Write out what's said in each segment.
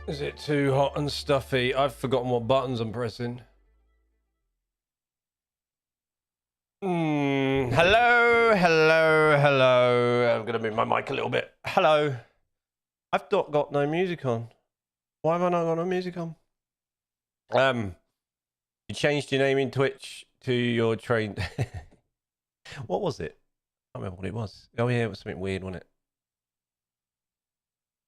Is it too hot and stuffy? I've forgotten what buttons I'm pressing. Hello. I'm going to move my mic a little bit. Hello. I've not got no music on. Why have I not got no music on? You changed your name in Twitch to your train. What was it? I can't remember what it was. Oh yeah, it was something weird, wasn't it?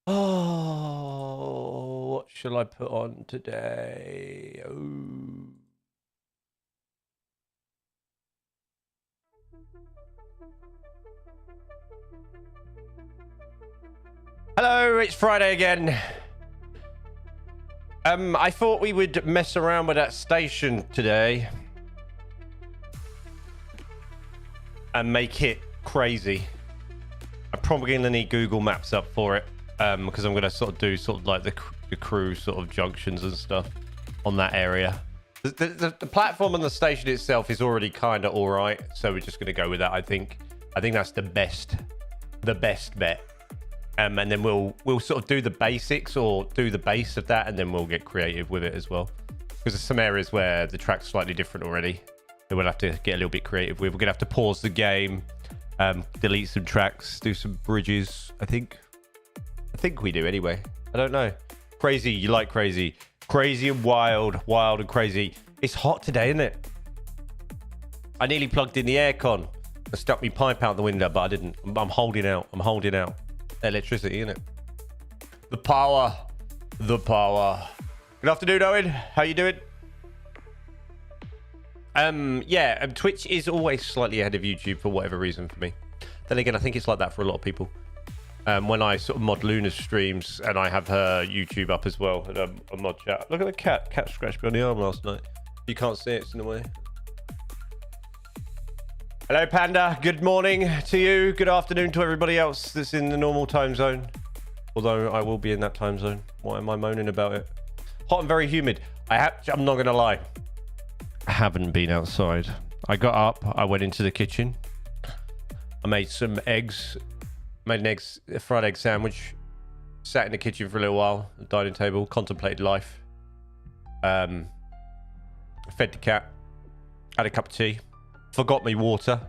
Oh, what shall I put on today? Oh. Hello, it's Friday again. I thought we would mess around with that station today and make it crazy. I'm probably going to need Google Maps up for it because I'm going to sort of like the crew sort of junctions and stuff on that area. The platform and the station itself is already kind of all right, so we're just going to go with that. I think that's the best bet. And then we'll sort of do the basics or do the base of that, and then we'll get creative with it as well. Because there's some areas where the track's slightly different already that we'll have to get a little bit creative with. We're gonna have to pause the game, delete some tracks, do some bridges. I think we do anyway. I don't know. Crazy, you like crazy and wild and crazy. It's hot today, isn't it? I nearly plugged in the aircon. I stuck my pipe out the window, but I didn't. I'm holding out. Electricity, innit? The power. Good afternoon, Owen. How you doing? Twitch is always slightly ahead of YouTube for whatever reason for me. Then again, I think it's like that for a lot of people. When I sort of mod Luna's streams and I have her YouTube up as well, and a mod chat. Look at the cat. Cat scratched me on the arm last night. You can't see it, it's in the way. Hello, Panda. Good morning to you. Good afternoon to everybody else that's in the normal time zone. Although I will be in that time zone. Why am I moaning about it? Hot and very humid. I'm not going to lie. I haven't been outside. I got up. I went into the kitchen. I made some eggs. Made a fried egg sandwich. Sat in the kitchen for a little while. The dining table. Contemplated life. Fed the cat. Had a cup of tea. Forgot my water.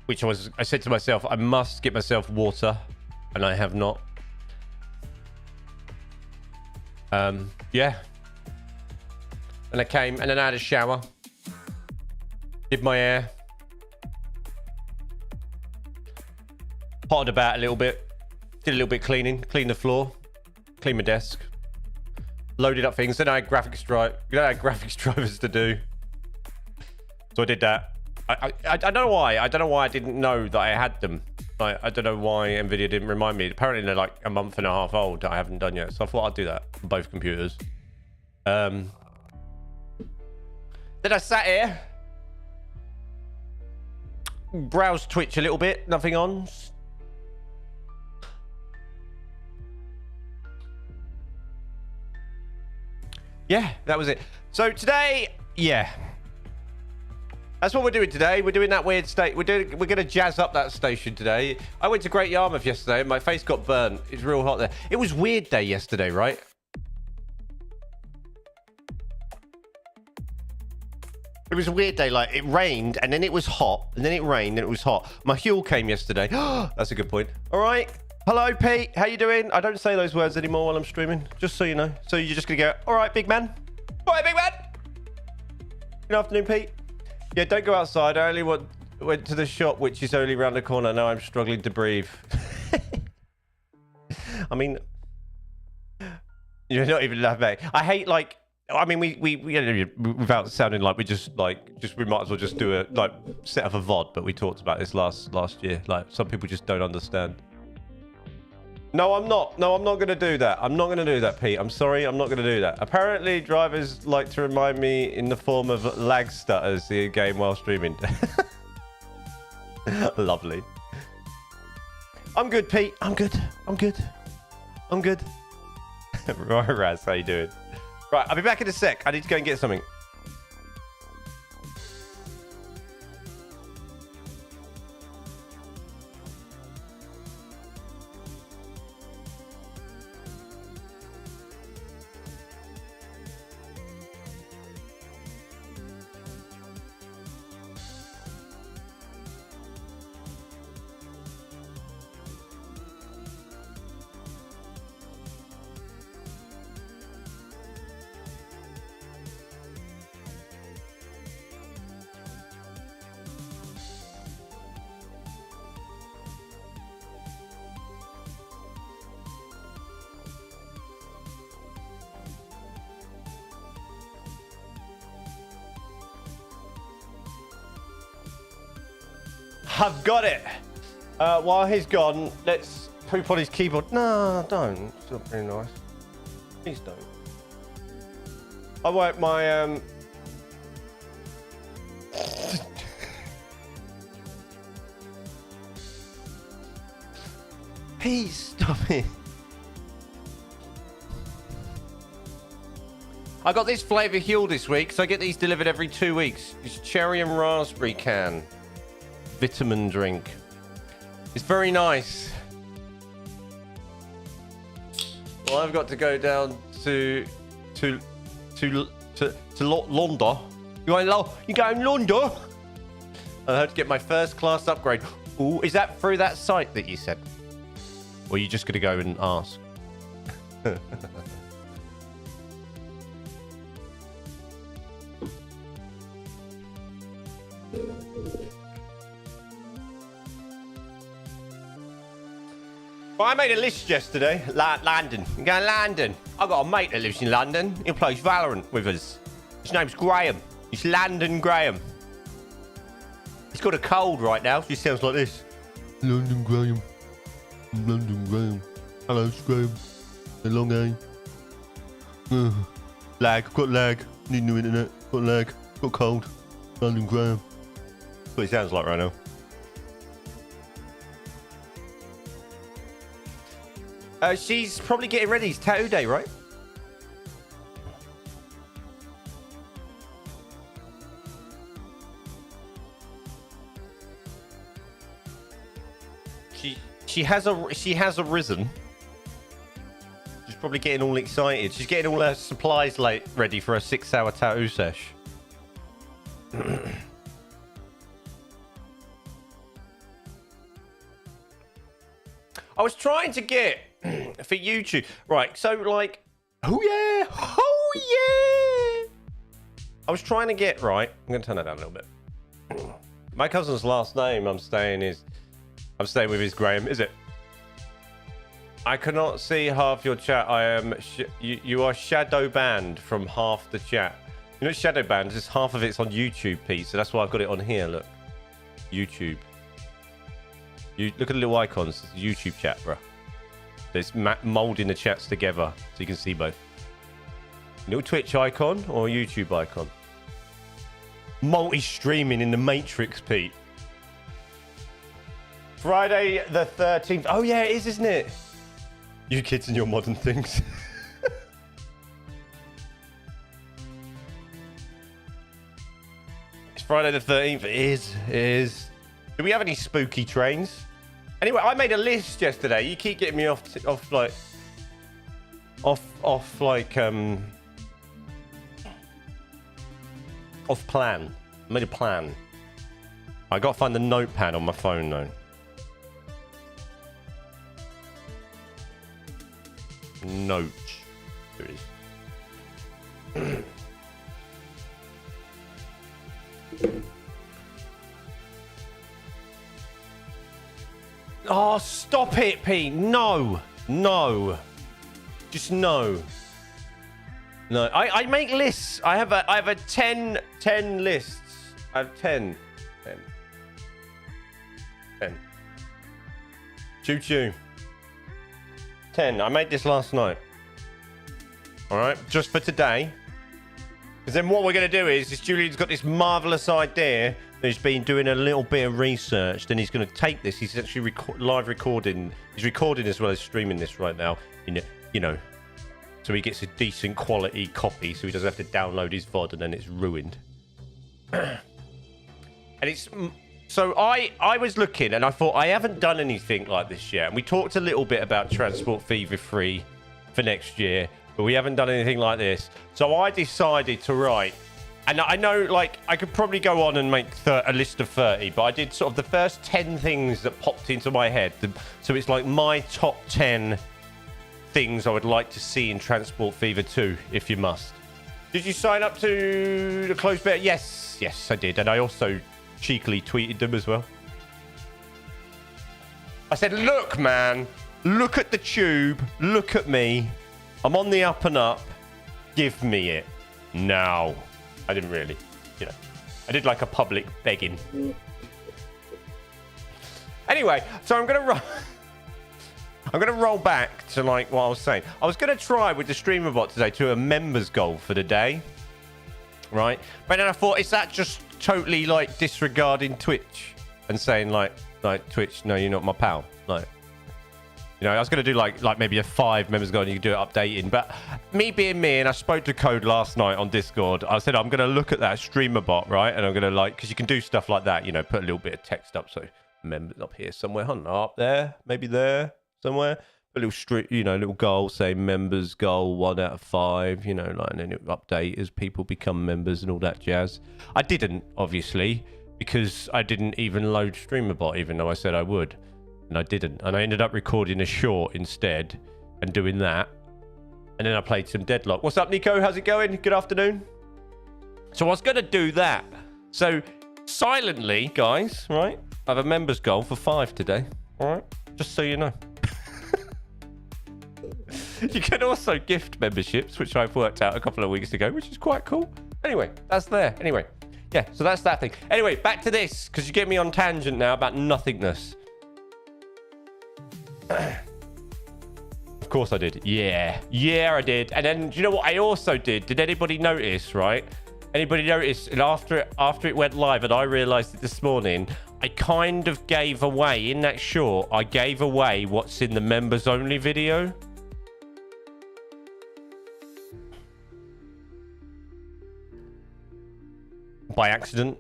I said to myself, I must get myself water, and I have not. Yeah. And I came, and then I had a shower. Did my hair. Potted about a little bit. Did a little bit cleaning. Cleaned the floor. Cleaned my desk. Loaded up things. Then I had graphics drivers to do. So I did that. I don't know why. I don't know why I didn't know that I had them. I don't know why Nvidia didn't remind me. Apparently they're like a month and a half old that I haven't done yet. So I thought I'd do that on both computers. Then I sat here. Browsed Twitch a little bit. Nothing on. Yeah, that was it. So today, yeah. That's what we're doing today. We're doing that weird state. We're going to jazz up that station today. I went to Great Yarmouth yesterday and my face got burnt. It's real hot there. It was weird day yesterday, right? It was a weird day. Like, it rained and then it was hot and then it rained and it was hot. My Huel came yesterday. That's a good point. All right. Hello, Pete. How you doing? I don't say those words anymore while I'm streaming, just so you know. So you're just going to go, all right, big man. All right, big man. Good afternoon, Pete. Yeah, don't go outside. I only went to the shop, which is only around the corner. Now I'm struggling to breathe. I mean, you're not even laughing. I hate, like, I mean, we without sounding like we we might as well just do set up a VOD, but we talked about this last year. Like, some people just don't understand. No, I'm not. No, I'm not going to do that. I'm not going to do that, Pete. I'm sorry. I'm not going to do that. Apparently, drivers like to remind me in the form of lag stutters in game while streaming. Lovely. I'm good, Pete. I'm good. Right, Raz, how you doing? Right, I'll be back in a sec. I need to go and get something. I've got it. While he's gone, let's poop on his keyboard. No, don't. It's not very nice. Please don't. I want my Please stop it. I got this flavour Huel this week, so I get these delivered every 2 weeks. It's cherry and raspberry can. Vitamin drink. It's very nice. Well, I've got to go down to London. You going London? I had to get my first class upgrade. Ooh, is that through that site that you said? Or are you just going to go and ask? Well, I made a list yesterday. London. I'm going to London. I've got a mate that lives in London. He plays Valorant with us. His name's Graham. He's London Graham. He's got a cold right now. He sounds like this. London Graham. London Graham. Hello, Graham. A long A. Lag. Got lag. Need new internet. Got lag. Got cold. London Graham. That's what he sounds like right now. She's probably getting ready. It's tattoo day, right? She has arisen. She's probably getting all excited. She's getting all her supplies ready for a 6-hour tattoo sesh. I was trying to get for YouTube, right? So like, oh yeah, oh yeah. I was trying to get right. I'm gonna turn that down a little bit. My cousin's last name I'm staying with is Graham. Is it? I cannot see half your chat. I am. You are shadow banned from half the chat. You know, shadow banned is half of it's on YouTube, Pete. So that's why I've got it on here. Look, YouTube. You look at the little icons. It's YouTube chat, bro. It's molding the chats together so you can see both. Little Twitch icon or YouTube icon. Multi-streaming in the Matrix, Pete. Friday the 13th. Oh yeah, it is, isn't it? You kids and your modern things. It's Friday the 13th. It is. Do we have any spooky trains? Anyway, I made a list yesterday. You keep getting me off plan. I made a plan. I got to find the notepad on my phone though. Notes. There it is. Oh, stop it, Pete. No. No. Just no. No. I make lists. I have a 10 lists. I have 10. 10. Choo choo. 10. I made this last night. All right. Just for today. Because then what we're going to do is Julian's got this marvelous idea. He's been doing a little bit of research. Then he's going to take this. He's actually live recording. He's recording as well as streaming this right now. You know, so he gets a decent quality copy, so he doesn't have to download his VOD and then it's ruined. And it's so I was looking and I thought I haven't done anything like this yet. And we talked a little bit about Transport Fever 3 for next year, but we haven't done anything like this. So I decided to write. And I know, like, I could probably go on and make a list of 30, but I did sort of the first 10 things that popped into my head. So it's like my top 10 things I would like to see in Transport Fever 2, if you must. Did you sign up to the closed beta? Yes, I did. And I also cheekily tweeted them as well. I said, look, man, look at the tube. Look at me. I'm on the up and up. Give me it now. I didn't really, I did like a public begging. Anyway, so I'm gonna roll back to like what I was saying. I was gonna try with the streamer bot today to a members goal for the day, right? But then I thought, is that just totally like disregarding Twitch and saying like Twitch, no, you're not my pal, like. You know, I was going to do like maybe a 5 members goal and you can do it updating. But me being me, and I spoke to Code last night on Discord, I said I'm going to look at that streamer bot, right? And I'm going to like, because you can do stuff like that, you know, put a little bit of text up. So members up here somewhere, up there, maybe there somewhere. A little street, you know, little goal, say members goal 1 out of 5, you know, like, and then it update as people become members and all that jazz. I didn't, obviously, because I didn't even load streamer bot, even though I said I would. And I didn't. And I ended up recording a short instead and doing that. And then I played some Deadlock. What's up, Nico? How's it going? Good afternoon. So I was going to do that. So silently, guys, right? I have a members goal for 5 today. All right? Just so you know. You can also gift memberships, which I've worked out a couple of weeks ago, which is quite cool. Anyway, that's there. Anyway, yeah, so that's that thing. Anyway, back to this, because you get me on tangent now about nothingness. Of course I did. Yeah, I did. And then, do you know what I also did? Did anybody notice, right? Anybody notice? And after it went live, and I realized it this morning, I kind of gave away, in that short, I gave away what's in the members only video. By accident.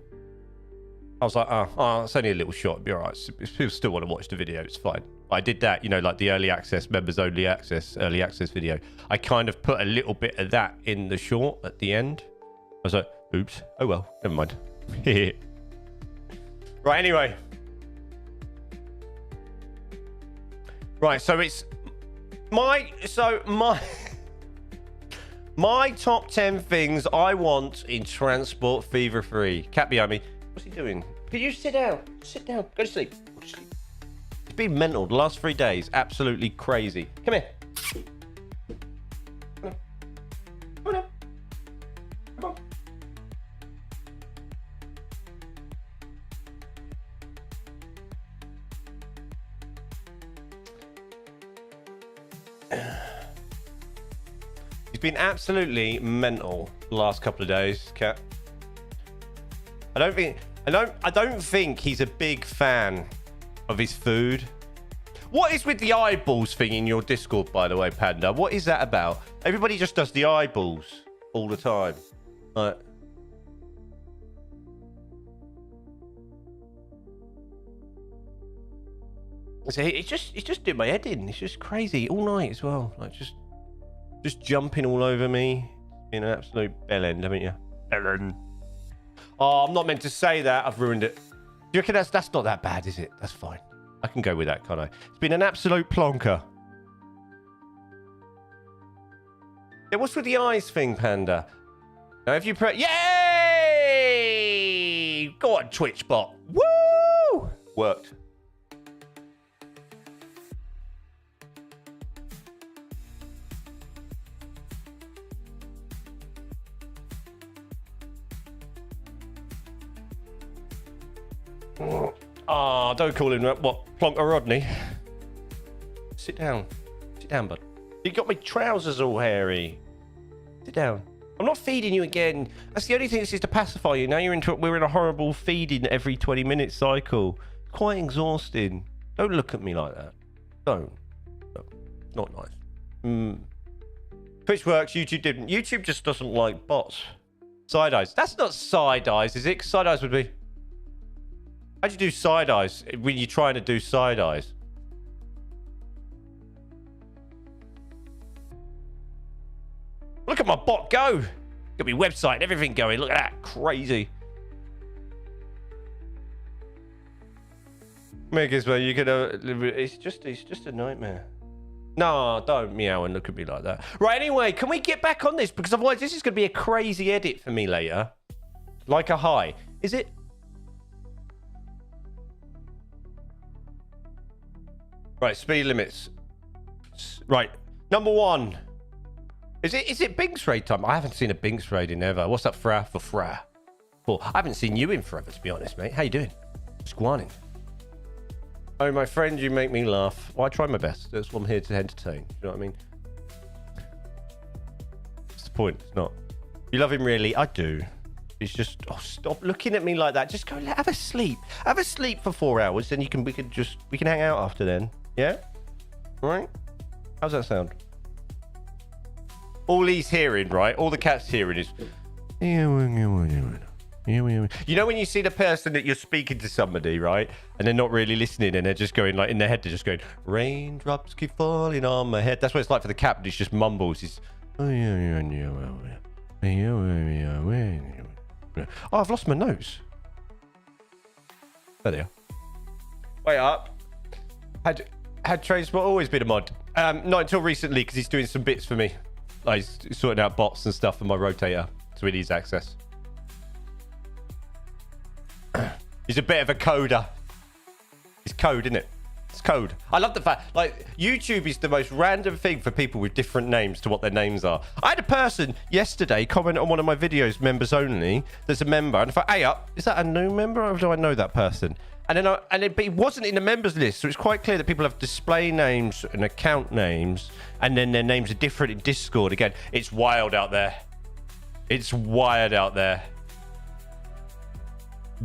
I was like, oh, it's only a little short. It'll be all right. People still want to watch the video. It's fine. I did that, you know, like the early access, members only access, early access video. I kind of put a little bit of that in the short at the end. I was like, oops. Oh, well, never mind. Right, anyway. Right, so it's my top 10 things I want in Transport Fever Free. Cat behind me. What's he doing? Can you sit down? Sit down. Go to sleep. Go to sleep. It's been mental the last 3 days. Absolutely crazy. Come here. Come on. Come on. Come on. He's been absolutely mental the last couple of days, Cat. I don't think he's a big fan of his food. What is with the eyeballs thing in your Discord, by the way, Panda? What is that about? Everybody just does the eyeballs all the time. Like, so it's just doing my head in. It's just crazy all night as well. Like just jumping all over me. Being an absolute bellend, haven't you? Bellend. Oh, I'm not meant to say that. I've ruined it. Do you reckon that's not that bad, is it? That's fine. I can go with that, can't I? It's been an absolute plonker. Yeah, what's with the eyes thing, Panda? Now, if you press... Yay! Go on, Twitch bot. Woo! Worked. Oh, don't call him that. What? Plonker Rodney? Sit down. Sit down, bud. You got my trousers all hairy. Sit down. I'm not feeding you again. That's the only thing. This is to pacify you. Now we're in a horrible feeding every 20-minute cycle. Quite exhausting. Don't look at me like that. Don't. No, not nice. Twitch works. YouTube didn't. YouTube just doesn't like bots. Side eyes. That's not side eyes, is it? 'Cause side eyes would be... How'd you do side eyes when you're trying to do side eyes? Look at my bot go. Got my website and everything going. Look at that. Crazy. Megas, well, you could it's just a nightmare. No, don't meow and look at me like that. Right, anyway, can we get back on this? Because otherwise this is going to be a crazy edit for me later. Like a high. Is it? Right, speed limits. Right, number 1. Is it Binks raid time? I haven't seen a Binks raid in ever. What's up, Fra? For Fra. Well, I haven't seen you in forever, to be honest, mate. How you doing? Squanning. Oh, my friend, you make me laugh. Well, I try my best. That's what I'm here to entertain. You know what I mean? What's the point? It's not. You love him, really? I do. He's just... Oh, stop looking at me like that. Just go have a sleep. Have a sleep for 4 hours, then we can hang out after then. Yeah? All right? How's that sound? All he's hearing, right? All the cat's hearing is... You know when you see the person that you're speaking to somebody, right? And they're not really listening and they're just going, like, in their head, they're just going, raindrops keep falling on my head. That's what it's like for the cat, but he just mumbles. He's... Oh, I've lost my nose. There they are. Wait up. Had transport always been a mod? Not until recently, because he's doing some bits for me. Like, he's sorting out bots and stuff for my rotator, so he needs access. He's a bit of a coder. It's code, isn't it? It's code. I love the fact, like, YouTube is the most random thing for people with different names to what their names are. I had a person yesterday comment on one of my videos, members only. There's a member, and if I, hey up, is that a new member or do I know that person? And then but it wasn't in the members list, so it's quite clear that people have display names and account names, and then their names are different in Discord. Again, it's wild out there. It's wild out there.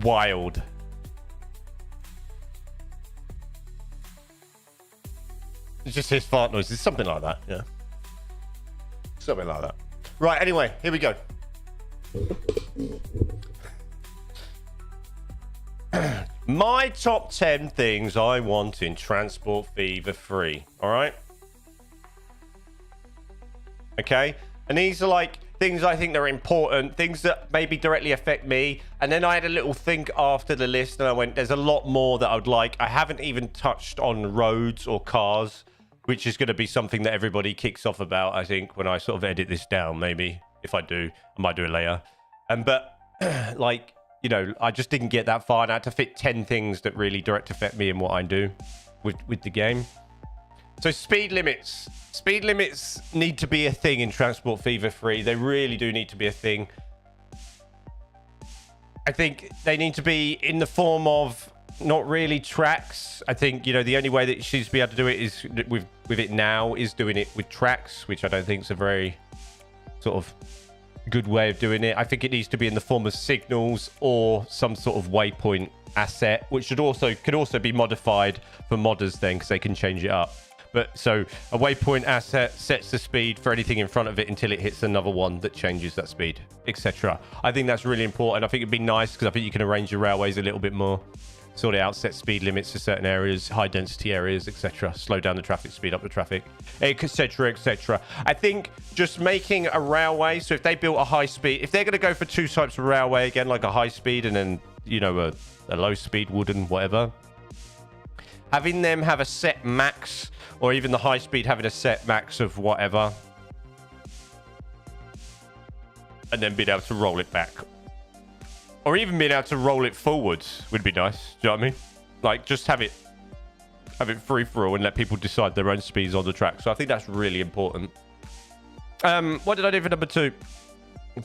Wild. It's just his fart noises, something like that. Yeah, something like that. Right. Anyway, here we go. My top 10 things I want in Transport Fever 3. All right. Okay, and these are like things I think that are important, things that maybe directly affect me. And then I had a little think after the list and I went, there's a lot more that I would like. I haven't even touched on roads or cars, which is going to be something that everybody kicks off about, I think, when I sort of edit this down. Maybe if I do, I might do it later. But like, you know, I just didn't get that far and I had to fit 10 things that really direct affect me and what I do with the game. So speed limits. Speed limits need to be a thing in Transport Fever 3. They really do need to be a thing. I think they need to be in the form of not really tracks. I think, you know, the only way that she's be able to do it is with it now is doing it with tracks, which I don't think is a very sort of good way of doing it. I think it needs to be in the form of signals or some sort of waypoint asset, which could also be modified for modders then, because they can change it up. But so a waypoint asset sets the speed for anything in front of it until it hits another one that changes that speed, etc. I think that's really important. I think it'd be nice because I think you can arrange your railways a little bit more, sort it out, set speed limits to certain areas, high density areas, etc. Slow down the traffic, speed up the traffic, etc., etc. I think just making a railway, so if they built a high speed, if they're going to go for two types of railway again, like a high speed and then, you know, a low speed wooden whatever, having them have a set max, or even the high speed having a set max of whatever, and then being able to roll it back, or even being able to roll it forwards would be nice. Do you know what I mean? Like, just have it free for all and let people decide their own speeds on the track. So I think that's really important. What did I do for number 2?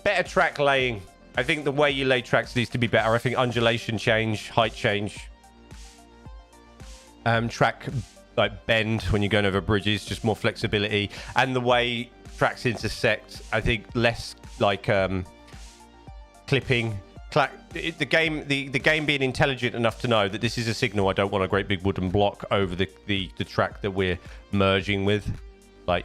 Better track laying. I think the way you lay tracks needs to be better. I think undulation change, height change, track like bend when you're going over bridges, just more flexibility, and the way tracks intersect. I think less like clipping. The game being intelligent enough to know that this is a signal. I don't want a great big wooden block over the track that we're merging with. Like,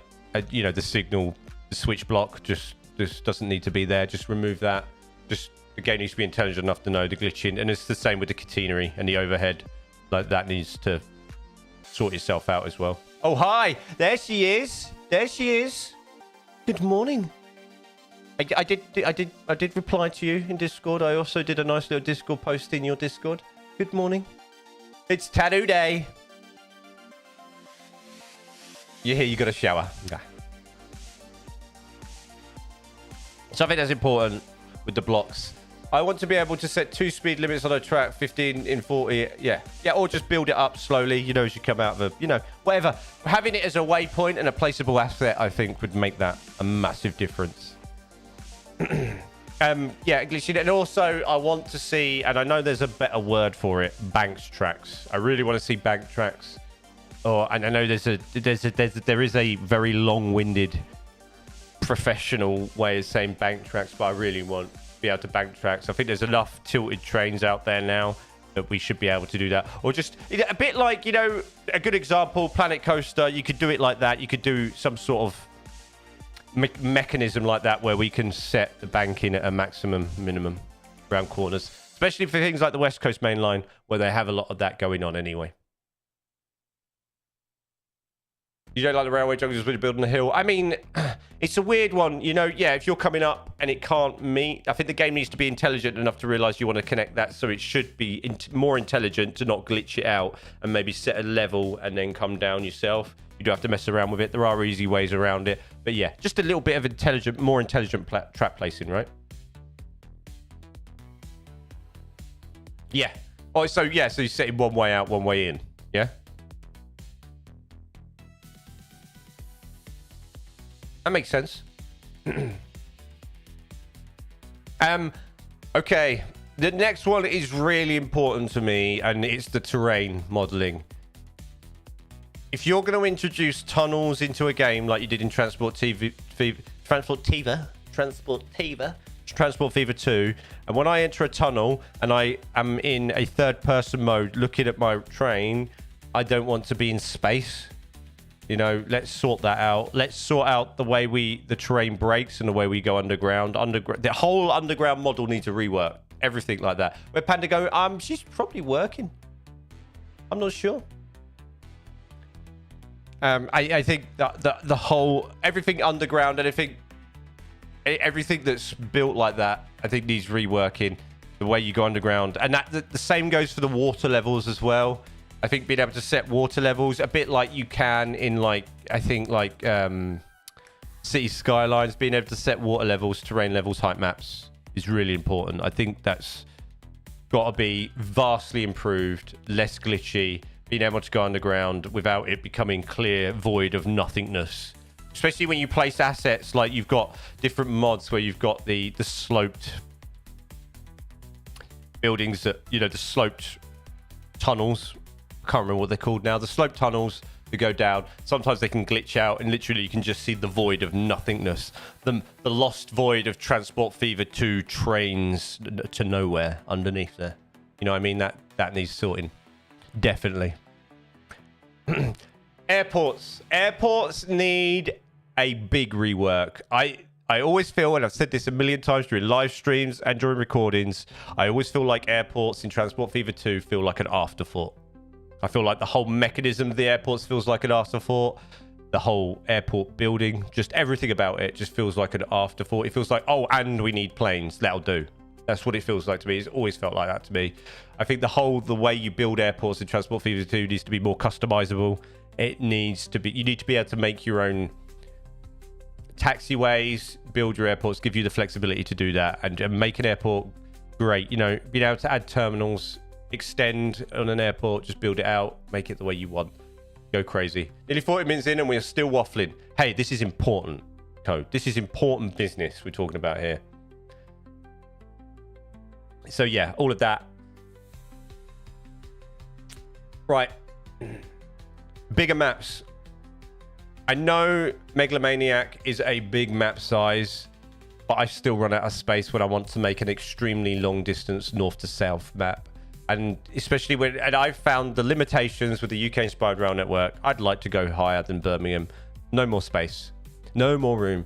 you know, the signal, the switch block just doesn't need to be there. Just remove that. Just the game needs to be intelligent enough to know the glitching, and it's the same with the catenary and the overhead. Like, that needs to sort itself out as well. Oh, hi, there she is. There she is. Good morning. I did reply to you in Discord. I also did a nice little Discord post in your Discord. Good morning. It's tattoo day. You're here, you got a shower. Okay. So I think that's important with the blocks. I want to be able to set 2 speed limits on a track, 15 in 40. Yeah, or just build it up slowly, you know, as you come out of you know, whatever. Having it as a waypoint and a placeable asset, I think, would make that a massive difference. Yeah, glitching. And also, I want to see, and I know there's a better word for it, banks tracks. I really want to see bank tracks. And I know there is a very long-winded professional way of saying bank tracks, but I really want to be able to bank tracks. I think there's enough tilted trains out there now that we should be able to do that. Or just a bit like, you know, a good example, Planet Coaster. You could do it like that. You could do some sort of mechanism like that where we can set the banking at a minimum around corners, especially for things like the West Coast Main Line where they have a lot of that going on anyway. You don't like the railway junctions when you're building a hill? I mean, it's a weird one, you know. Yeah, if you're coming up and it can't meet, I think the game needs to be intelligent enough to realize you want to connect that, so it should be more intelligent to not glitch it out and maybe set a level and then come down yourself. You don't have to mess around with it. There are easy ways around it. But yeah, just a little bit of more intelligent trap placing, right? Yeah. Oh, so yeah, so you set it one way out, one way in. Yeah? That makes sense. Okay. The next one is really important to me, and it's the terrain modeling. If you're going to introduce tunnels into a game like you did in Transport Fever 2, and when I enter a tunnel and I am in a third-person mode looking at my train, I don't want to be in space. You know, let's sort that out. Let's sort out the way the terrain breaks and the way we go underground. The whole underground model needs a rework. Everything like that. Where Panda go, she's probably working. I'm not sure. I think the whole everything underground, everything that's built like that, I think needs reworking. The way you go underground, and the same goes for the water levels as well. I think being able to set water levels a bit like you can in City Skylines, being able to set water levels, terrain levels, height maps is really important. I think that's got to be vastly improved, less glitchy. Being able to go underground without it becoming clear void of nothingness, especially when you place assets like you've got different mods where you've got the sloped buildings that, you know, the sloped tunnels. I can't remember what they're called now. The sloped tunnels that go down. Sometimes they can glitch out and literally you can just see the void of nothingness. The lost void of Transport Fever 2 trains to nowhere underneath there. You know what I mean? That needs sorting. Definitely. Airports need a big rework. I always feel, and I've said this a million times during live streams and during recordings, I always feel like airports in Transport Fever 2 feel like an afterthought. I feel like the whole mechanism of the airports feels like an afterthought. The whole airport building, just everything about it just feels like an afterthought. It feels like, oh, and we need planes. That'll do. That's what it feels like to me. It's always felt like that to me. I think the way you build airports in Transport Fever 2 needs to be more customizable. It needs to be, you need to be able to make your own taxiways, build your airports, give you the flexibility to do that, and make an airport great. You know, being able to add terminals, extend on an airport, just build it out, make it the way you want. Go crazy. Nearly 40 minutes in and we are still waffling. Hey, this is important code. This is important business we're talking about here. So yeah, all of that. Right. Bigger maps. I know Megalomaniac is a big map size, but I still run out of space when I want to make an extremely long distance north to south map. And especially and I've found the limitations with the UK Inspired Rail Network. I'd like to go higher than Birmingham. No more space. No more room.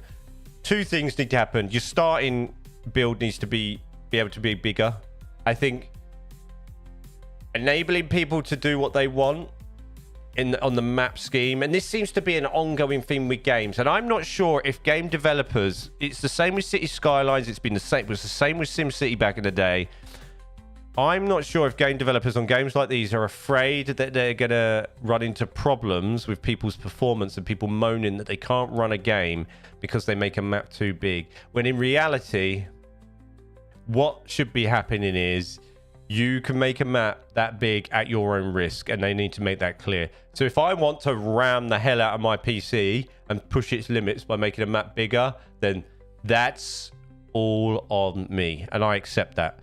Two things need to happen. Your starting build needs to be able to be bigger. I think enabling people to do what they want on the map scheme, and this seems to be an ongoing theme with games, and I'm not sure if game developers, it's the same with City Skylines, it was the same with SimCity back in the day. I'm not sure if game developers on games like these are afraid that they're gonna run into problems with people's performance and people moaning that they can't run a game because they make a map too big, when in reality what should be happening is you can make a map that big at your own risk, and they need to make that clear. So if I want to ram the hell out of my PC and push its limits by making a map bigger, then that's all on me, and I accept that.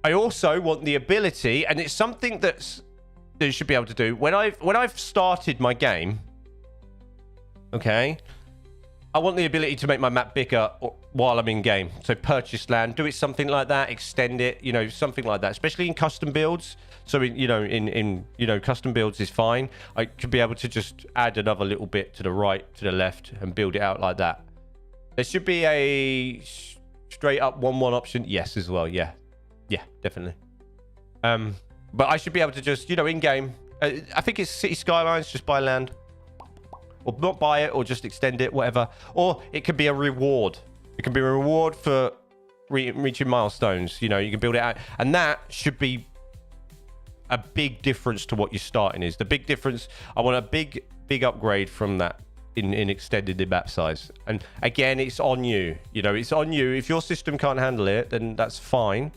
I also want the ability, and it's something that you should be able to do. When I've started my game, okay, I want the ability to make my map bigger while I'm in game. So purchase land, do it something like that, extend it, you know, something like that, especially in custom builds. So in custom builds is fine. I could be able to just add another little bit to the right, to the left, and build it out like that. There should be a straight up 1-1 option. Yes, as well. Yeah, definitely. But I should be able to just, you know, in game, I think it's City Skylines, just buy land. Or not buy it, or just extend it, whatever. Or it could be a reward. It can be a reward for reaching milestones. You know, you can build it out. And that should be a big difference to what you're starting is. The big difference, I want a big upgrade from that in extended the map size. And again, it's on you. You know, it's on you. If your system can't handle it, then that's fine.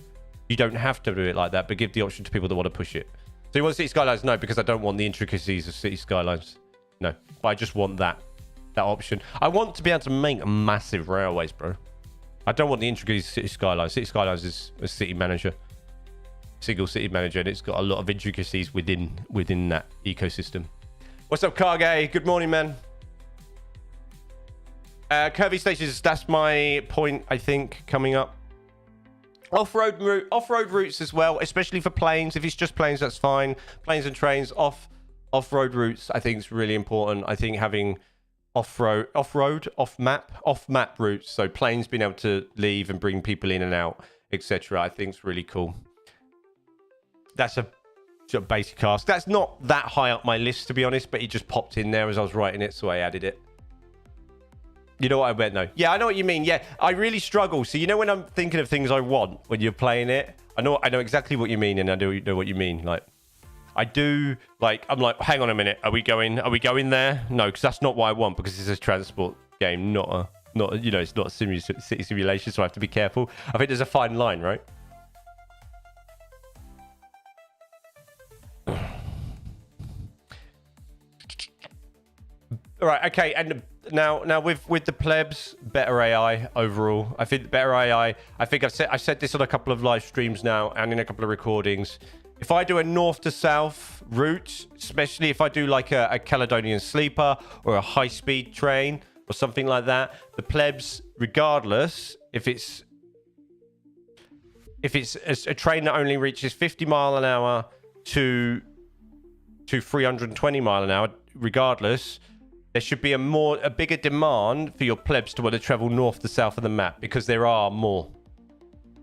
You don't have to do it like that, but give the option to people that want to push it. So you want City Skylines? No, because I don't want the intricacies of City Skylines. No, but I just want that option. I want to be able to make massive railways, bro. I don't want the intricacies of City Skylines. City Skylines is a city manager, single city manager, and it's got a lot of intricacies within that ecosystem. What's up, Kage? Good morning, man. Curvy stations, that's my point, I think, coming up. Off-road routes as well, especially for planes. If it's just planes, that's fine. Planes and trains, off-road routes, I think is really important. I think having off-map routes, so planes being able to leave and bring people in and out, etc. I think is really cool. That's a basic ask. That's not that high up my list, to be honest, but it just popped in there as I was writing it, so I added it. You know what I meant, though? Yeah, I know what you mean. Yeah, I really struggle. So you know when I'm thinking of things I want when you're playing it, I know exactly what you mean, and I do know what you mean. Like, I do, like, I'm like, hang on a minute, are we going there? No, because that's not what I want, because it's a transport game, not you know, it's not a city simulation, so I have to be careful. I think there's a fine line, right? All right, okay, and now with the plebs, better AI overall. I think better AI. I think I said this on a couple of live streams now and in a couple of recordings. If I do a north to south route, especially if I do like a Caledonian sleeper or a high-speed train or something like that, the plebs, regardless, if it's a train that only reaches 50 mile an hour to 320 mile an hour, regardless, there should be a bigger demand for your plebs to want to travel north to south of the map, because there are more.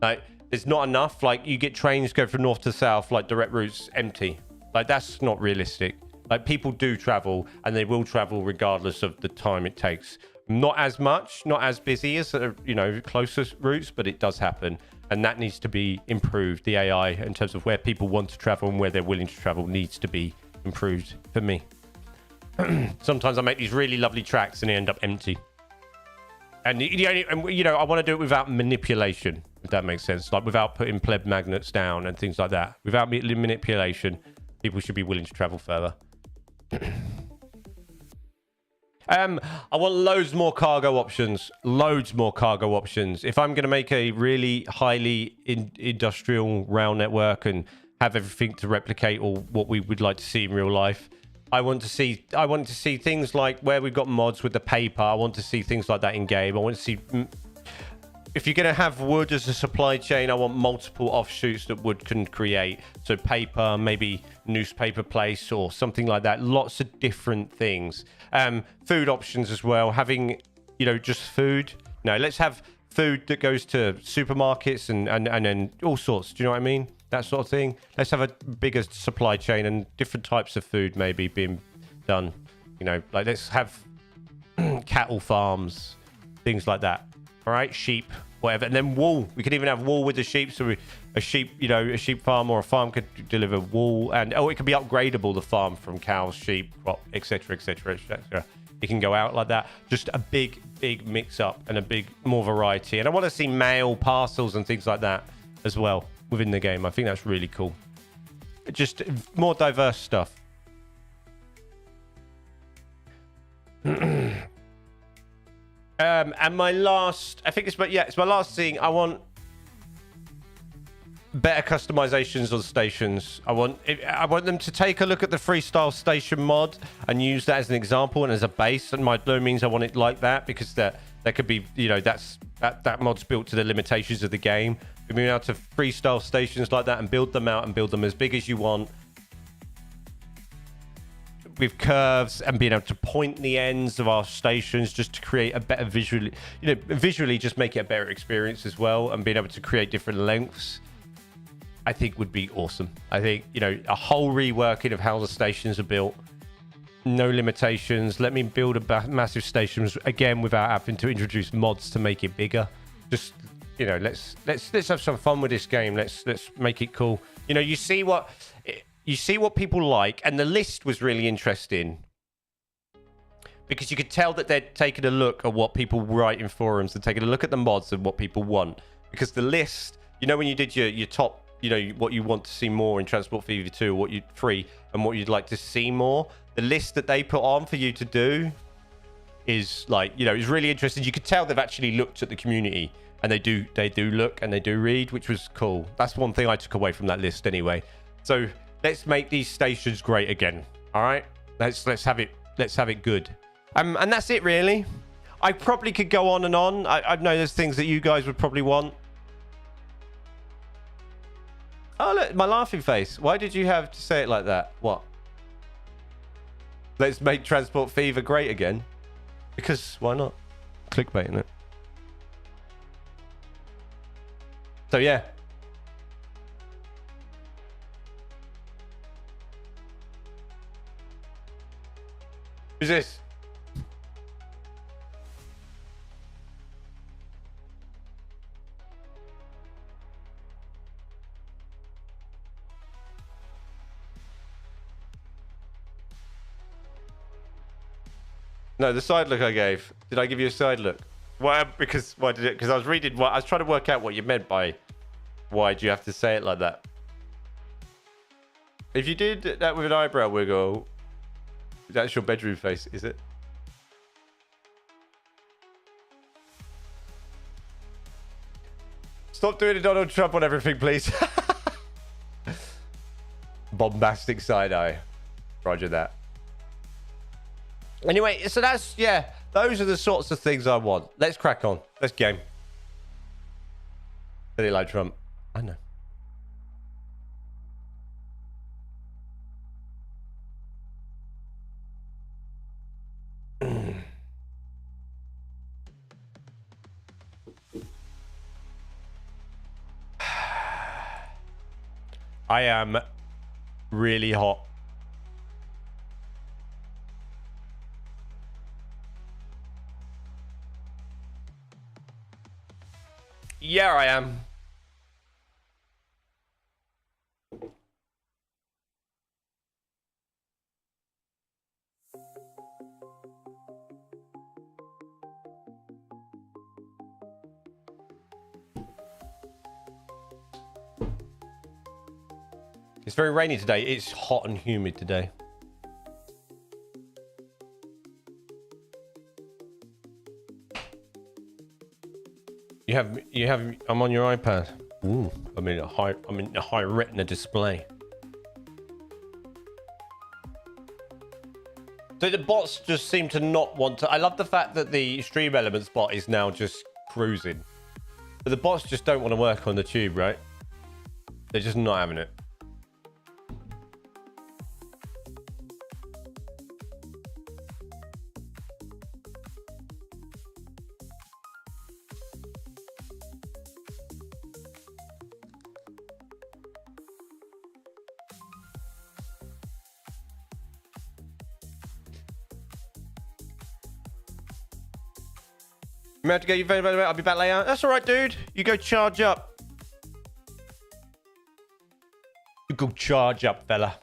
Like, there's not enough. Like, you get trains go from north to south, like direct routes, empty. Like, that's not realistic. Like, people do travel, and they will travel regardless of the time it takes. Not as much, not as busy as, you know, closest routes, but it does happen. And that needs to be improved. The AI, in terms of where people want to travel and where they're willing to travel, needs to be improved for me. Sometimes I make these really lovely tracks and they end up empty. And you know, I want to do it without manipulation, if that makes sense. Like, without putting pleb magnets down and things like that. Without manipulation, people should be willing to travel further. I want loads more cargo options. Loads more cargo options. If I'm going to make a really highly industrial rail network and have everything to replicate or what we would like to see in real life, I want to see things like where we've got mods with the paper. I want to see things like that in game. I want to see, if you're going to have wood as a supply chain, I want multiple offshoots that wood can create. So paper, maybe newspaper place or something like that. Lots of different things. Food options as well. Having, you know, just food. No, let's have food that goes to supermarkets and then all sorts. Do you know what I mean? That sort of thing. Let's have a bigger supply chain and different types of food maybe being done. You know, like, let's have cattle farms, things like that. All right, sheep, whatever. And then wool. We could even have wool with the sheep. So a sheep, you know, a sheep farm or a farm could deliver wool. And, it could be upgradable, the farm, from cows, sheep, etc., etc., etc. It can go out like that. Just a big mix up and more variety. And I want to see mail, parcels and things like that as well within the game. I think that's really cool. Just more diverse stuff. And my last, I think it's my last thing. I want better customizations on stations. I want them to take a look at the freestyle station mod and use that as an example and as a base. And by no means I want it like that, because that could be, you know, that mod's built to the limitations of the game. Being able to freestyle stations like that and build them out and build them as big as you want, with curves, and being able to point the ends of our stations just to create a better visually, you know, visually just make it a better experience as well, and being able to create different lengths, I think would be awesome. I think, you know, a whole reworking of how the stations are built, no limitations. Let me build a massive stations again without having to introduce mods to make it bigger. Just, you know, let's have some fun with this game. Let's make it cool. You know, you see what people like, and the list was really interesting because you could tell that they're taking a look at what people write in forums and taking a look at the mods and what people want. Because the list, you know, when you did your top, you know, what you want to see more in Transport Fever 2, what you 3, and what you'd like to see more, the list that they put on for you to do is like, you know, it's really interesting. You could tell they've actually looked at the community, and they do look and they do read, which was cool. That's one thing I took away from that list anyway. So let's make these stations great again. All right, let's have it good. And that's it really. I probably could go on and on. I know there's things that you guys would probably want. Oh look, my laughing face. Why did you have to say it like that? What? Let's make Transport Fever great again. Because why not? Clickbaiting it. So yeah. Who's this? No, the side look I gave. Did I give you a side look? Why? Because why did it? Because I was reading. What I was trying to work out what you meant by why do you have to say it like that. If you did that with an eyebrow wiggle, that's your bedroom face, is it? Stop doing a Donald Trump on everything, please. Bombastic side eye. Roger that. Anyway, so that's, yeah, those are the sorts of things I want. Let's crack on. Let's game. Really like Trump. I know. I am really hot. Yeah, I am. It's very rainy today. It's hot and humid today. You have. I'm on your iPad. Ooh, I'm in a high retina display. So the bots just seem to not want to. I love the fact that the Stream Elements bot is now just cruising, but the bots just don't want to work on the tube, right? They're just not having it. You have to go. I'll be back later. That's all right, dude. You go charge up. You go charge up, fella.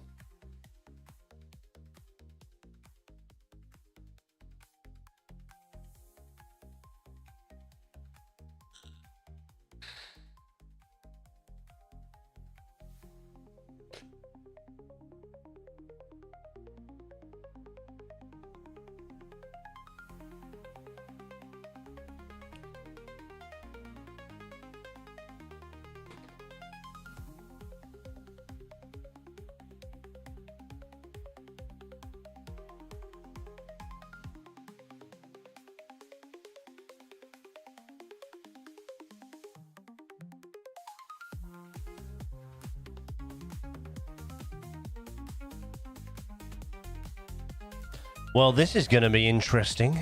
Well, this is going to be interesting.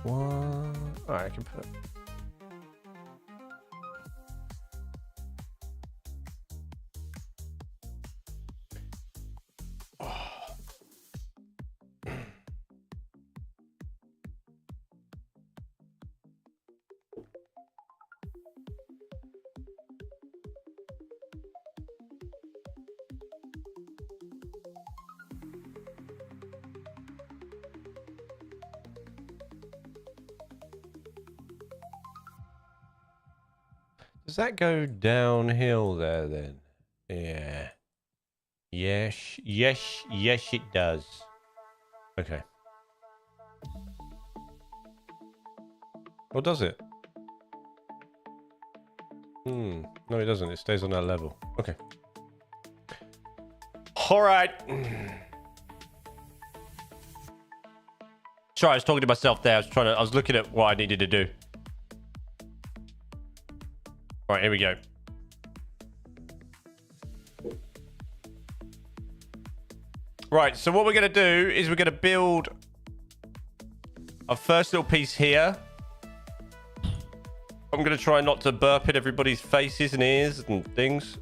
What? All right, I can put it. Does that go downhill there then? Yeah. Yes, yes, yes it does. Okay. Or does it? No, it doesn't. It stays on that level. Okay. All right. Sorry, I was talking to myself there. I was looking at what I needed to do. All right, here we go. Right, so what we're going to do is we're going to build our first little piece here. I'm going to try not to burp in everybody's faces and ears and things.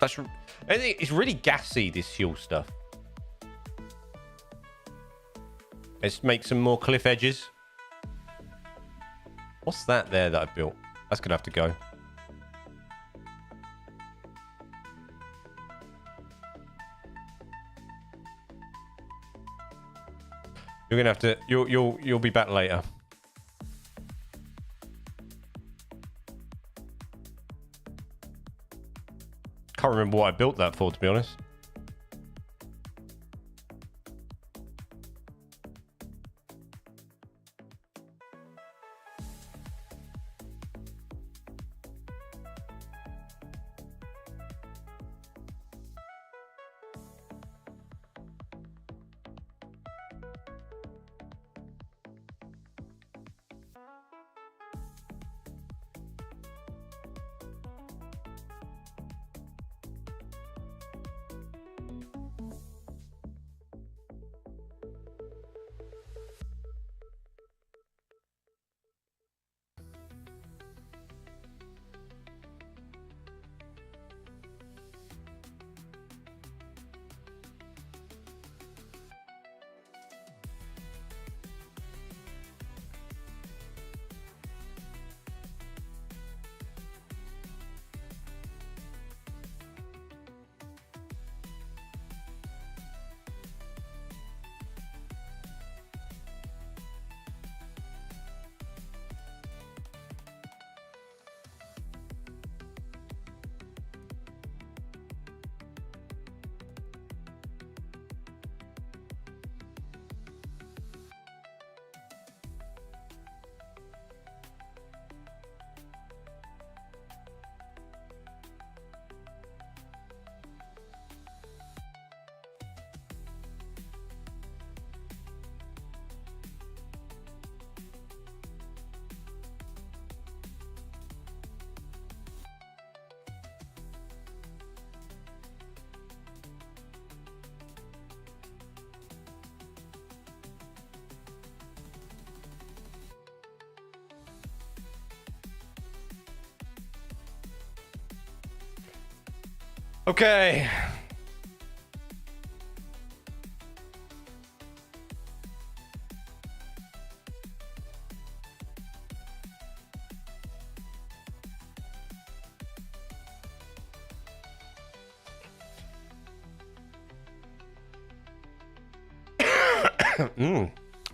It's really gassy, this fuel stuff. Let's make some more cliff edges. What's that there that I built? That's going to have to go. You're going to have to... You'll be back later. Can't remember what I built that for, to be honest. Okay.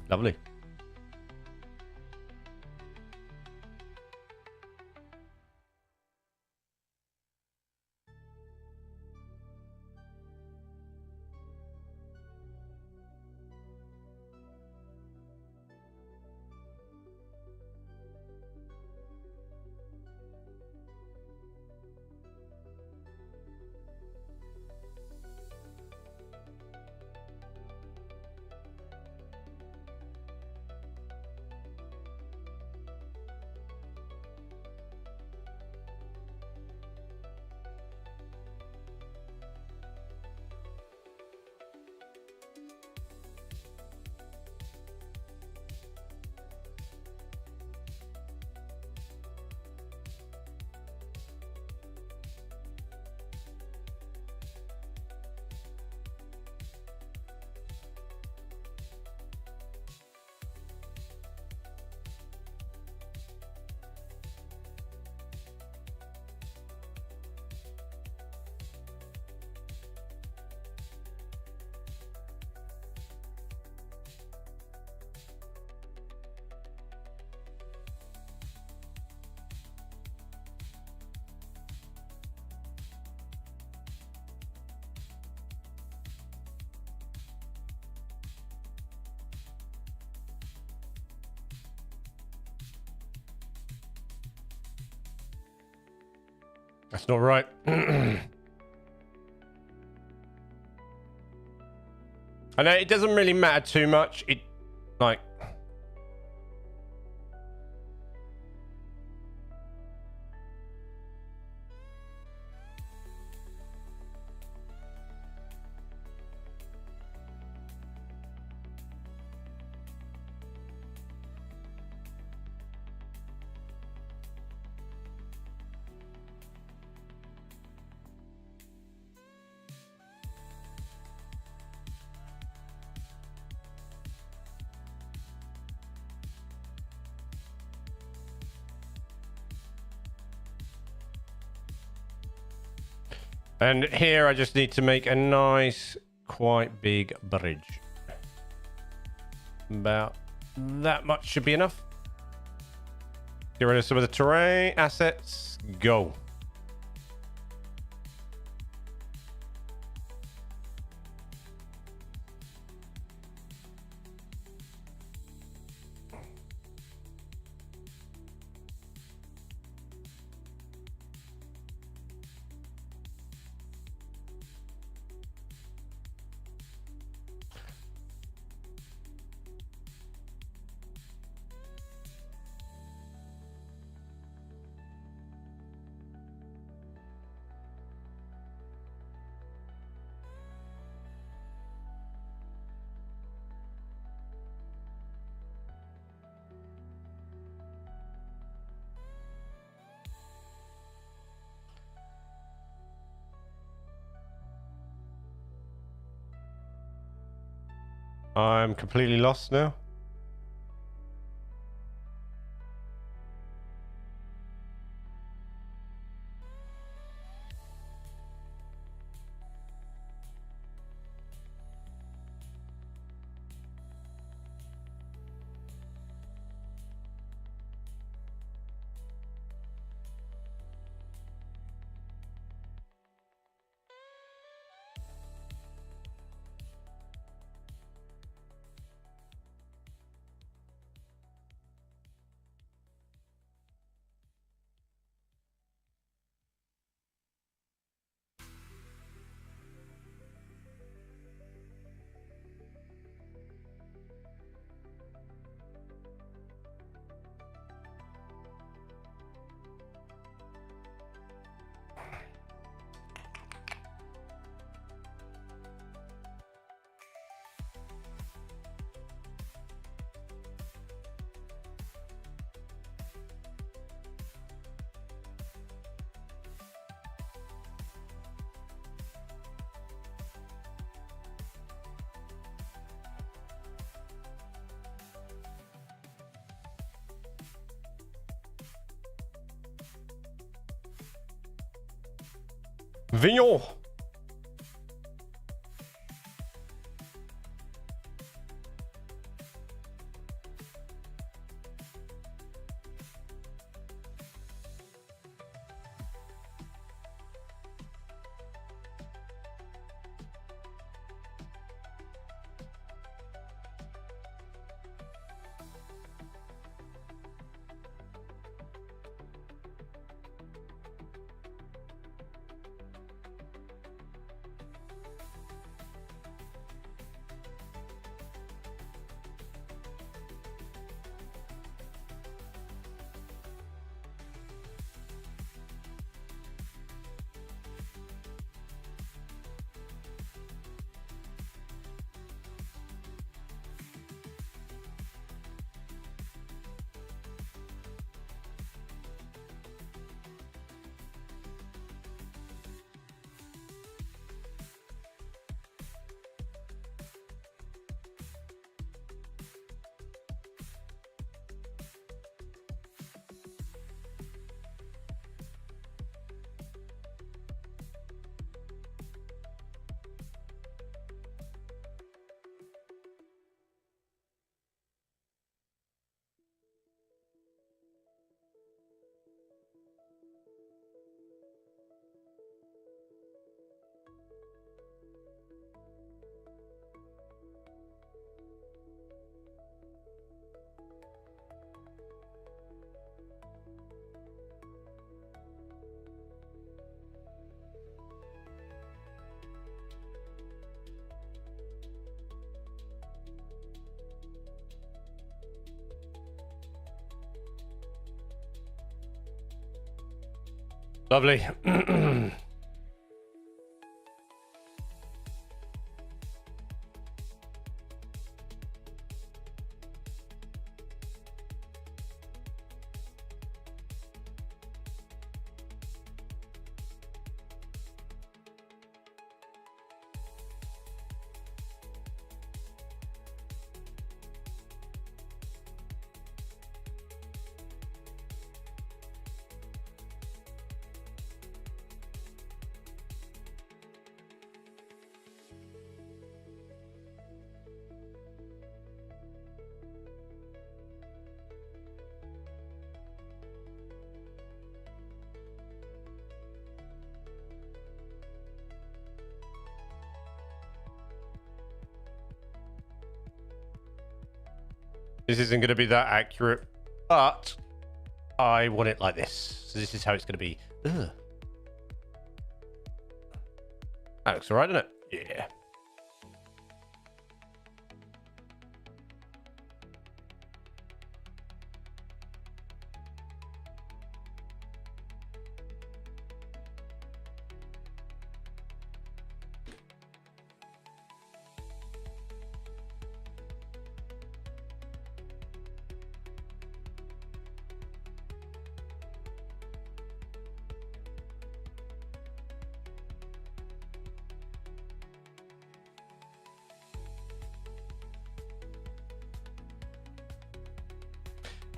Lovely. That's not right. I know it doesn't really matter too much. It, like... And here I just need to make a nice, quite big bridge. About that much should be enough. Get rid of some of the terrain assets. Go. I'm completely lost now. Vignon. Lovely. This isn't going to be that accurate, but I want it like this. So this is how it's going to be. Ugh. That looks all right, doesn't it? Yeah.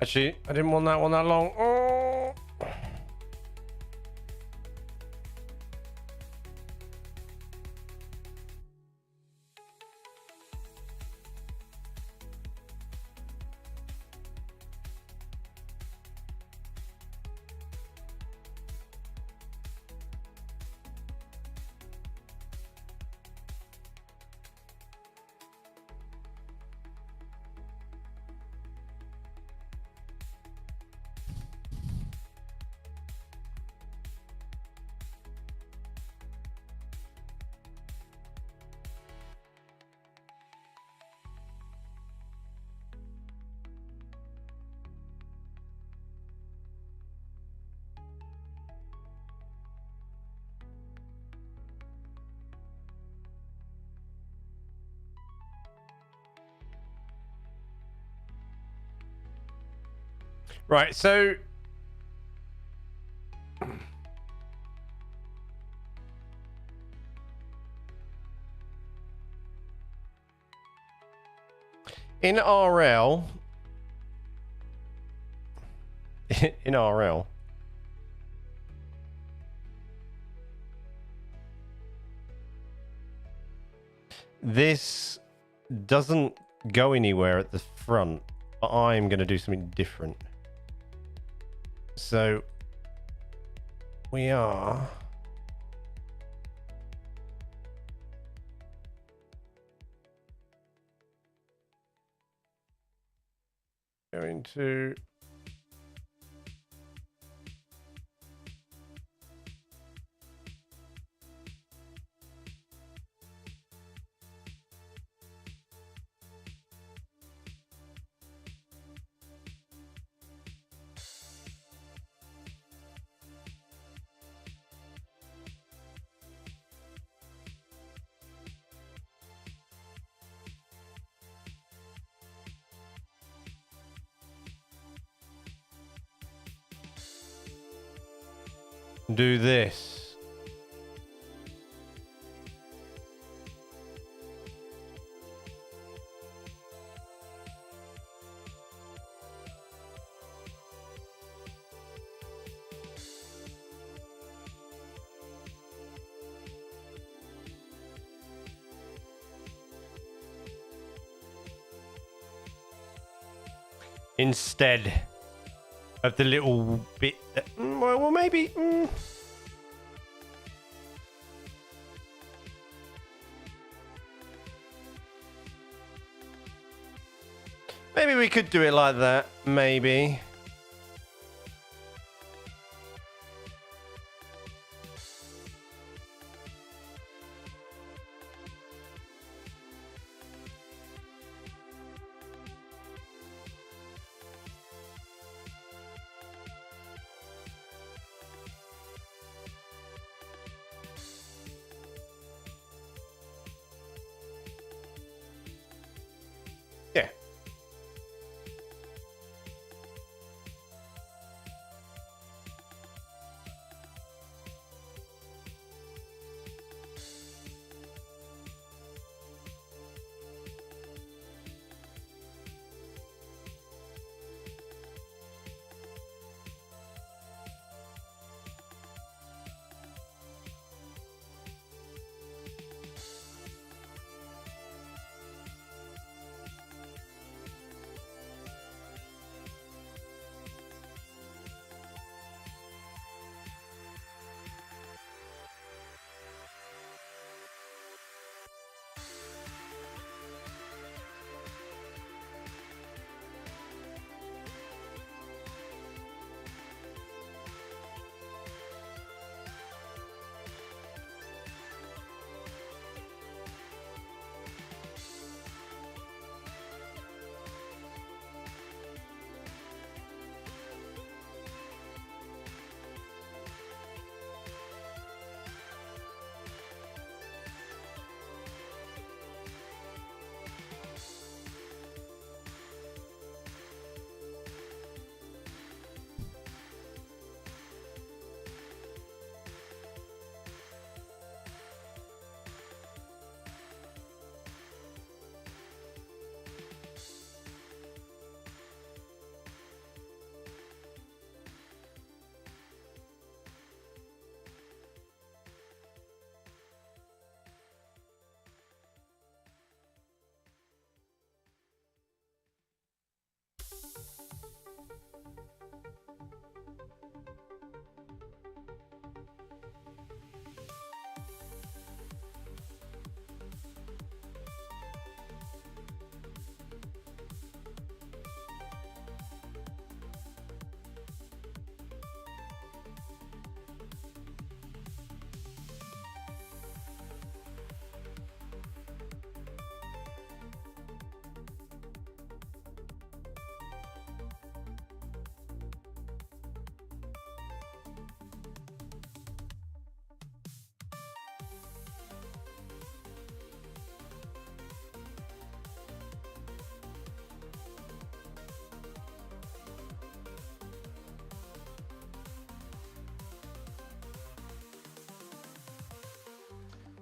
Actually, I didn't want that one that long. Oh. Right, so in RL, in RL, this doesn't go anywhere at the front, but I'm going to do something different. So we are going to do this. Instead of the little bit that, well, maybe maybe we could do it like that, maybe.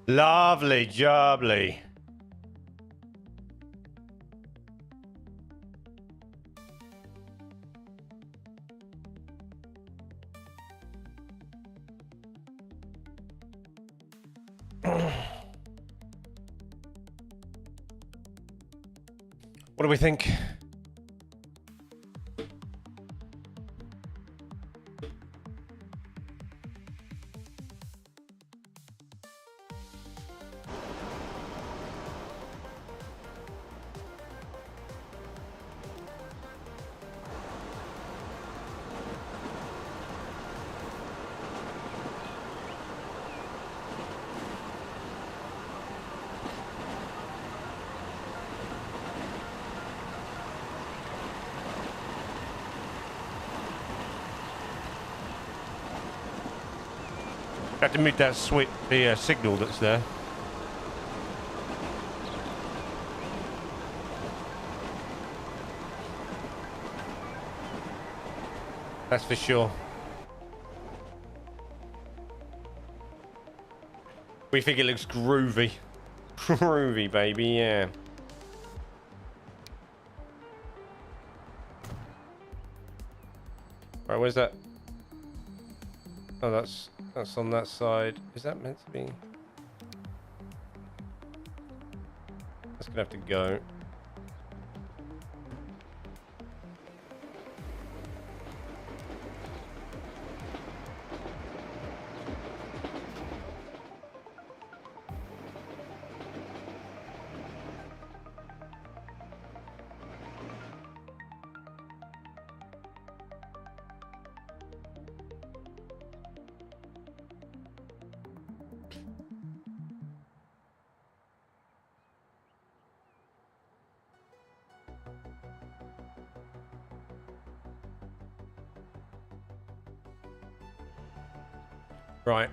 Lovely jubbly. What do we think? Have to mute that the signal that's there. That's for sure. We think it looks groovy. Groovy, baby, yeah. Right, where's that? Oh, that's on that side. Is that meant to be? That's gonna have to go. Right.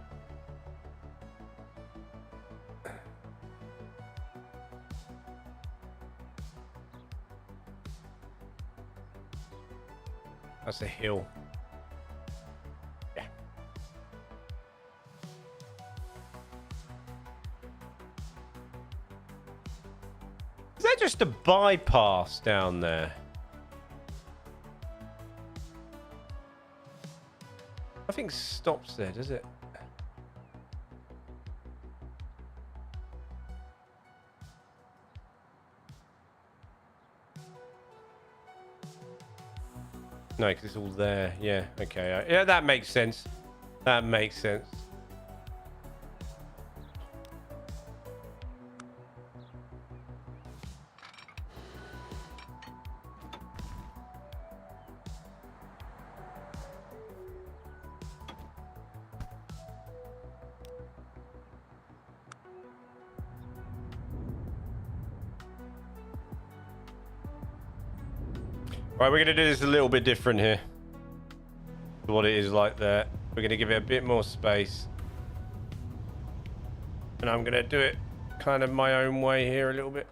That's a hill. Yeah. Is that just a bypass down there? Nothing stops there, does it? No, because it's all there. Yeah, okay. Yeah, that makes sense. That makes sense. Right, we're going to do this a little bit different here. What it is like there. We're going to give it a bit more space. And I'm going to do it kind of my own way here a little bit.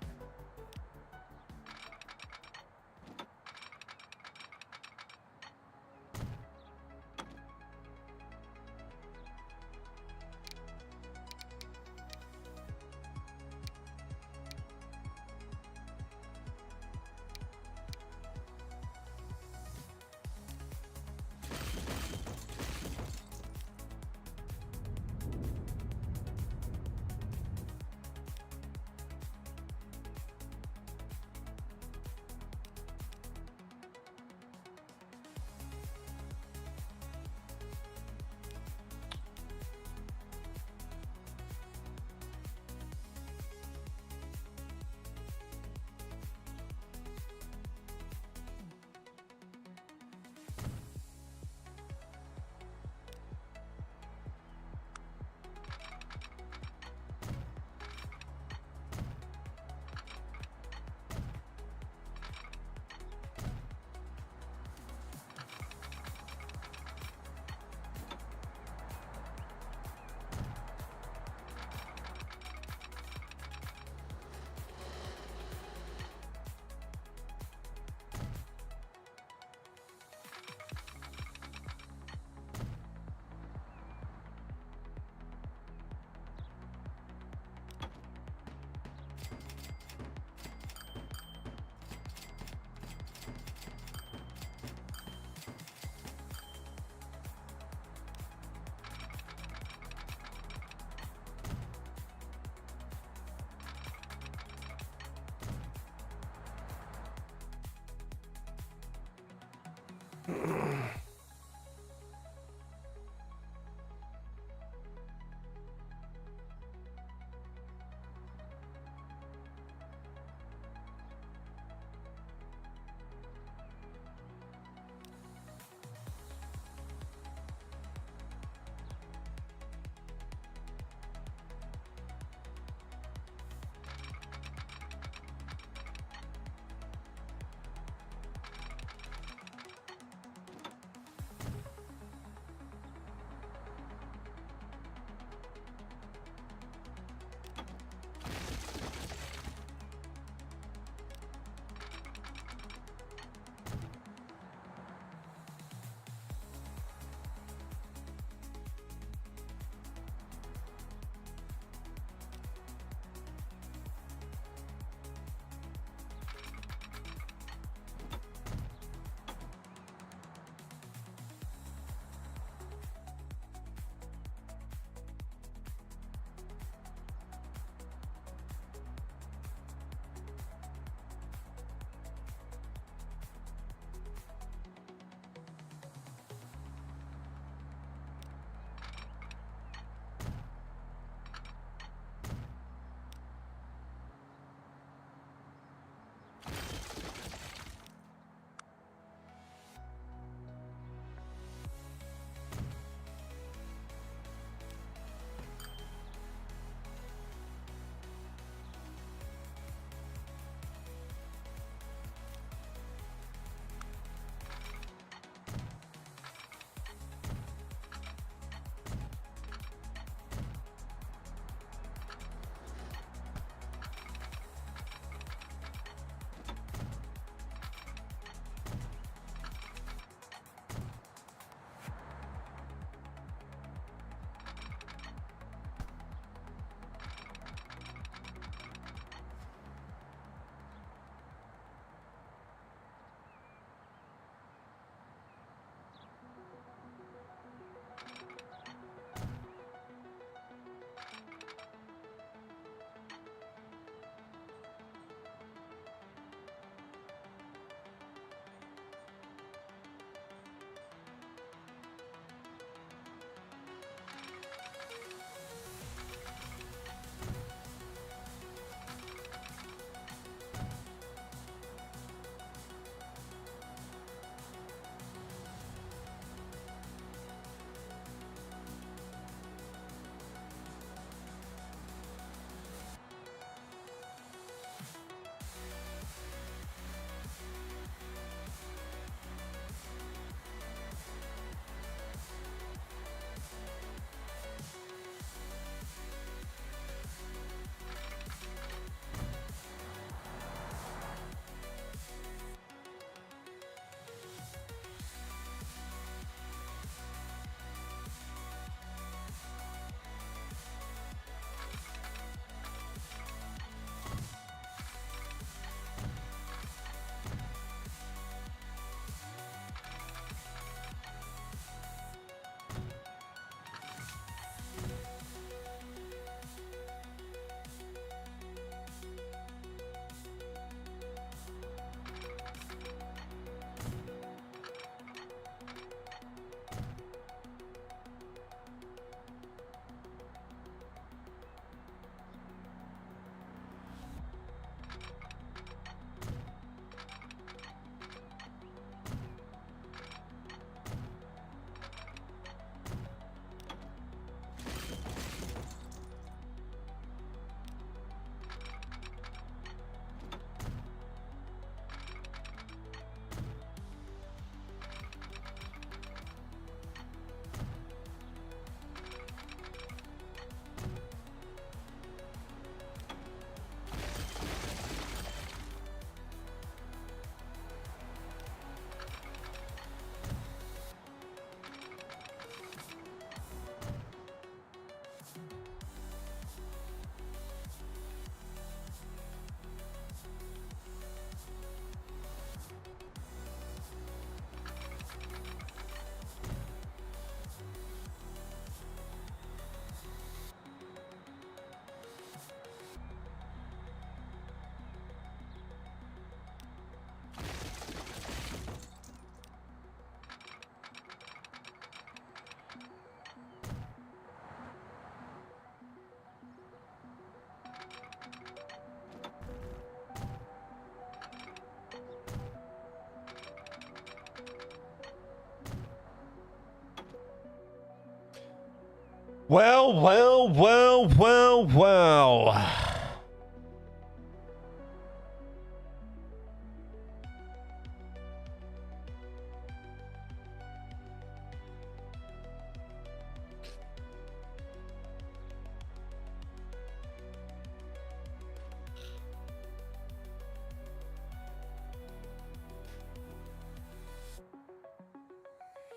Well, well, well, well, well.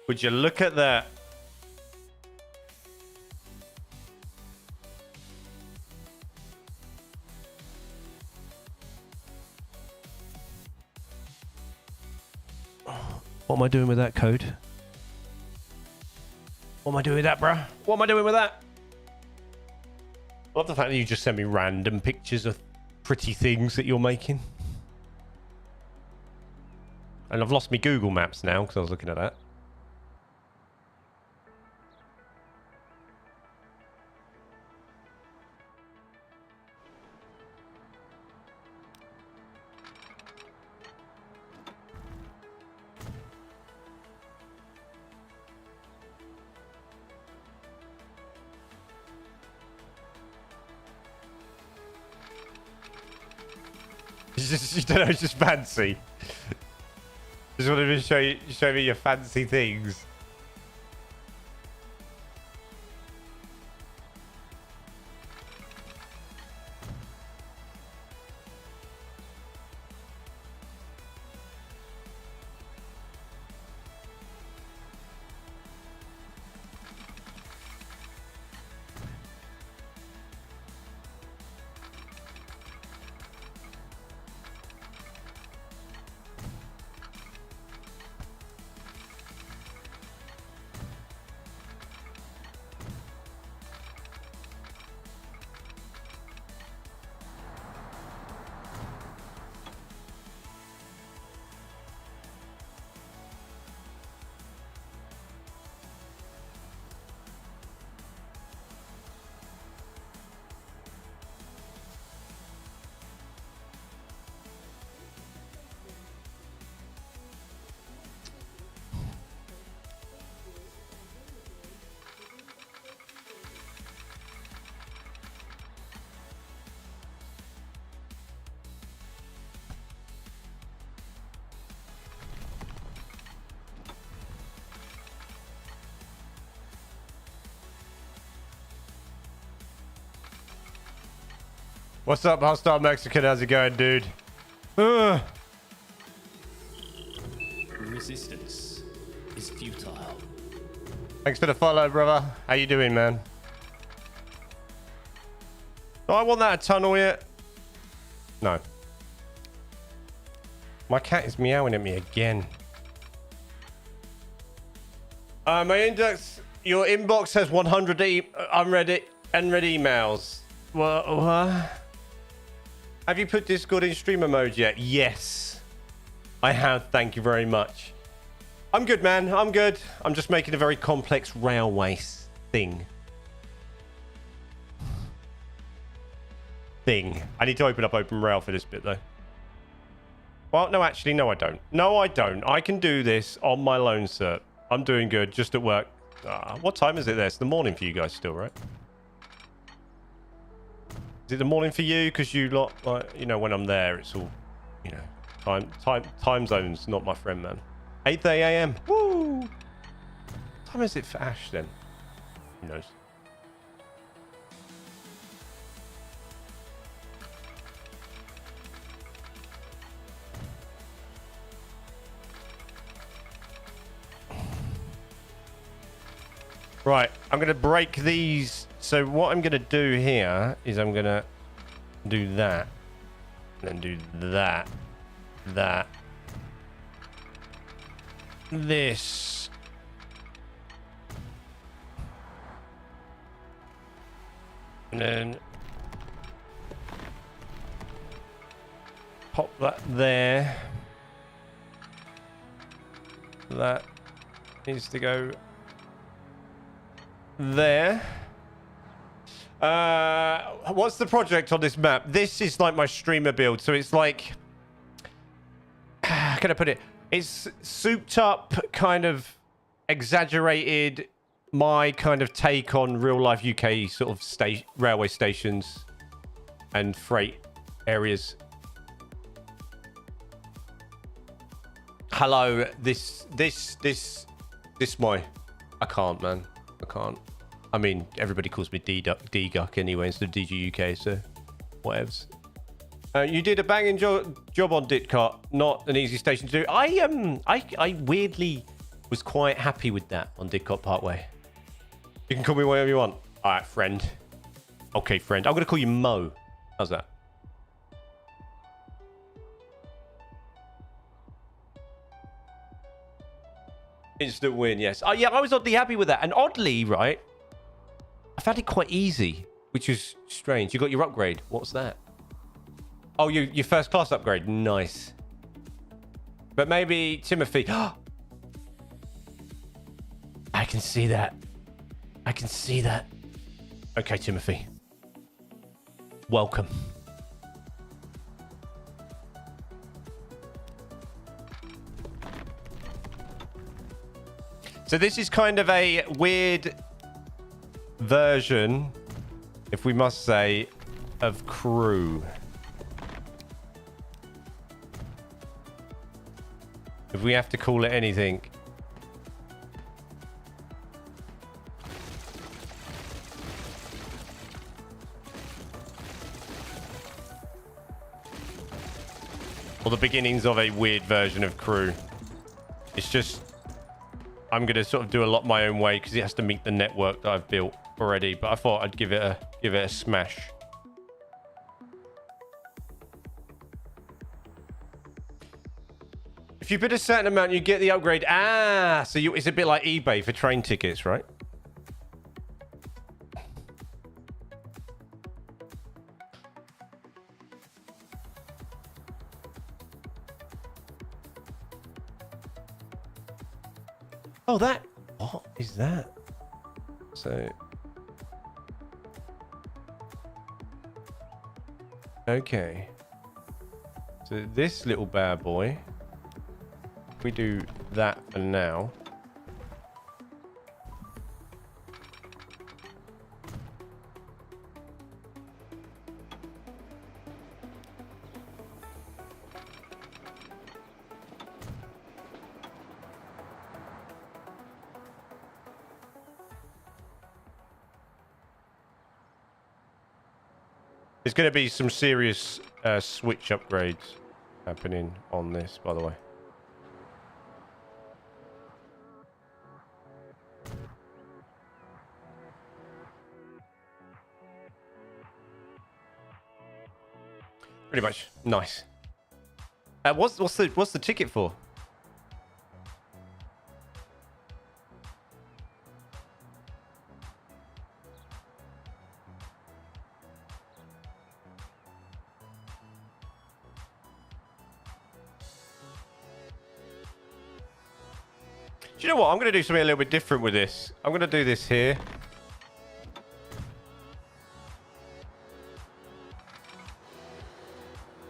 Would you look at that? What am I doing with that code? What am I doing with that, bruh? What am I doing with that? I love the fact that you just send me random pictures of pretty things that you're making. And I've lost my Google Maps now because I was looking at that. You don't know, it's just fancy. Just wanted to show me your fancy things. What's up, Hostile Mexican? How's it going, dude? Resistance is futile. Thanks for the follow, brother. How you doing, man? Do I want that a tunnel yet? No. My cat is meowing at me again. My index, your inbox has 100 unread emails. What? Have you put Discord in streamer mode yet? Yes, I have. Thank you very much. I'm good, man. I'm good. I'm just making a very complex railway thing. I need to open up Open Rail for this bit, though. Well, no, actually, no, I don't. No, I don't. I can do this on my lone cert. I'm doing good, just at work. What time is it there? It's the morning for you guys still, right? Is it the morning for you? Because you lot, like, you know, when I'm there, it's all, you know, time zones, not my friend, man. 8:30 a.m. Woo! What time is it for Ash, then? Who knows? Right, I'm going to break these. So what I'm going to do here is I'm going to do that. And then do that. That. This. And then pop that there. That needs to go there. What's the project on this map? This is like my streamer build, so it's like, how can I put it? It's souped up, kind of exaggerated my kind of take on real life UK sort of railway stations and freight areas. Hello, this my, I can't, man. I can't. I mean, everybody calls me D-Guck anyway instead of DGUK, so whatevs. You did a banging job on Ditcart, not an easy station to do. I weirdly was quite happy with that on Didcot Parkway. You can call me whatever you want. All right, friend. Okay, friend. I'm going to call you Mo. How's that? Instant win, yes. Oh, yeah, I was oddly happy with that. And oddly, right, I found it quite easy, which is strange. You got your upgrade. What's that? Oh, your first class upgrade. Nice. But maybe Timothy. I can see that. I can see that. Okay, Timothy. Welcome. So this is kind of a weird version, if we must say, of crew. If we have to call it anything. Or the beginnings of a weird version of crew. It's just, I'm going to sort of do a lot my own way because it has to meet the network that I've built already. But I thought I'd give it a smash. If you bid a certain amount, you get the upgrade. Ah, so it's a bit like eBay for train tickets, right? Oh, that. What is that? So. Okay. So this little bad boy. If we do that for now. There's going to be some serious switch upgrades happening on this, by the way. Pretty much. Nice. What's the ticket for? Do you know what? I'm going to do something a little bit different with this. I'm going to do this here.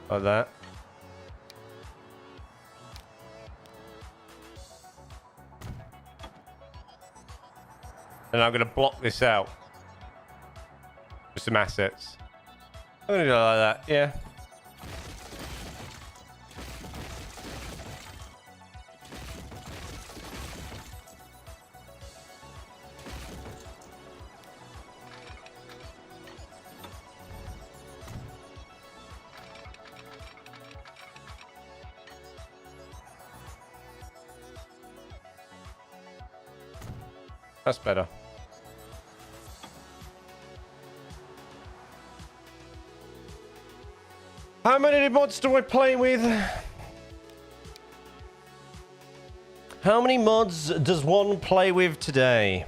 Like that. And I'm going to block this out with some assets. I'm going to do it like that, yeah. That's better. How many mods do I play with? How many mods does one play with today?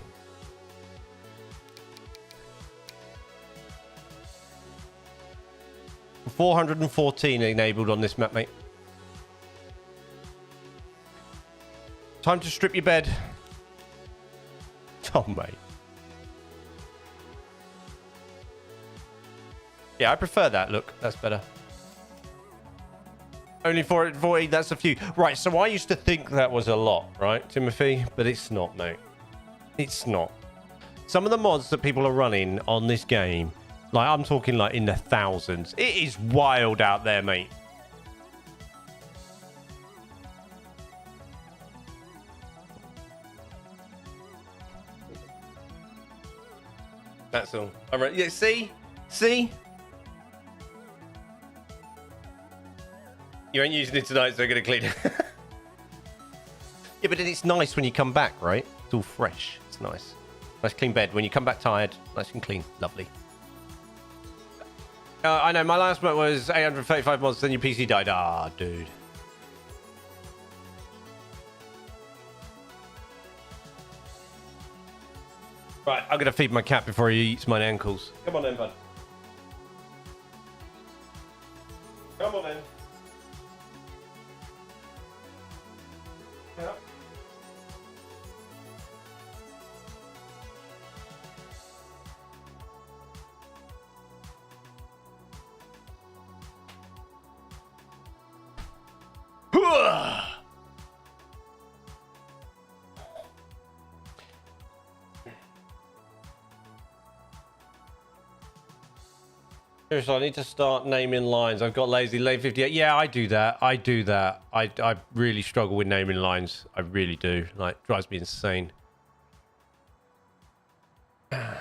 $414 enabled on this map, mate. Time to strip your bed. Oh, mate. Yeah, I prefer that look. That's better. Only 440, that's a few. Right, so I used to think that was a lot, right, Timothy? But it's not, mate. It's not. Some of the mods that people are running on this game, like I'm talking like in the thousands. It is wild out there, mate. That's all. All right. Yeah. See. You ain't using it tonight, so I'm gonna clean it. Yeah, but then it's nice when you come back, right? It's all fresh. It's nice. Nice clean bed. When you come back tired, nice and clean. Lovely. I know, my last mod was 835 mods, then your PC died. Ah, dude. Right, I'm going to feed my cat before he eats my ankles. Come on then, bud. Come on then. Yeah. Seriously, I need to start naming lines. I've got lazy lane 58. Yeah, I do that. I really struggle with naming lines. I really do. Like, drives me insane. I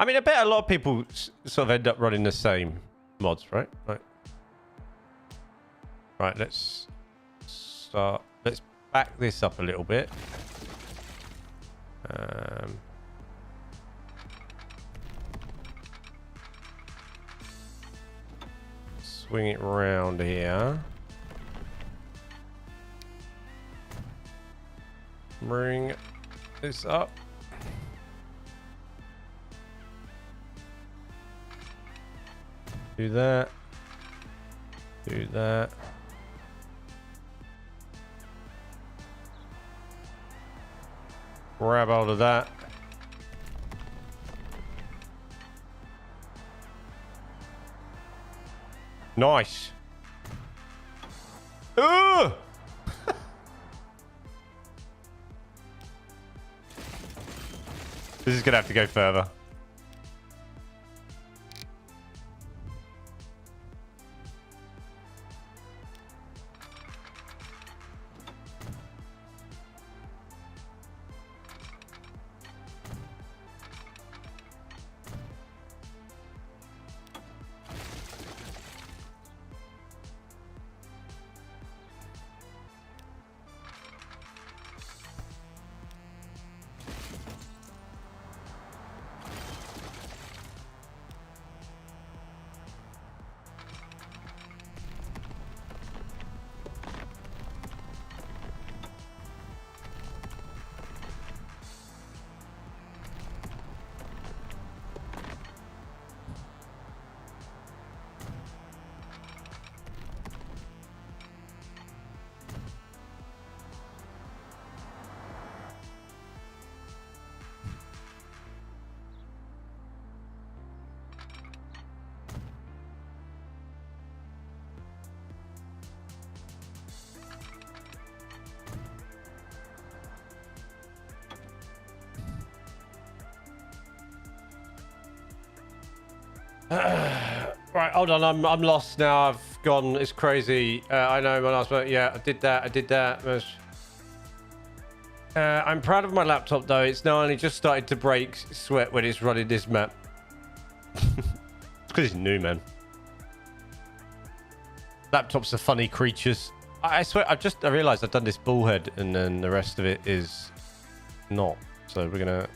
mean, I bet a lot of people sort of end up running the same mods, right? Right, let's start. Let's back this up a little bit. Swing it round here. Bring this up. Do that. Do that. Grab hold of that. Nice. Ugh! This is gonna have to go further. Right, hold on. I'm lost now. I've gone. It's crazy. I know my last one. Yeah, I did that. I'm proud of my laptop though. It's now only just started to break sweat when it's running this map. It's because it's new, man. Laptops are funny creatures. I swear. I realized I've done this bullhead, and then the rest of it is not. So we're gonna.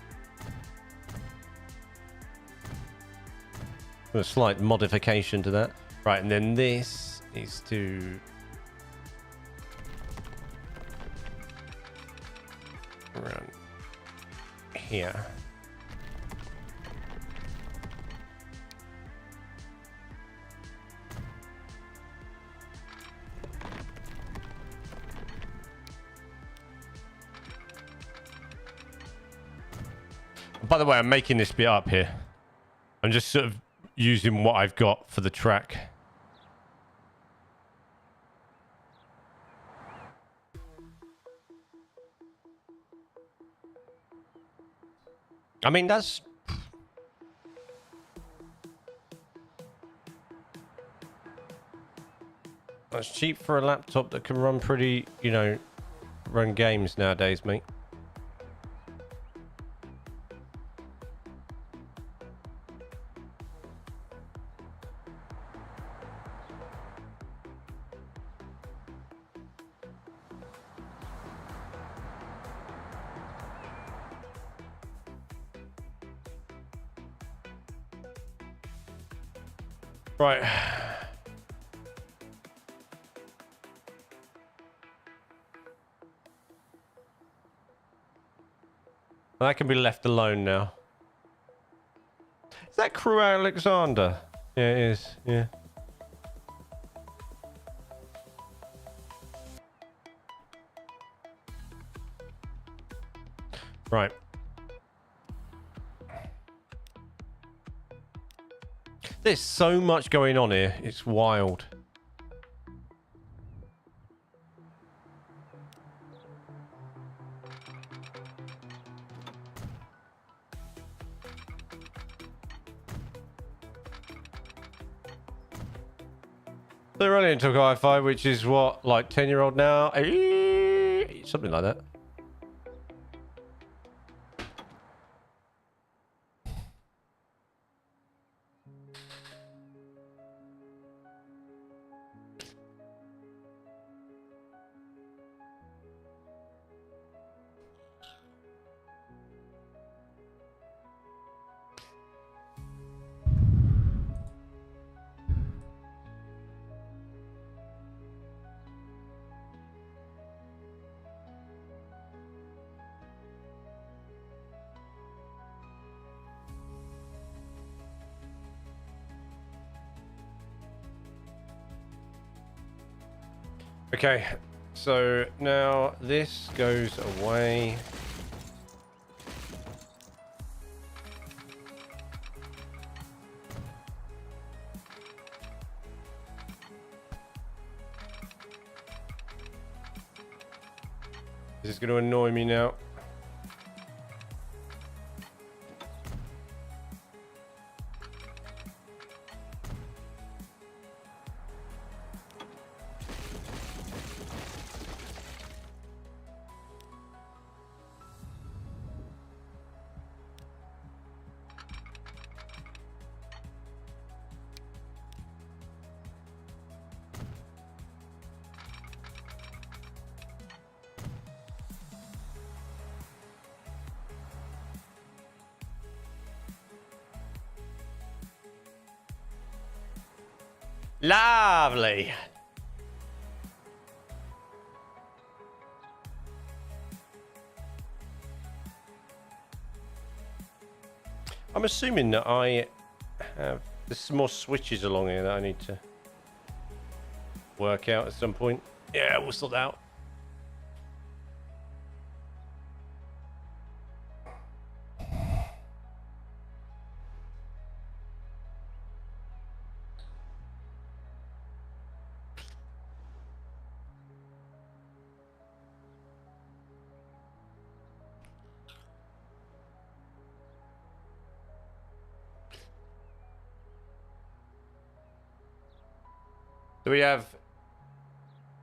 A slight modification to that. Right, and then this is to around here. By the way, I'm making this bit up here. I'm just sort of using what I've got for the track. I mean, that's cheap for a laptop that can run pretty, you know, run games nowadays, mate. Right. That can be left alone now. Is that Crew Alexander? Yeah, it is. Yeah. Right. There's so much going on here. It's wild. They're running into Wi-Fi, which is what, like 10-year-old now? Something like that. Okay, so now this goes away. This is going to annoy me now. Lovely. I'm assuming that I have... There's some more switches along here that I need to work out at some point. Yeah, we'll sort that out. So we have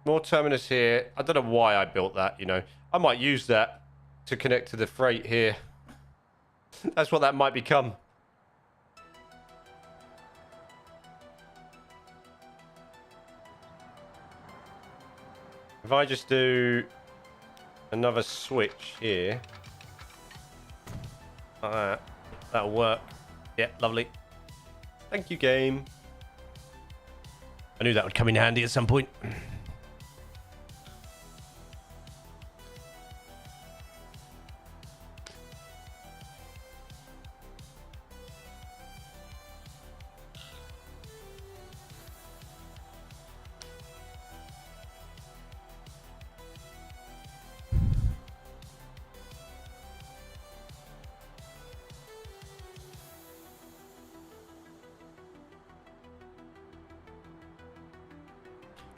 more terminus here. I don't know why I built that, you know. I might use that to connect to the freight here. That's what that might become. If I just do another switch here, like that, that'll work. Yeah, lovely. Thank you, game. I knew that would come in handy at some point.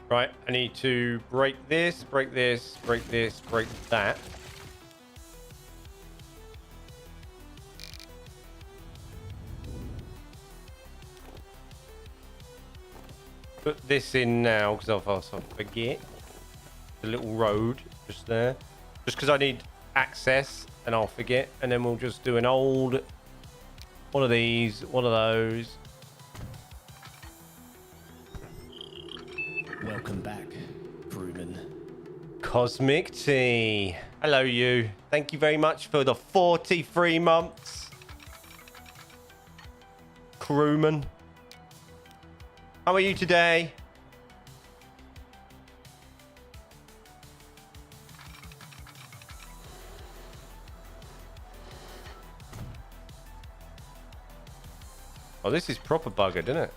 Right, I need to break this, break this, break this, break that. put this in now because otherwise I'll forget. The little road just there. Just because I need access and I'll forget. And then we'll just do an old one of these, one of those. Welcome back, crewman. Cosmic Tea. Hello, you. Thank you very much for the 43 months. Crewman. How are you today? Oh, this is proper buggered, isn't it?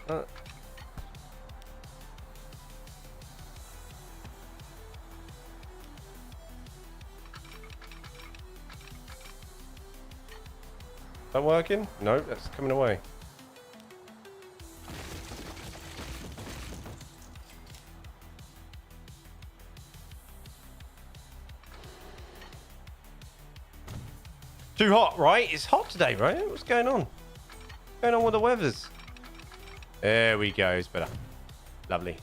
That working? No, that's coming away. Too hot, right? It's hot today, right? What's going on? What's going on with the weathers? There we go. It's better. Lovely.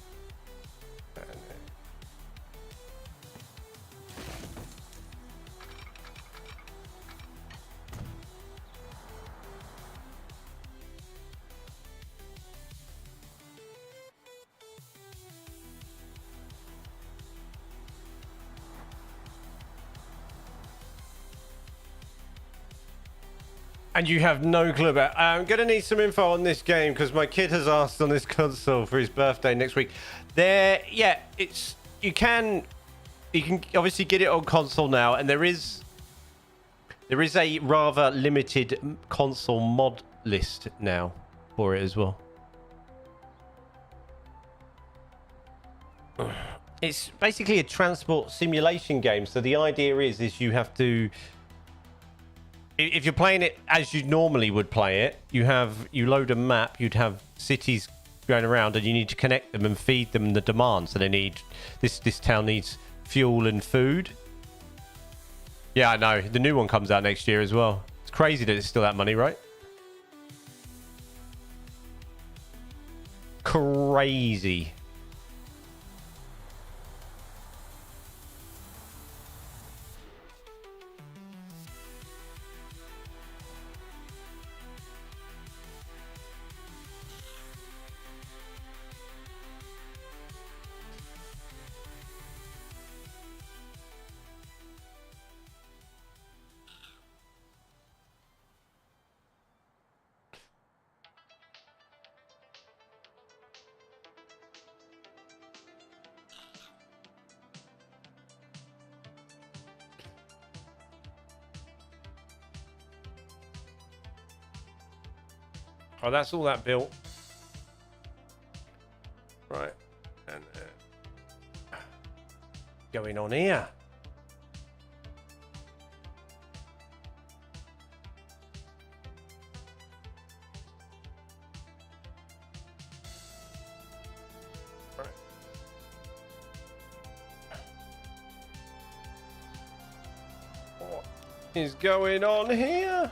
And you have no clue about. I'm going to need some info on this game because my kid has asked on this console for his birthday next week. Yeah, it's you can obviously get it on console now, and there is a rather limited console mod list now for it as well. It's basically a transport simulation game. So the idea is you have to. If you're playing it as you normally would play it, you load a map, you'd have cities going around, and you need to connect them and feed them the demand. So they need this town needs fuel and food. Yeah, I know. The new one comes out next year as well. It's crazy that it's still that money, right? Crazy. Oh, that's all that built. Right. And going on here. Right. What is going on here?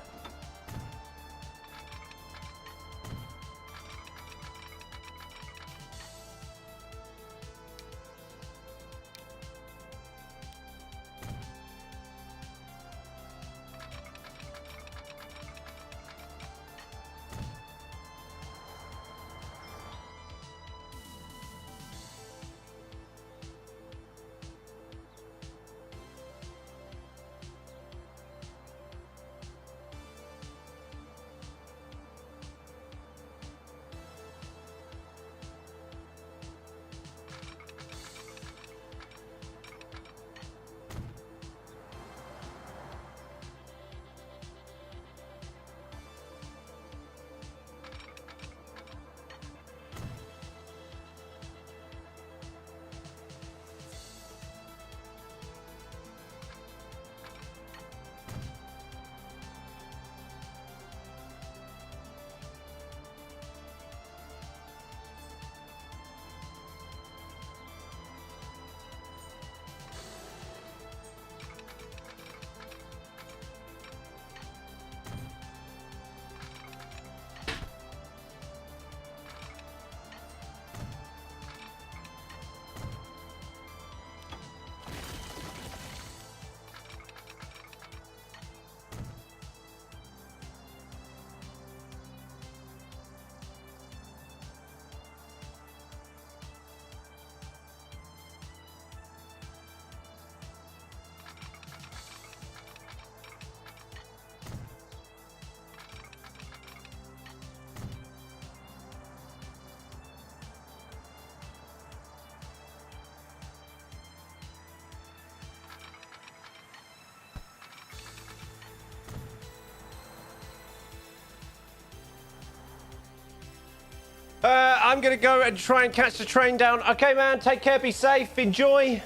I'm going to go and try and catch the train down. Okay, man. Take care. Be safe. Enjoy.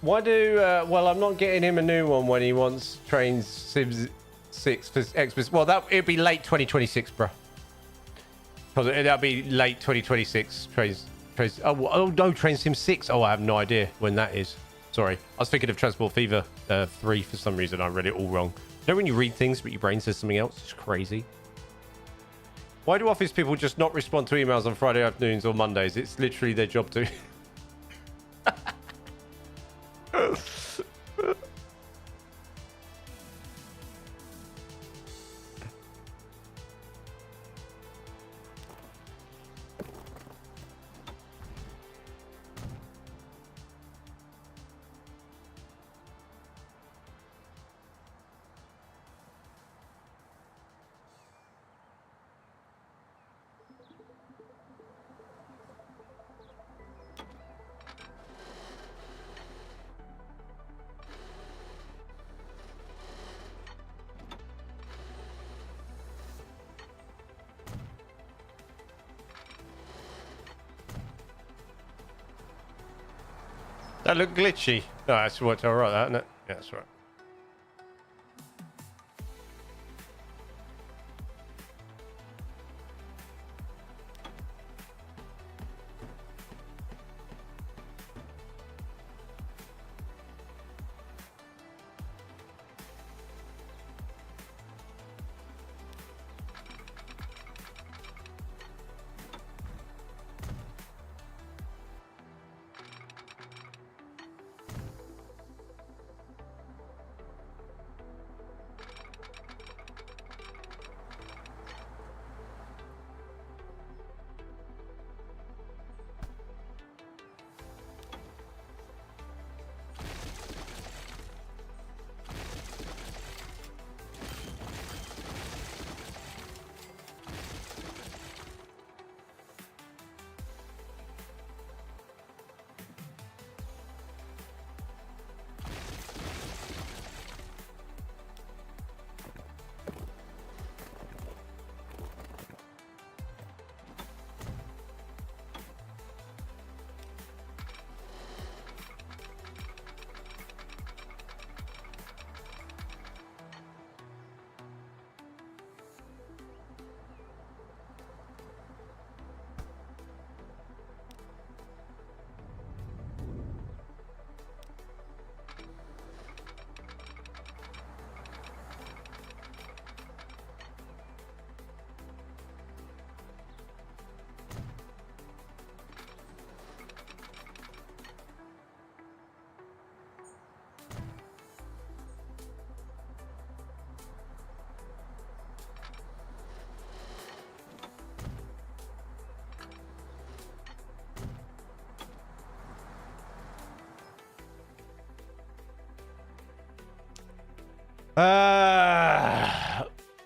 Why do... well, I'm not getting him a new one when he wants Trains Sims 6 for Xbox. Well, it'd be late 2026, bro. That'll be late 2026. Trains. Oh, no. Train Sim 6. Oh, I have no idea when that is. Sorry. I was thinking of Transport Fever 3 for some reason. I read it all wrong. You know when you read things, but your brain says something else? It's crazy. Why do office people just not respond to emails on Friday afternoons or Mondays? It's literally their job to. That looked glitchy. No, that's worked all right, that, isn't it? Yeah, that's right.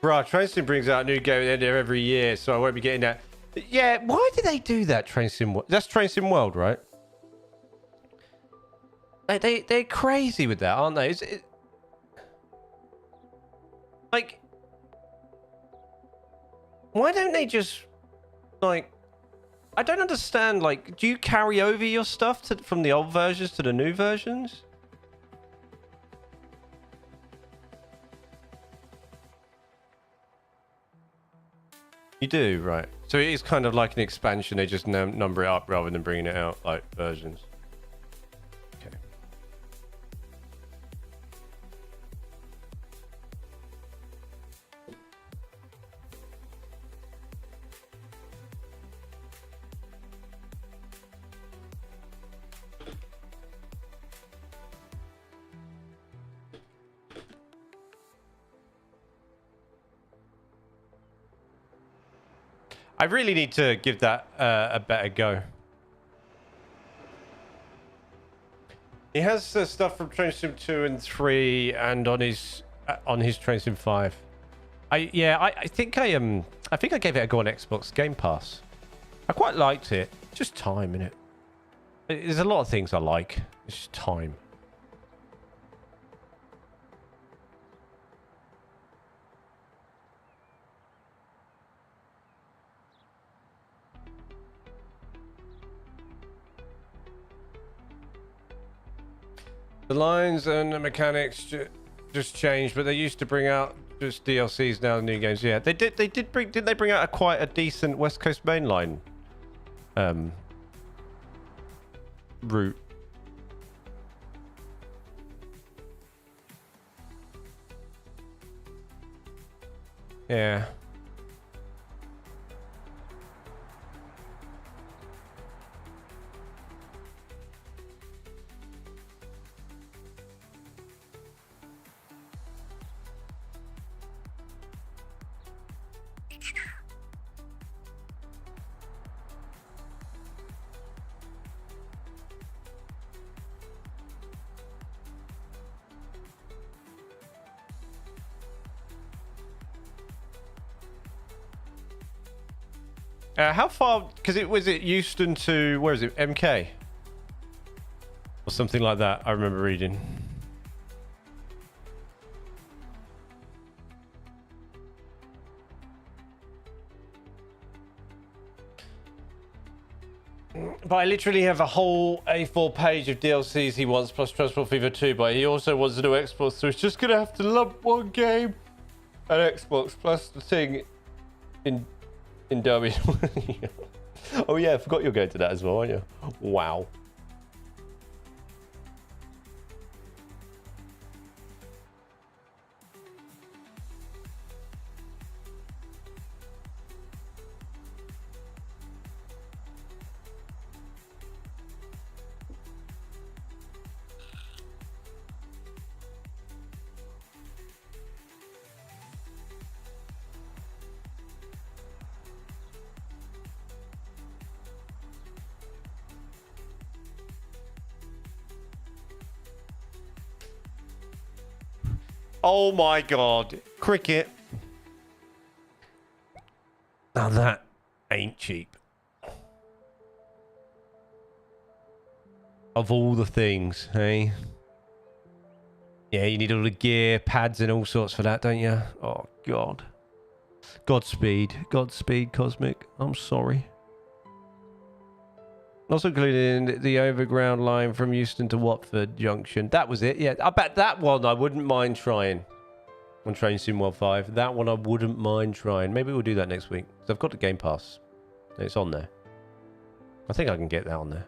Bruh, Train Sim brings out a new game at the end of every year, so I won't be getting that. Yeah, why do they do that, Train Sim? That's Train Sim World, right? They're crazy with that, aren't they? Like, why don't they just, like, I don't understand, like, do you carry over your stuff from the old versions to the new versions? You do, right. So it is kind of like an expansion. They just number it up rather than bringing it out like versions. Okay. I really need to give that a better go. He has stuff from Train Sim 2 and 3 and on his Train Sim 5. I think I gave it a go on Xbox Game Pass. I quite liked it. Just time, innit? There's a lot of things I like. It's just time. The lines and the mechanics just changed, but they used to bring out just DLCs now, the new games. Yeah, they did. Didn't they bring out quite a decent West Coast mainline route? Yeah. How far? Because it was Euston to where is it? MK or something like that. I remember reading. But I literally have a whole A4 page of DLCs he wants plus Transport Fever 2. But he also wants to do Xbox, so he's just gonna have to lump one game at Xbox plus the thing in Derby. Oh yeah, I forgot you're going to that as well, aren't you? Wow. Oh my god. Cricket. Now that ain't cheap. Of all the things, hey? Yeah, you need all the gear, pads and all sorts for that, don't you? Oh god. Godspeed. Godspeed, Cosmic. I'm sorry. Also including the overground line from Euston to Watford Junction. That was it, yeah. I bet that one I wouldn't mind trying on Train Sim World 5. That one I wouldn't mind trying. Maybe we'll do that next week. Because I've got the Game Pass. It's on there. I think I can get that on there.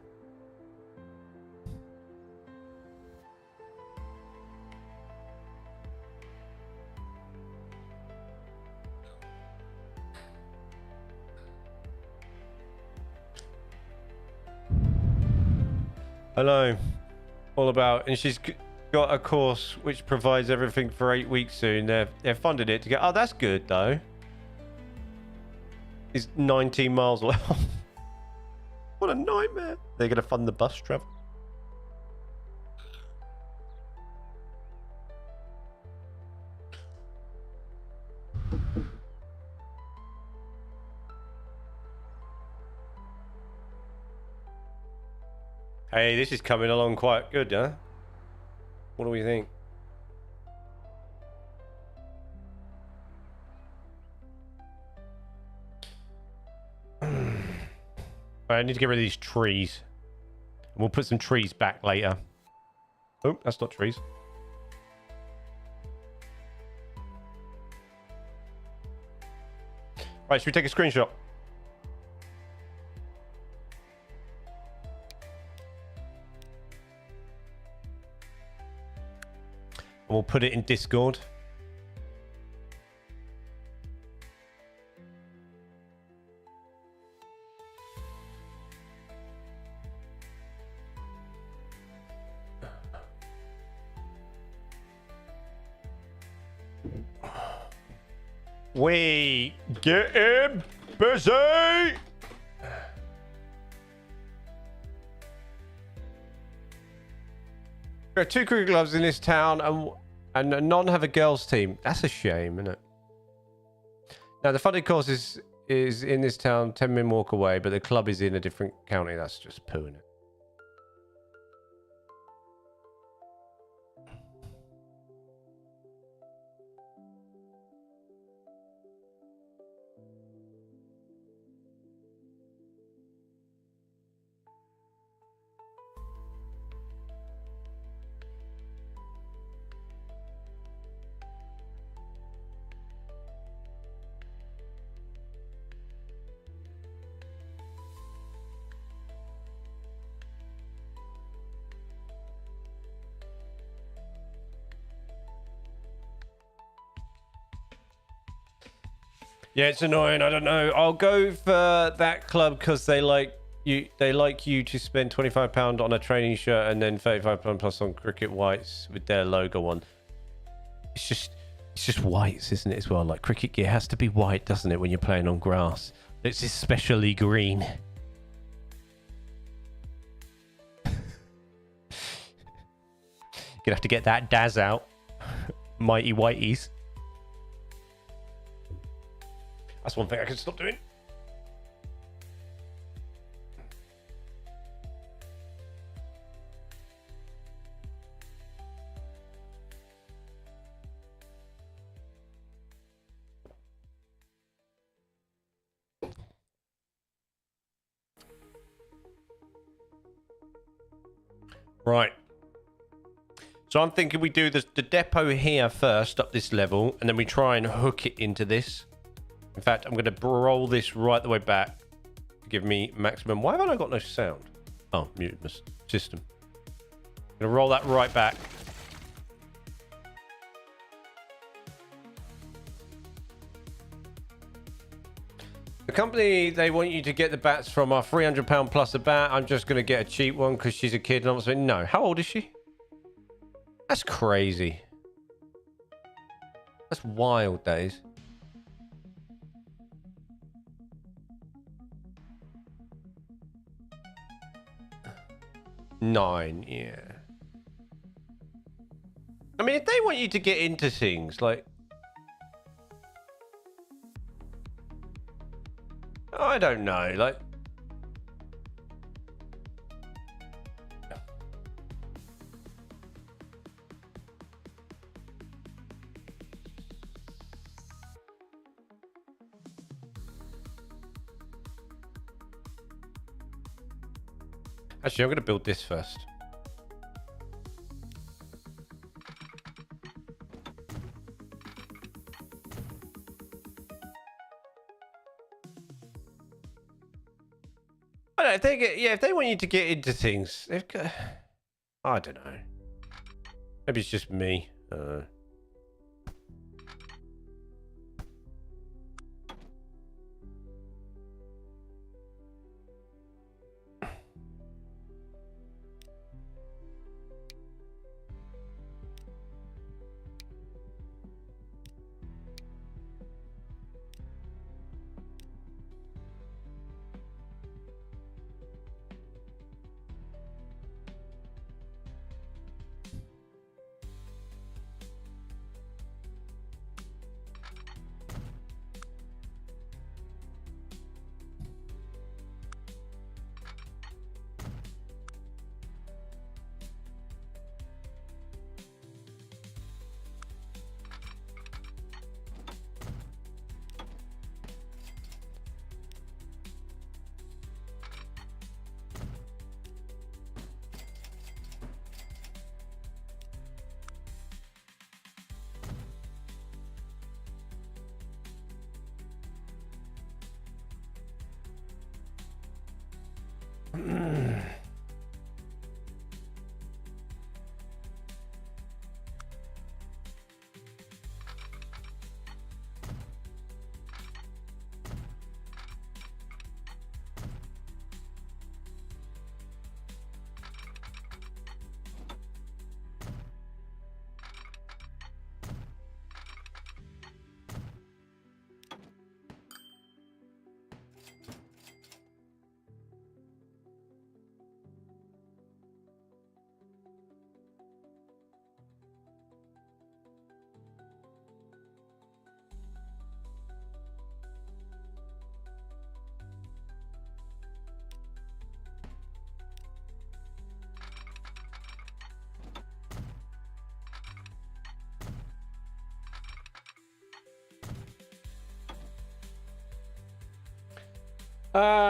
Hello. All about, and she's got a course which provides everything for 8 weeks soon. They've funded it to get. Oh, that's good though. It's 19 miles away. What a nightmare. They're going to fund the bus travel. Hey, this is coming along quite good, huh? What do we think? I need to get rid of these trees. And we'll put some trees back later. Oh, that's not trees. Right, should we take a screenshot? And we'll put it in Discord. We get him busy. There are 2 cricket clubs in this town, and none have a girls' team. That's a shame, isn't it? Now, the funded course is in this town, 10-minute walk away, but the club is in a different county. That's just poo, isn't it? Yeah, it's annoying. I don't know. I'll go for that club because they like you. They like you to spend £25 on a training shirt and then £35 plus on cricket whites with their logo on. It's just whites, isn't it? As well, like cricket gear has to be white, doesn't it? When you're playing on grass, it's especially green. Gonna have to get that Daz out. Mighty whiteys. That's one thing I can stop doing. Right. So I'm thinking we do the depot here first, up this level, and then we try and hook it into this. In fact, I'm going to roll this right the way back to give me maximum. Why haven't I got no sound? Oh, muted my system. I'm going to roll that right back. The company, they want you to get the bats from our £300 plus a bat. I'm just going to get a cheap one because she's a kid. And I'm saying, no. How old is she? That's crazy. That's wild, days. Nine, yeah. I mean, if they want you to get into things, like... I don't know, like... Actually, I'm going to build this first. I don't think, yeah, if they want you to get into things, they've got... I don't know. Maybe it's just me.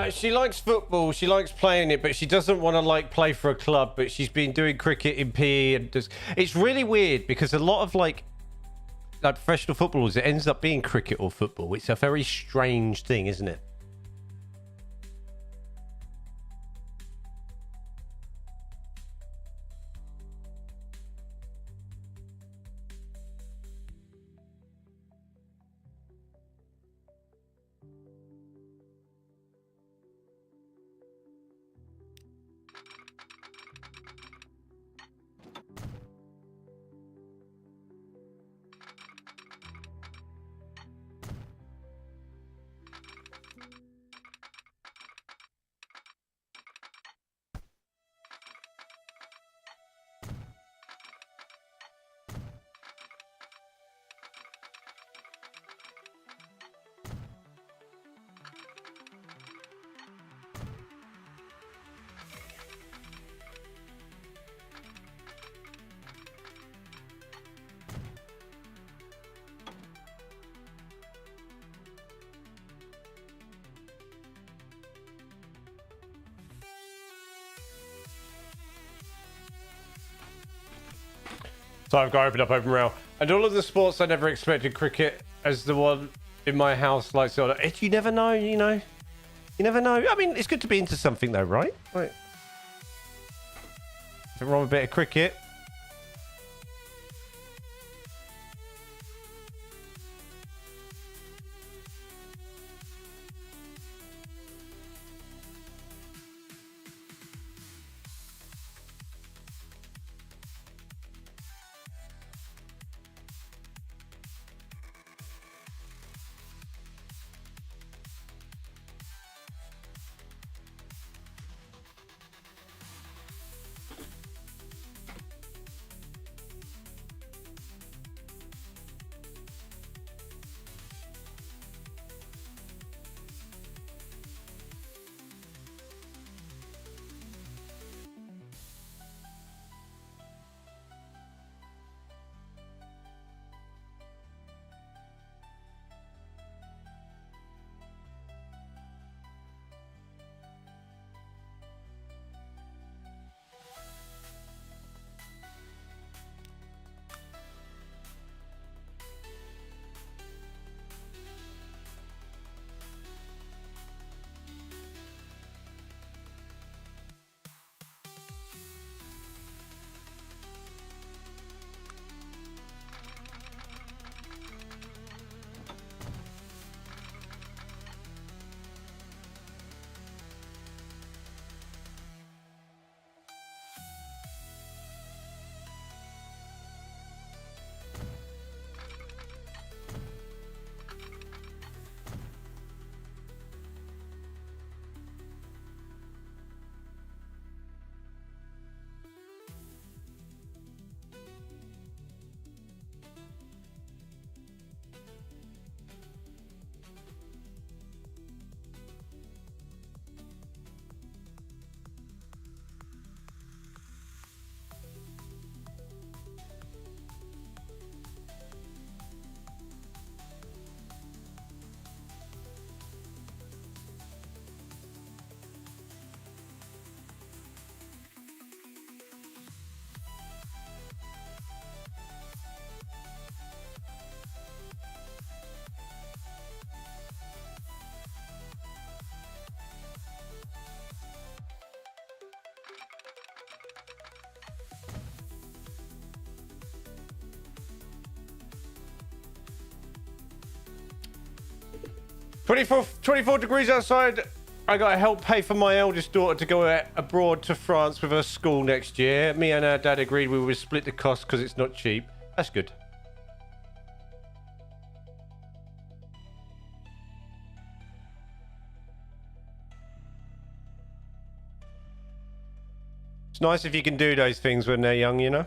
She likes football. She likes playing it, but she doesn't want to like play for a club. But she's been doing cricket in PE, and just, it's really weird because a lot of like professional footballers, it ends up being cricket or football. It's a very strange thing, isn't it? So I've got to open up open rail. And all of the sports I never expected cricket as the one in my house, like sort of, you never know, you know. You never know. I mean, it's good to be into something though, right? Like, nothing wrong with a bit of cricket. Twenty-four degrees outside. I got to help pay for my eldest daughter to go abroad to France with her school next year. Me and her dad agreed we would split the cost because it's not cheap. That's good. It's nice if you can do those things when they're young, you know?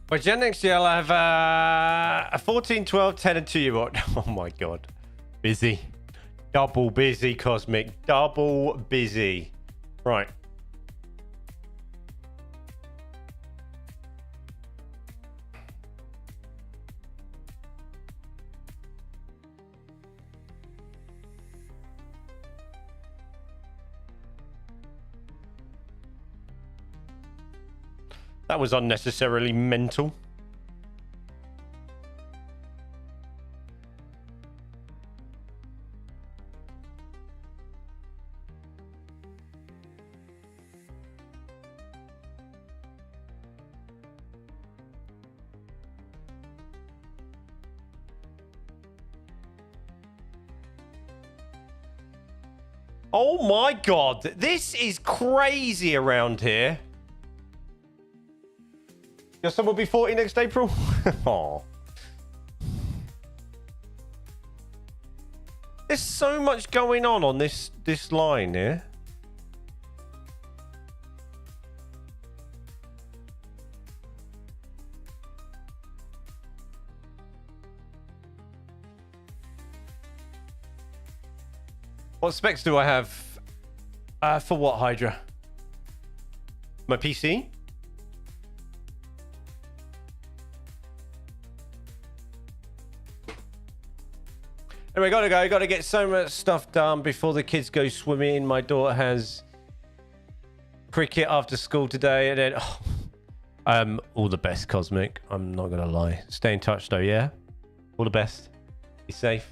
By Jan next year, I'll have a 14, 12, 10, and 2-year-old. Oh my god. Busy. Double busy, Cosmic. Double busy. Right. That was unnecessarily mental. Oh my God. This is crazy around here. Your son will be 40 next April? Oh. There's so much going on this line here. What specs do I have? For what, Hydra? My PC? Anyway, gotta go. Gotta get so much stuff done before the kids go swimming. My daughter has cricket after school today, and then all the best, Cosmic. I'm not gonna lie. Stay in touch though, yeah. All the best. Be safe.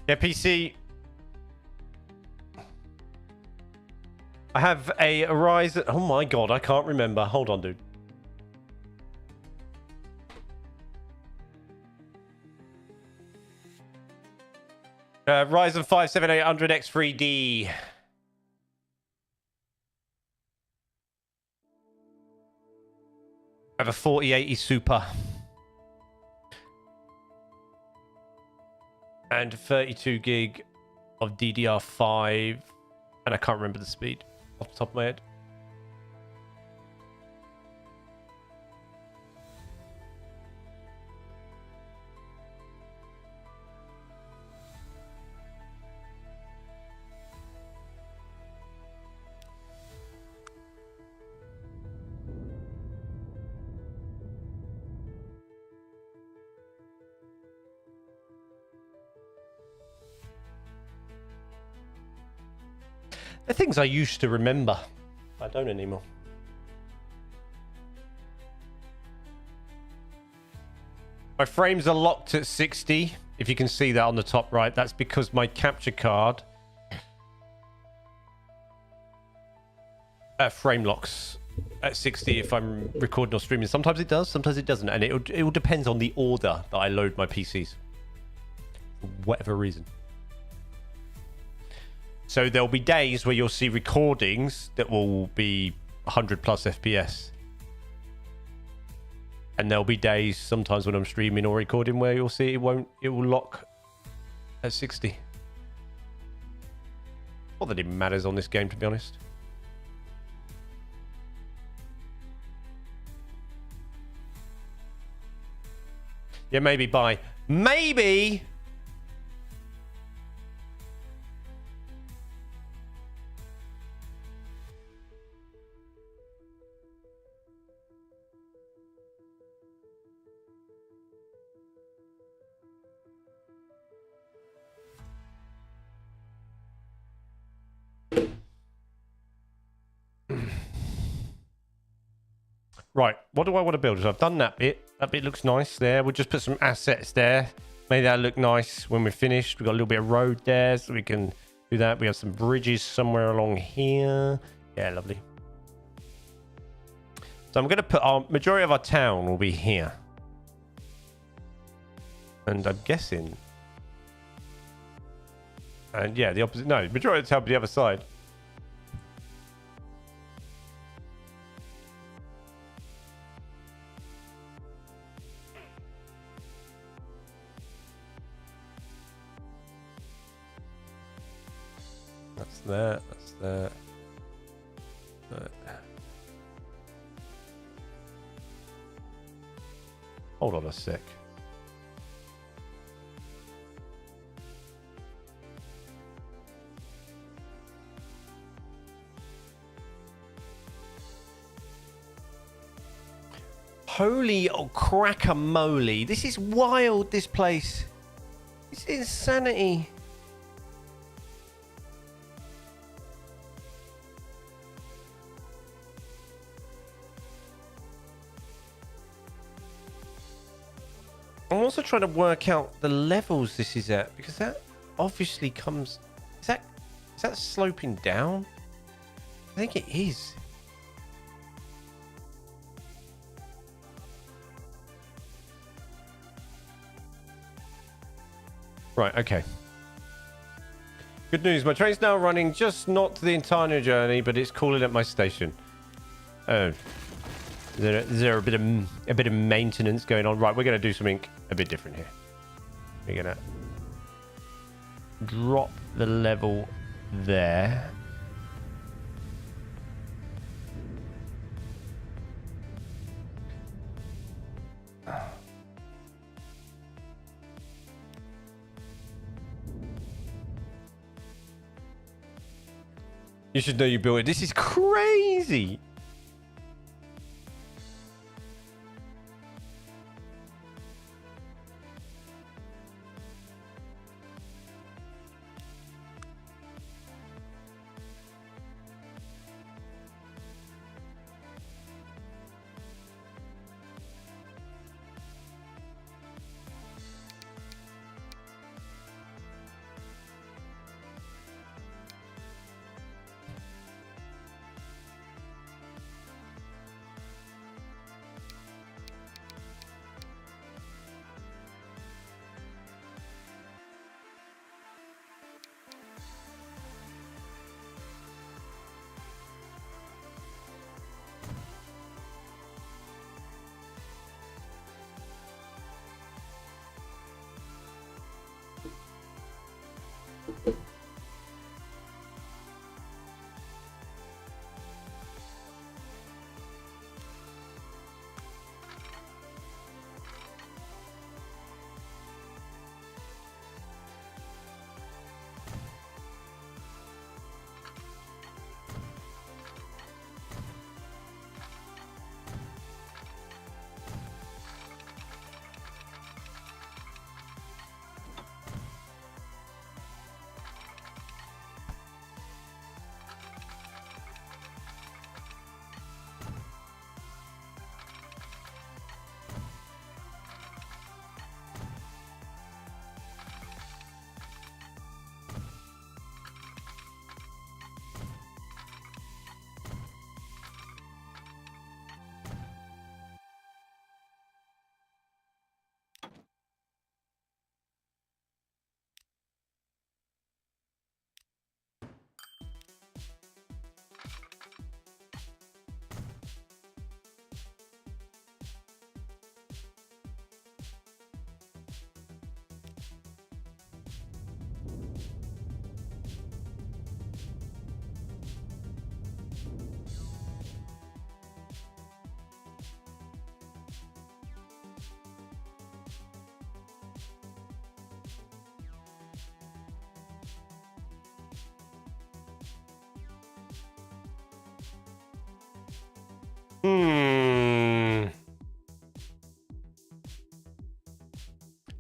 Yeah, PC. I have a Ryzen. Oh my God, I can't remember. Hold on, dude. Ryzen 5 7800X 3D. I have a 4080 Super. And 32 gig of DDR5. And I can't remember the speed off the top of my head. The things I used to remember. I don't anymore. My frames are locked at 60. If you can see that on the top right, that's because my capture card frame locks at 60 if I'm recording or streaming. Sometimes it does, sometimes it doesn't. And it all depends on the order that I load my PCs. For whatever reason. So there'll be days where you'll see recordings that will be 100 plus FPS. And there'll be days sometimes when I'm streaming or recording where you'll see it will lock at 60. Not that it matters on this game, to be honest. Yeah, maybe buy. Maybe. Right, what do I want to build? So I've done that bit. That bit looks nice there. We'll just put some assets there. Maybe that'll look nice when we're finished. We've got a little bit of road there, so we can do that. We have some bridges somewhere along here. Yeah, lovely. So I'm going to put our majority of our town will be here. And I'm guessing. And yeah, the opposite. No, majority of the town will be the other side. That's that. That's that. Hold on a sec. Holy crack-a-moly. This is wild, this place. It's insanity. I'm also trying to work out the levels this is at, because that obviously comes... Is that sloping down? I think it is. Right, okay. Good news, my train's now running, just not the entire journey, but it's calling at my station. Oh. Is there a bit of maintenance going on? Right, we're going to do something a bit different here. We're going to drop the level there. You should know you built it. This is crazy.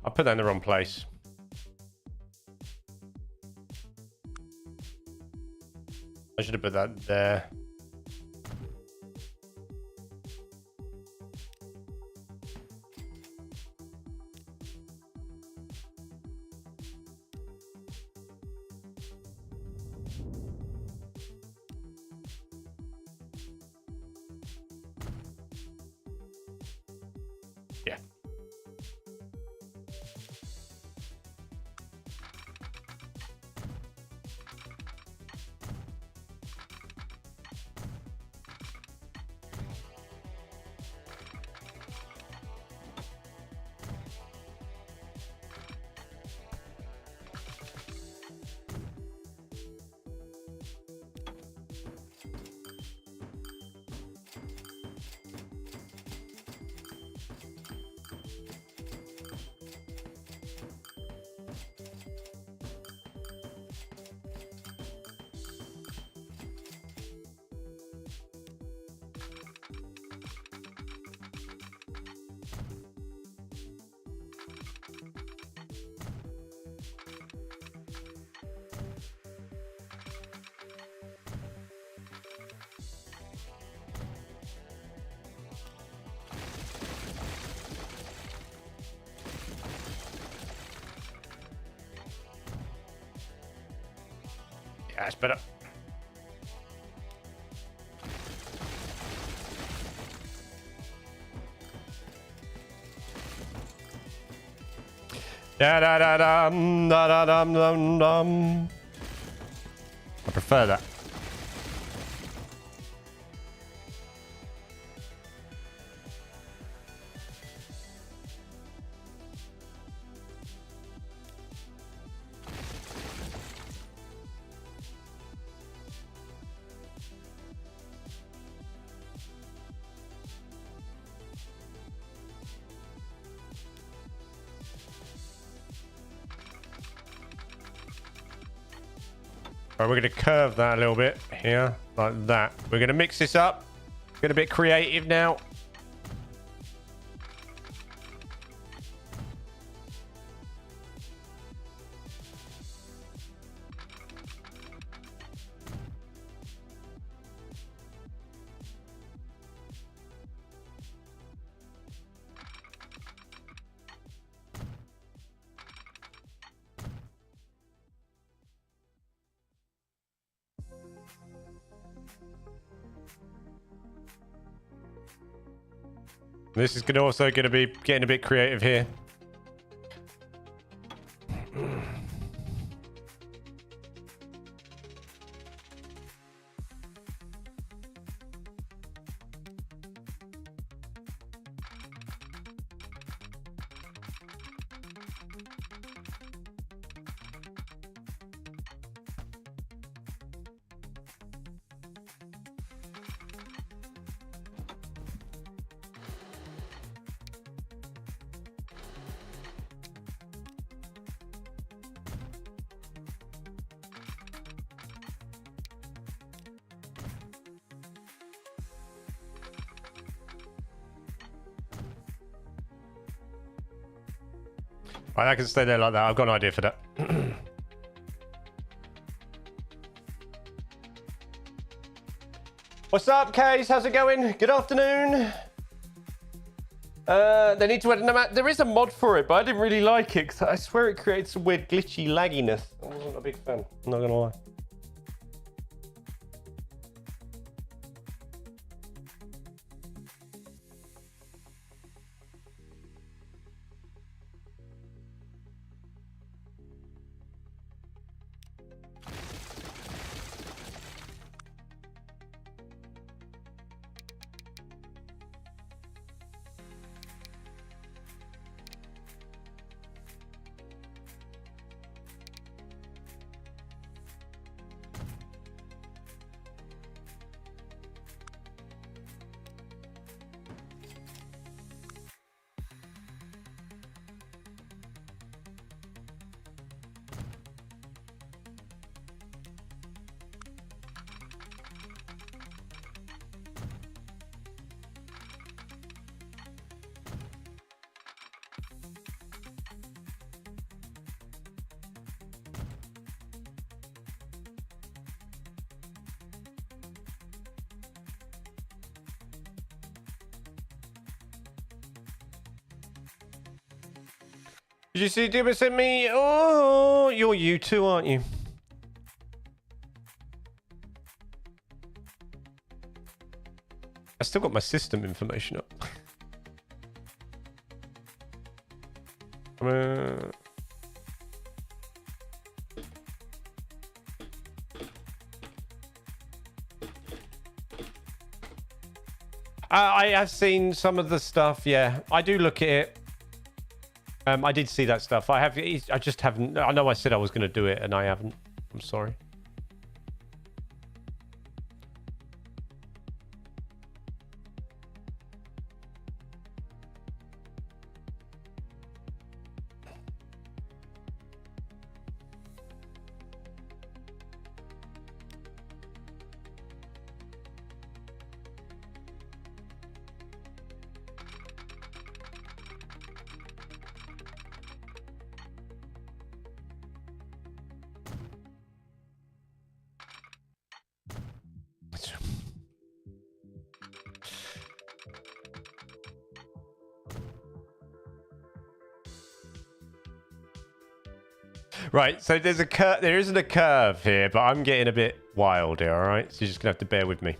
I put that in the wrong place. I should have put that there. Yeah. That's better. Da da da dum da da dum dum dum. I prefer that. Right, we're going to curve that a little bit here, like that. We're going to mix this up. Get a bit creative now. This is also going to be getting a bit creative here. Right, I can stay there like that. I've got an idea for that. What's up, Case? How's it going? Good afternoon. They need to add a mod. There is a mod for it, but I didn't really like it because I swear it creates some weird glitchy lagginess. I wasn't a big fan. I'm not gonna lie. Did you see Dibba sent me? Oh, you're you too, aren't you? I still got my system information up. I have seen some of the stuff. Yeah, I do look at it. I did see that stuff. I just haven't. I know I said I was going to do it, and I haven't. I'm sorry. Right, so there's a curve. There isn't a curve here, but I'm getting a bit wild here. All right, so you're just gonna have to bear with me.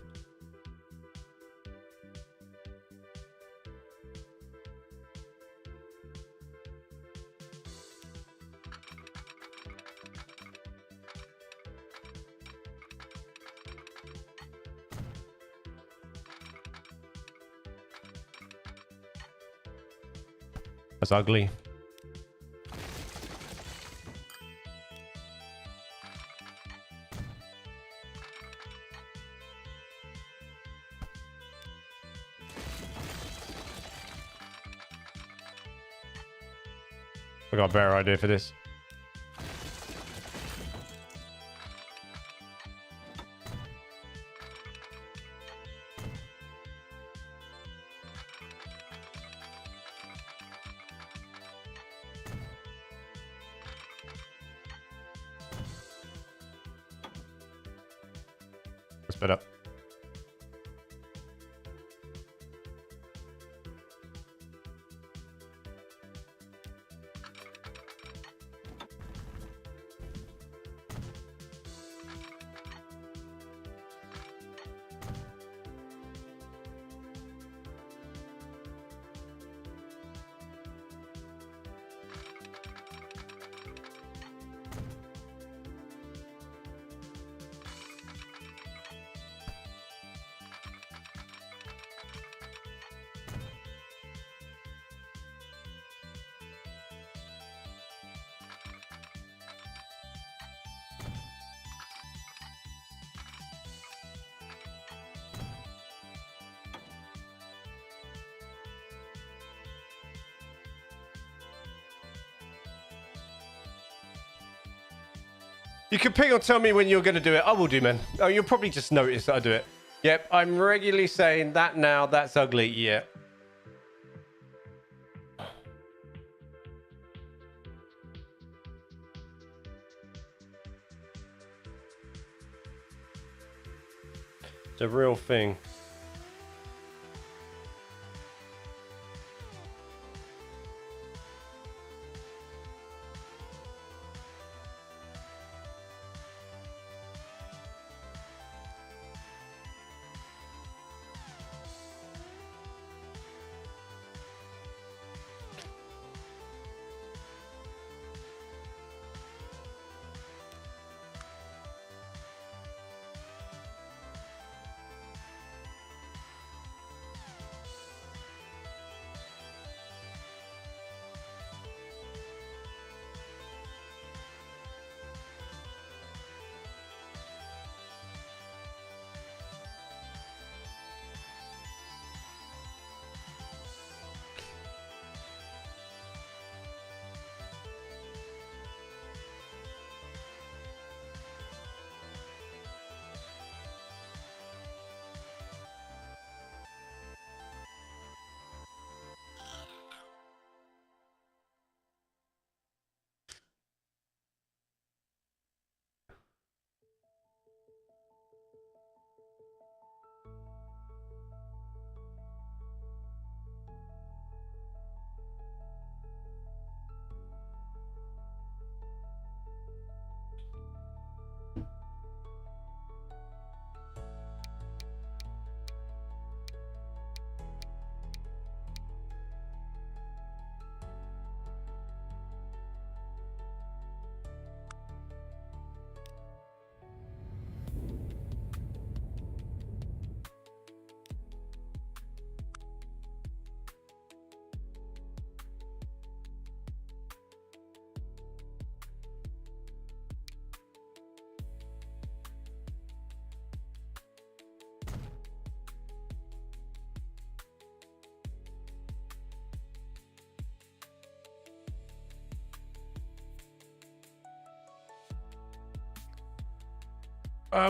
That's ugly. I got a better idea for this. That's better. You can ping or tell me when you're going to do it. I will do, man. Oh, you'll probably just notice that I do it. Yep, I'm regularly saying that now. That's ugly. Yeah. It's a real thing.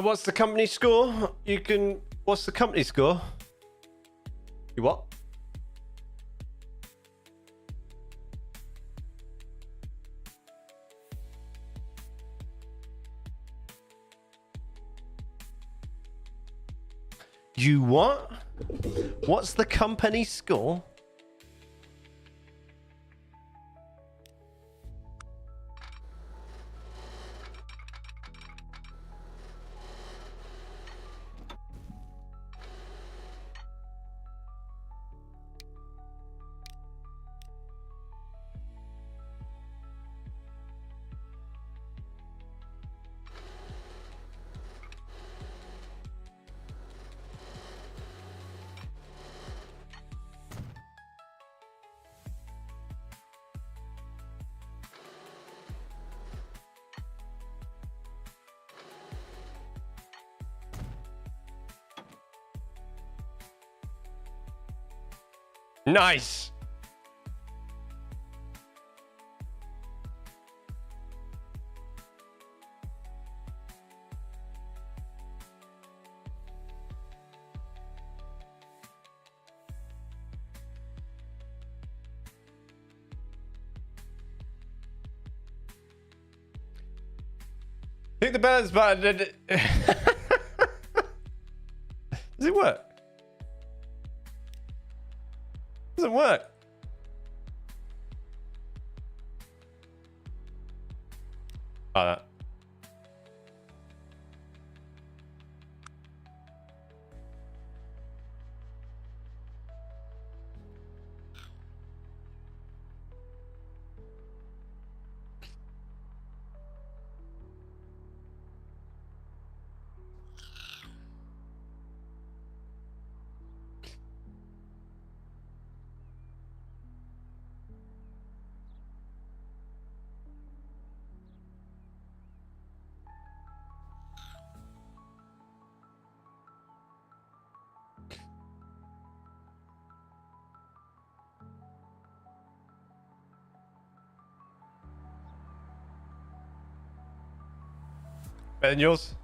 What's the company score? You can. What's the company score? You what? You what? What's the company score? Nice. Hit the balance button. Does it work? Doesn't work. Oh, that. Better than yours?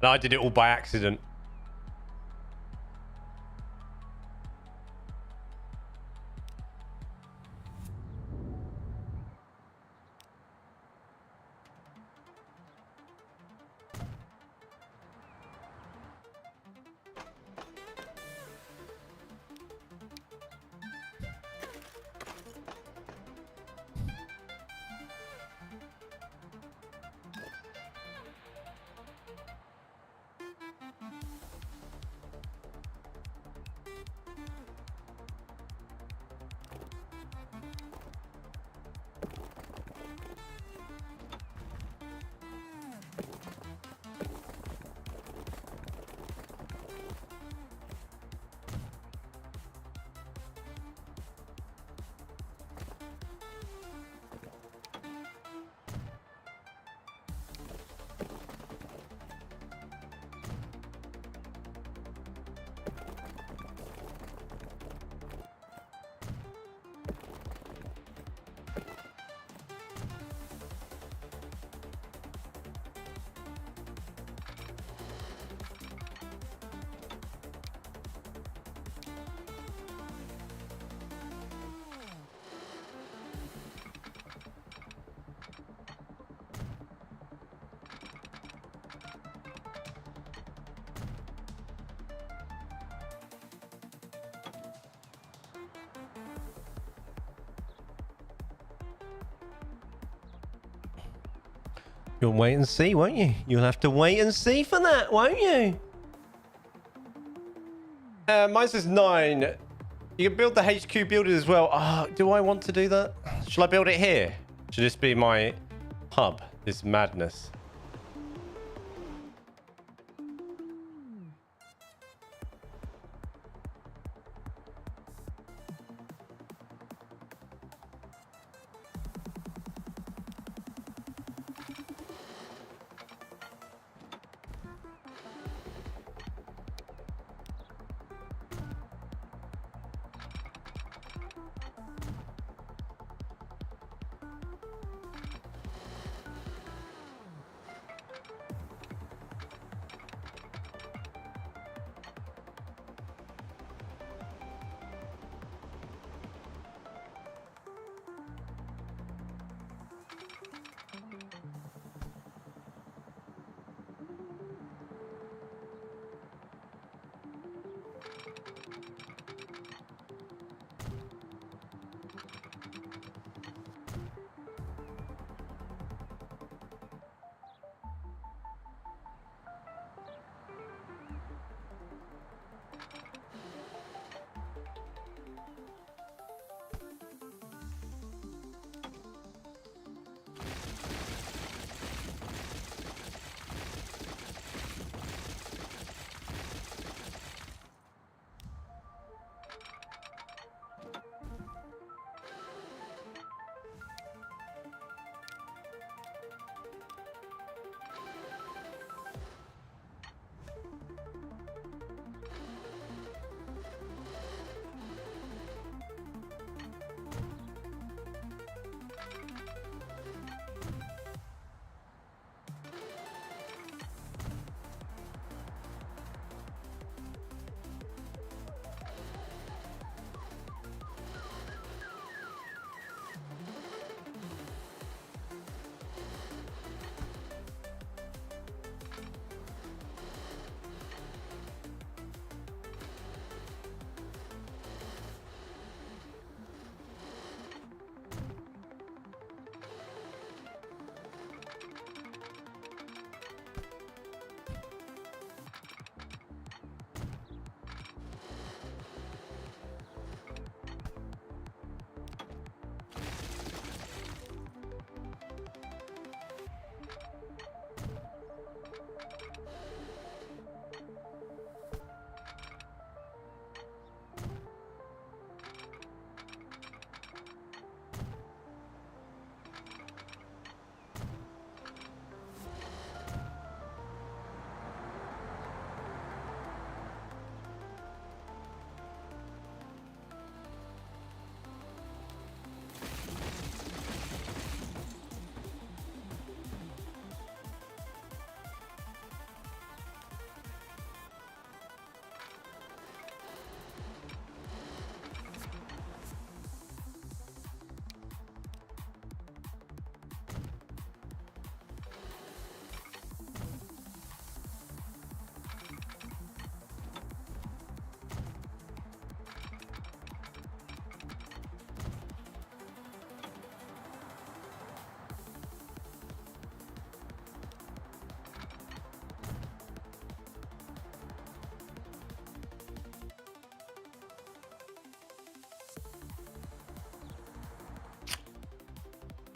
And I did it all by accident. You'll wait and see, won't you? You'll have to wait and see for that, won't you? Mine says 9. You can build the HQ builders as well. Oh, do I want to do that? Shall I build it here? Should this be my hub? This madness.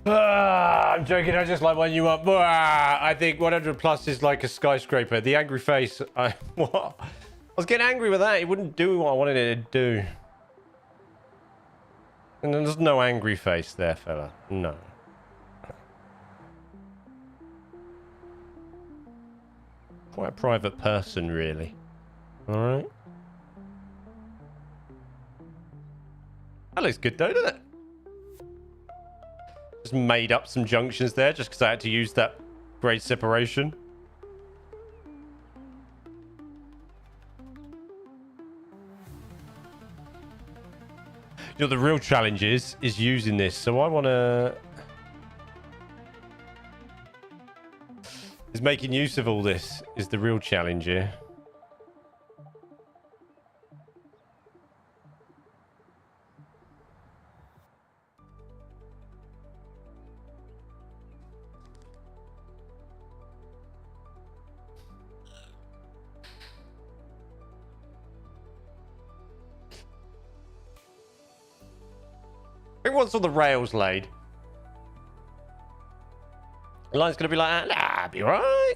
I'm joking. I just like when you up. I think 100 plus is like a skyscraper. The angry face. What? I was getting angry with that. It wouldn't do what I wanted it to do. And there's no angry face there, fella. No. Quite a private person, really. All right. That looks good, though, doesn't it? Just made up some junctions there just because I had to use that grade separation. You know, the real challenge is using this. So I want to... is making use of all this is the real challenge here. I think once all the rails laid, the line's going to be like, nah, be right.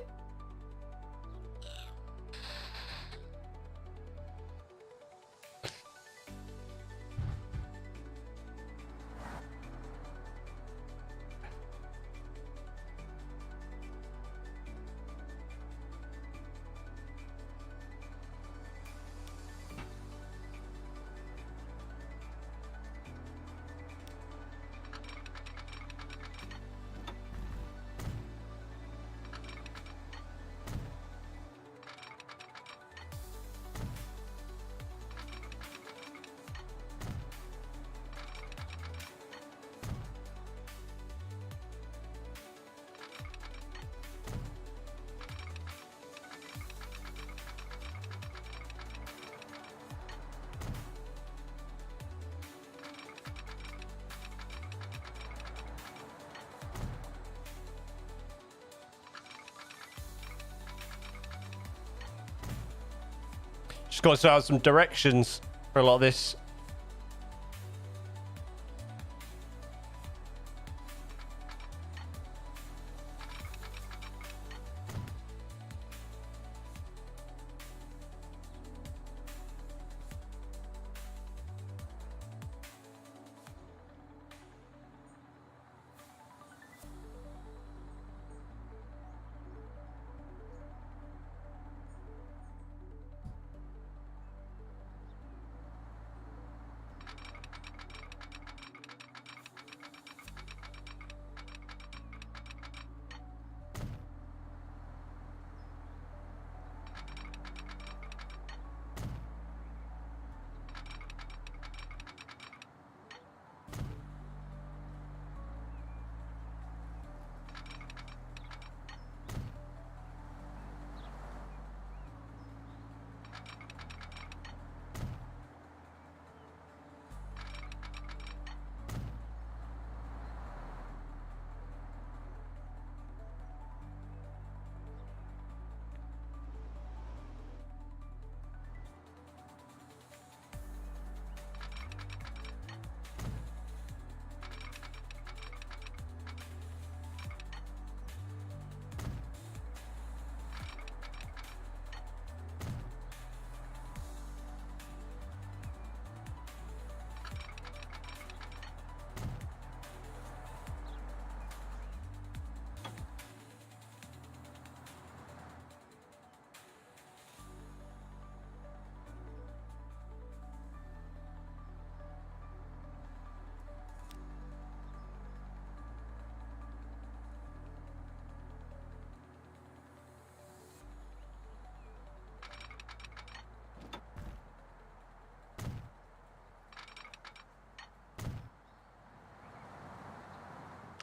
Just got to sort out some directions for a lot of this.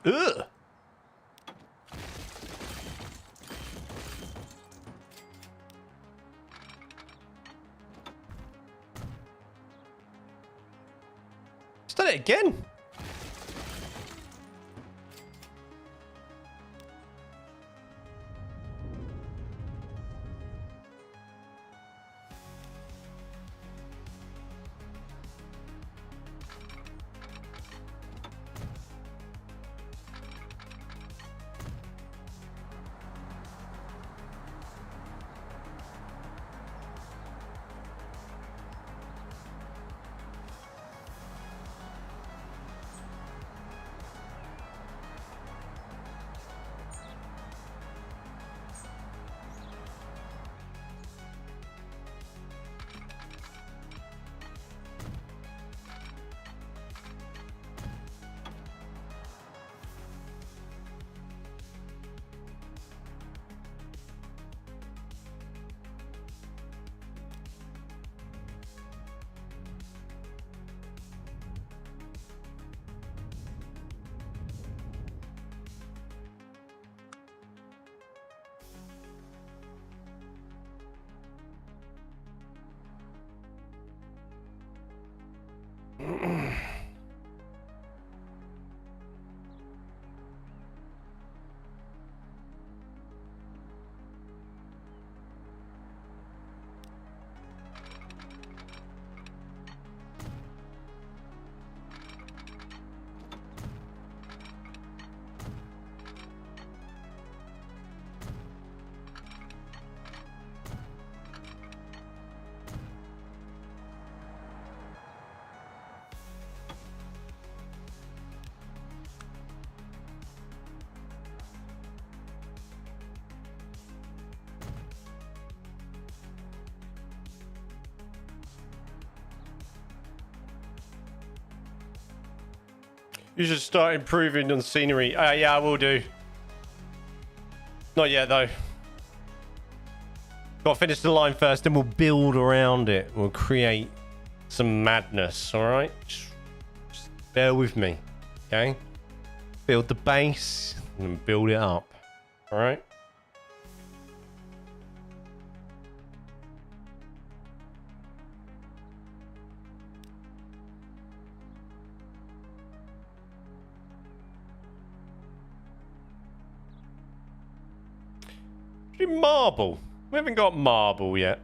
Ugh. Just done it again. You should start improving on scenery. Yeah, I will do. Not yet, though. Got to finish the line first, then we'll build around it. We'll create some madness, all right? Just bear with me, okay? Build the base and build it up, all right? Marble. We haven't got marble yet.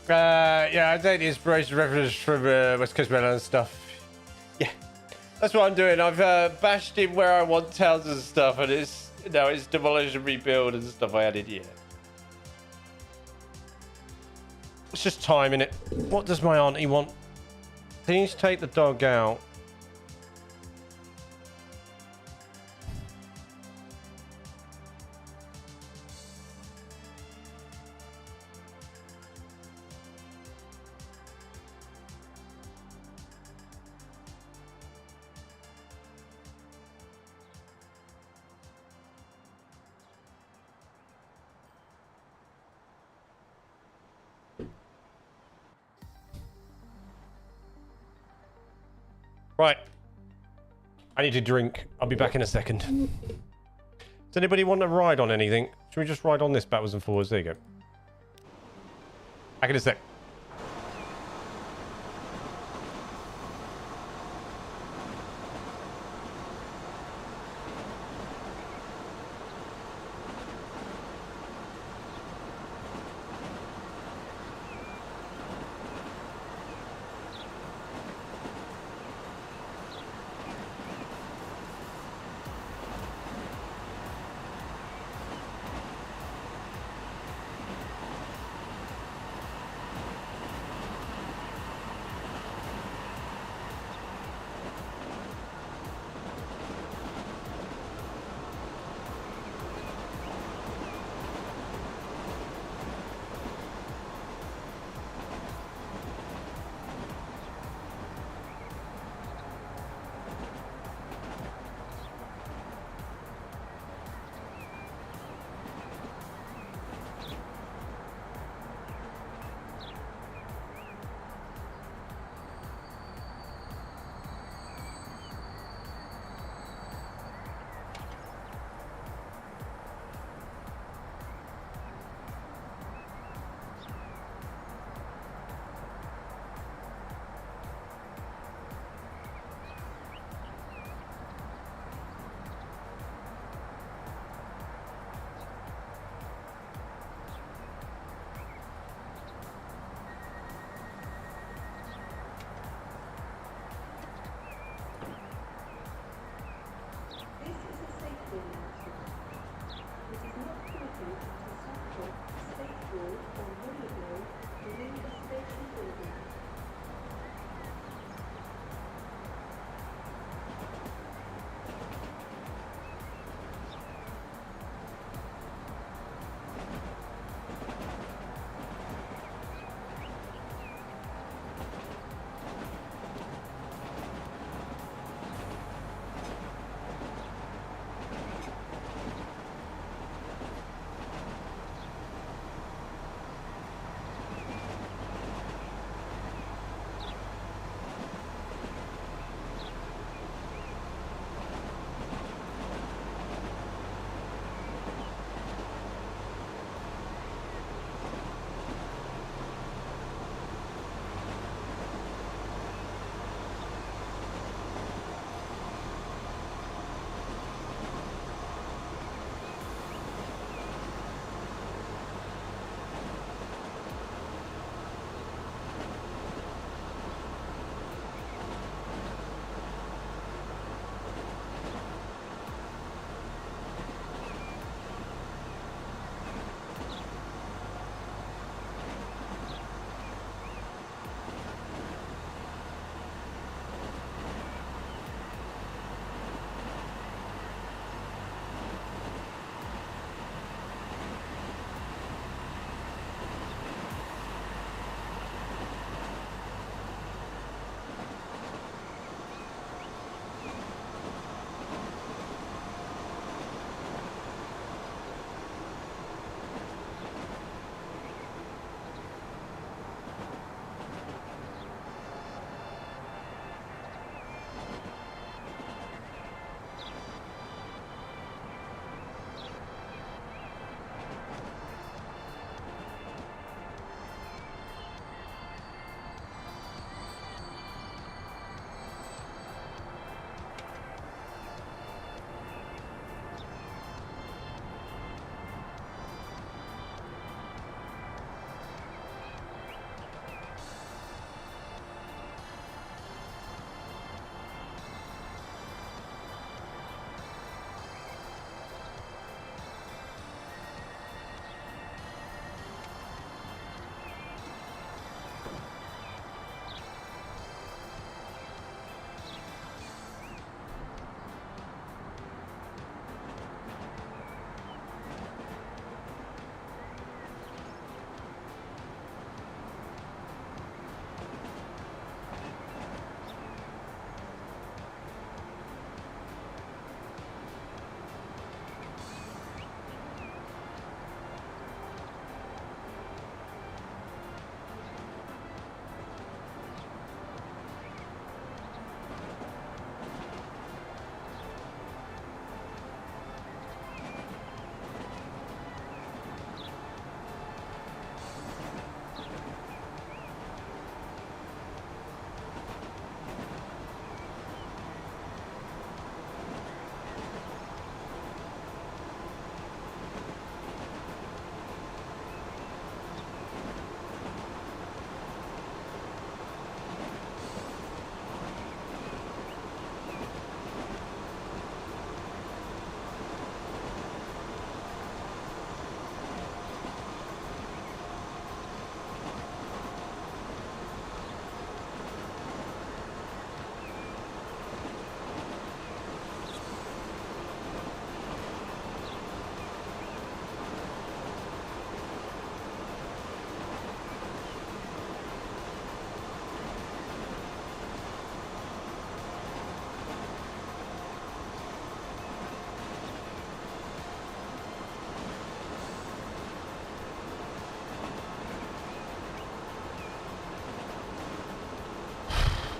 Yeah, I take the inspiration reference from West Coast Melon and stuff. Yeah, that's what I'm doing. I've bashed in where I want towns and stuff, and it's demolish and rebuild and stuff I added here. It's just time, innit? What does my auntie want? Please take the dog out. Right. I need to drink. I'll be back in a second. Does anybody want to ride on anything? Should we just ride on this backwards and forwards? There you go. Back in a sec.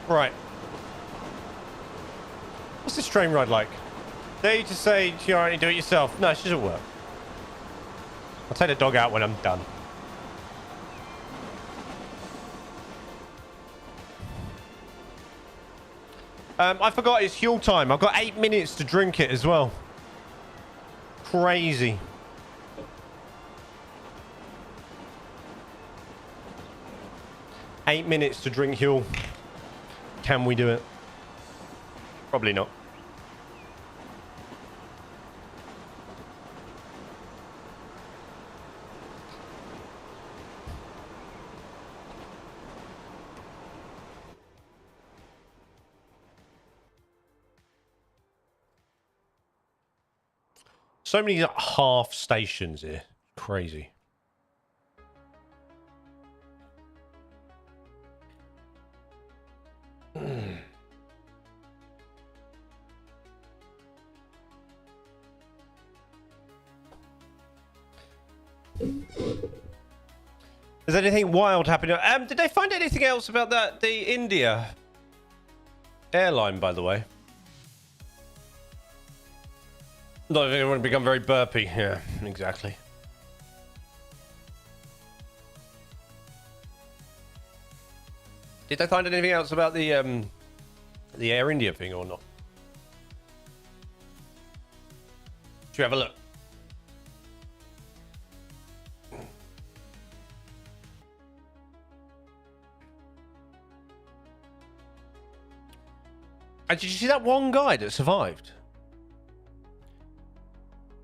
Right. What's this train ride like? Dare you to say you already do it yourself? No, she doesn't work. I'll take the dog out when I'm done. I forgot it's fuel time. I've got 8 minutes to drink it as well. Crazy. Eight minutes to drink fuel. Can we do it? Probably not. So many half stations here. Crazy. Is anything wild happening? Did they find anything else about that? The India airline, by the way. No, I think it would become very burpy. Yeah, exactly. Did they find anything else about the Air India thing or not? Should we have a look? And did you see that one guy that survived?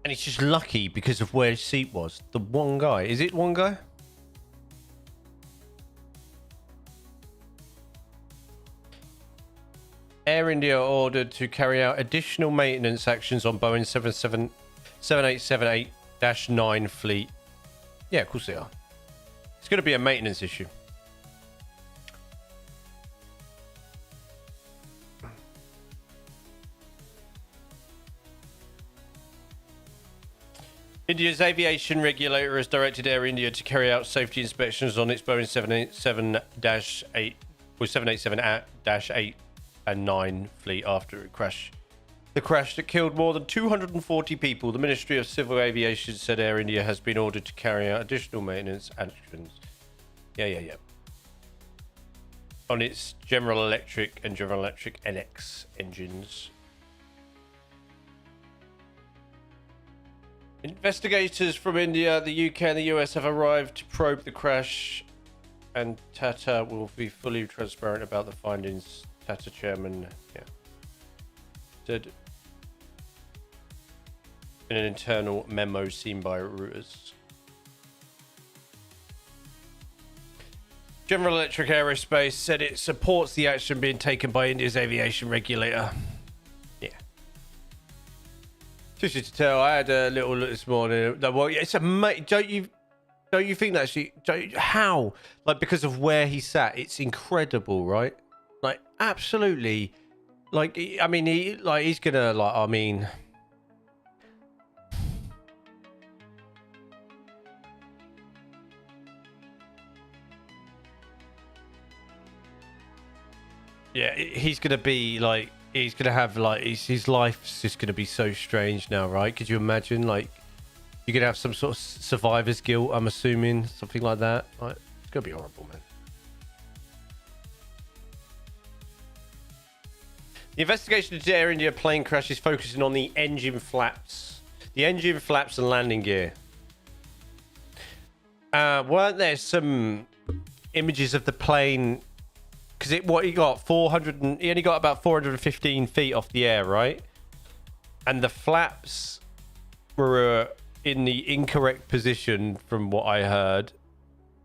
And he's just lucky because of where his seat was. The one guy. Is it one guy? Air India ordered to carry out additional maintenance actions on Boeing 7878-9 fleet. Yeah, of course they are. It's going to be a maintenance issue. India's aviation regulator has directed Air India to carry out safety inspections on its Boeing 787-8 and 9 fleet after a crash. The crash that killed more than 240 people. The Ministry of Civil Aviation said Air India has been ordered to carry out additional maintenance actions. Yeah. On its General Electric and General Electric NX engines. Investigators from India, the UK and the US have arrived to probe the crash, and Tata will be fully transparent about the findings. Tata chairman, said in an internal memo seen by Reuters. General Electric Aerospace said it supports the action being taken by India's aviation regulator. Just to tell, I had a little look this morning. Well, it's don't you think that actually? How? Like, because of where he sat, it's incredible, right? Like, absolutely. Like, I mean, he's gonna like. I mean, yeah, he's gonna be like. He's gonna have like his life's just gonna be so strange now, right? Could you imagine, like, you're gonna have some sort of survivor's guilt? I'm assuming something like that. Like, it's gonna be horrible, man. The investigation into Air India plane crash is focusing on the engine flaps, and landing gear. Weren't there some images of the plane? Because he only got about 415 feet off the air, right? And the flaps were in the incorrect position from what I heard.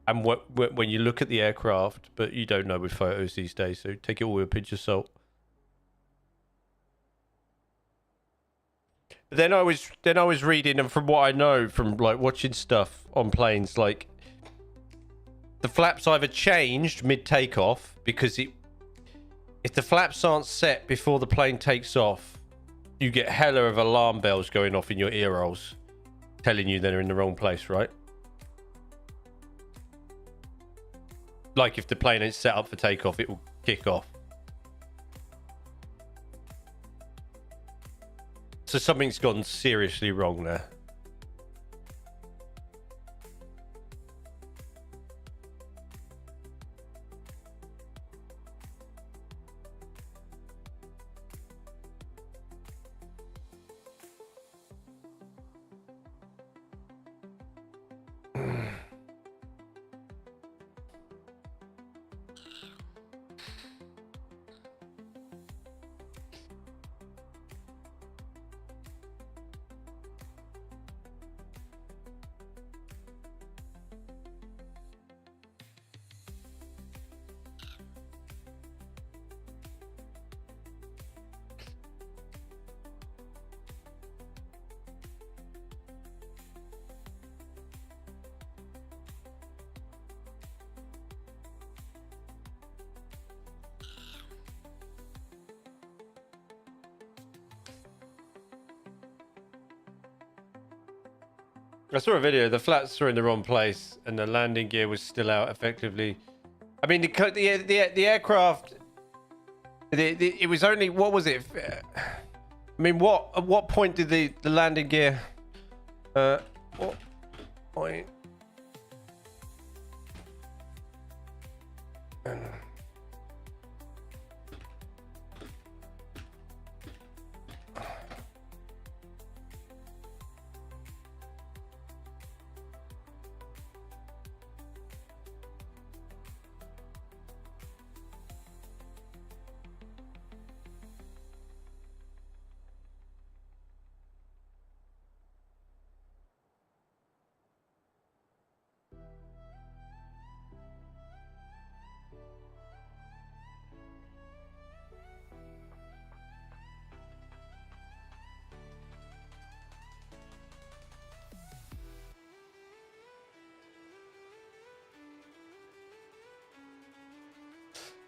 And when you look at the aircraft, but you don't know with photos these days, so take it all with a pinch of salt. But then I was reading, and from what I know from like watching stuff on planes, like, the flaps either changed mid-takeoff because if the flaps aren't set before the plane takes off, you get hella of alarm bells going off in your ear holes telling you they're in the wrong place, right? Like, if the plane ain't set up for takeoff, it will kick off. So something's gone seriously wrong there. I saw a video. The flats were in the wrong place, and the landing gear was still out effectively. I mean, the aircraft. It was only, what was it? I mean, at what point did the landing gear? What point?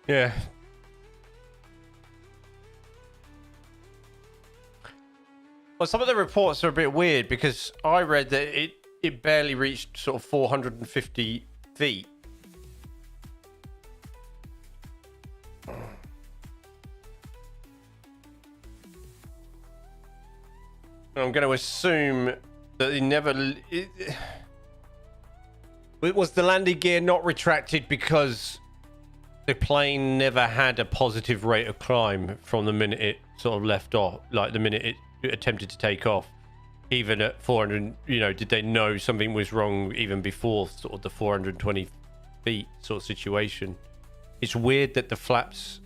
Yeah. Well, some of the reports are a bit weird because I read that it barely reached sort of 450 feet. I'm going to assume that it never... was the landing gear not retracted because the plane never had a positive rate of climb from the minute it sort of left off, like the minute it attempted to take off? Even at 400, you know, did they know something was wrong even before sort of the 420 feet sort of situation? It's weird that the flaps...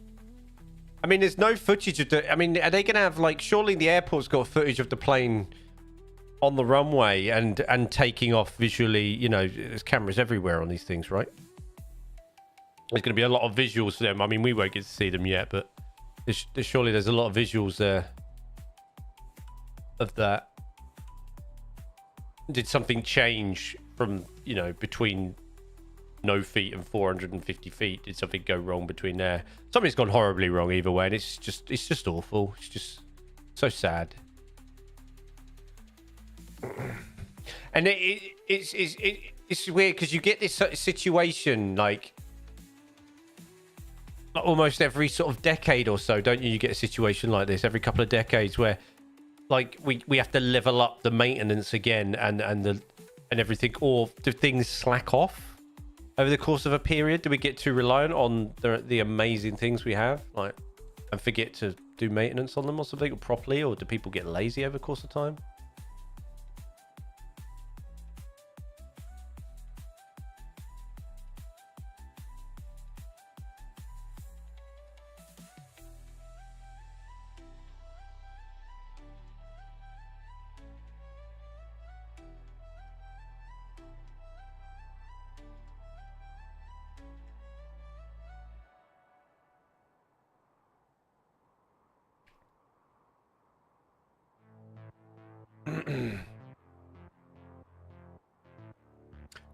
I mean, there's no footage of the... I mean, are they going to have, like... Surely the airport's got footage of the plane on the runway and taking off visually. You know, there's cameras everywhere on these things, right? There's going to be a lot of visuals for them. I mean, we won't get to see them yet, but surely there's a lot of visuals there of that. Did something change from, you know, between no feet and 450 feet? Did something go wrong between there? Something's gone horribly wrong either way, and it's just awful. It's just so sad. And it's weird because you get this situation like almost every sort of decade or so, don't you? You get a situation like this every couple of decades where like we have to level up the maintenance again and everything, or do things slack off over the course of a period? Do we get too reliant on the amazing things we have, like, and forget to do maintenance on them or something properly, or do people get lazy over the course of time?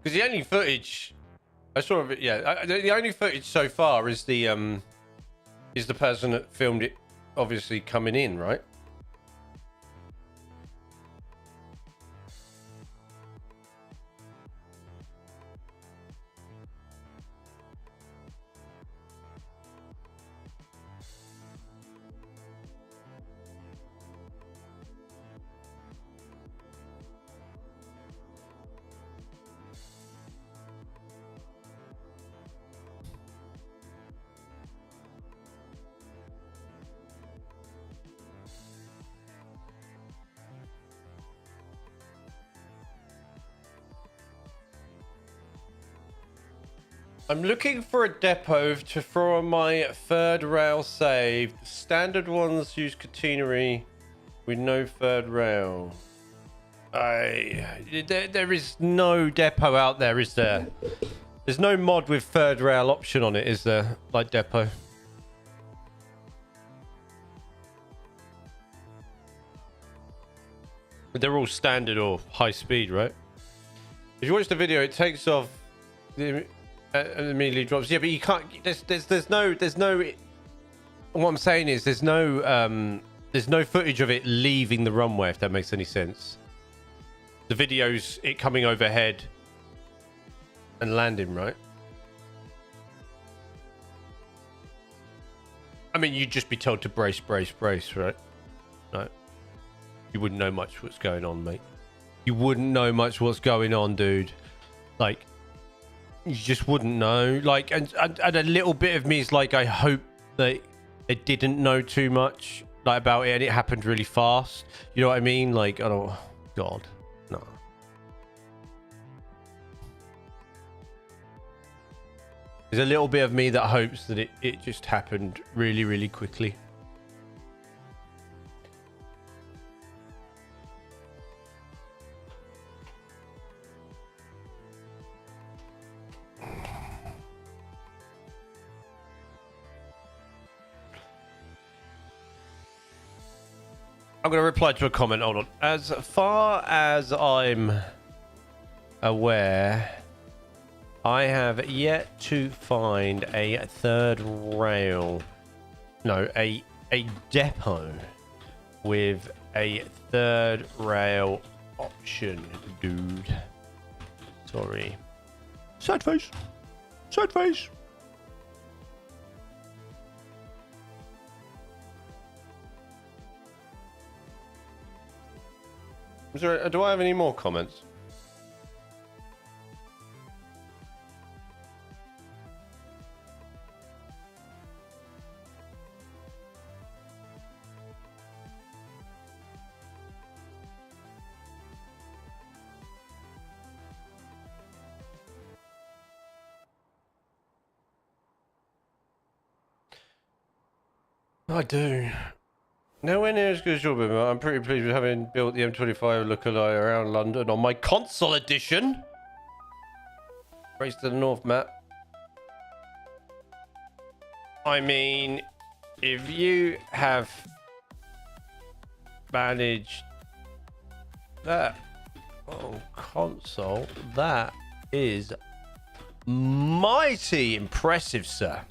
Because the only footage I saw of it, yeah, the only footage so far is the person that filmed it, obviously coming in, right? I'm looking for a depot to throw on my third rail save. The standard ones use catenary with no third rail. There is no depot out there, is there? There's no mod with third rail option on it, is there? Like depot. They're all standard or high speed, right? If you watch the video, it takes off and immediately drops. Yeah, but you can't. There's no. What I'm saying is there's no footage of it leaving the runway. If that makes any sense. The video's it coming overhead and landing, right? I mean, you'd just be told to brace, right? No. You wouldn't know much what's going on, mate. You wouldn't know much what's going on, dude. Like, you just wouldn't know. Like, and a little bit of me is like, I hope that it didn't know too much like about it and it happened really fast. You know what I mean? Like, I don't. God, no. There's a little bit of me that hopes that it just happened really, really quickly. I'm going to reply to a comment. Hold on. As far as I'm aware, I have yet to find a third rail. No, a depot with a third rail option, dude. Sorry. Sad face. Sad face. Do I have any more comments? I do. Nowhere near as good as your bit, I'm pretty pleased with having built the M25 lookalike around London on my console edition. Race to the North map. I mean, if you have managed that on console, that is mighty impressive, sir.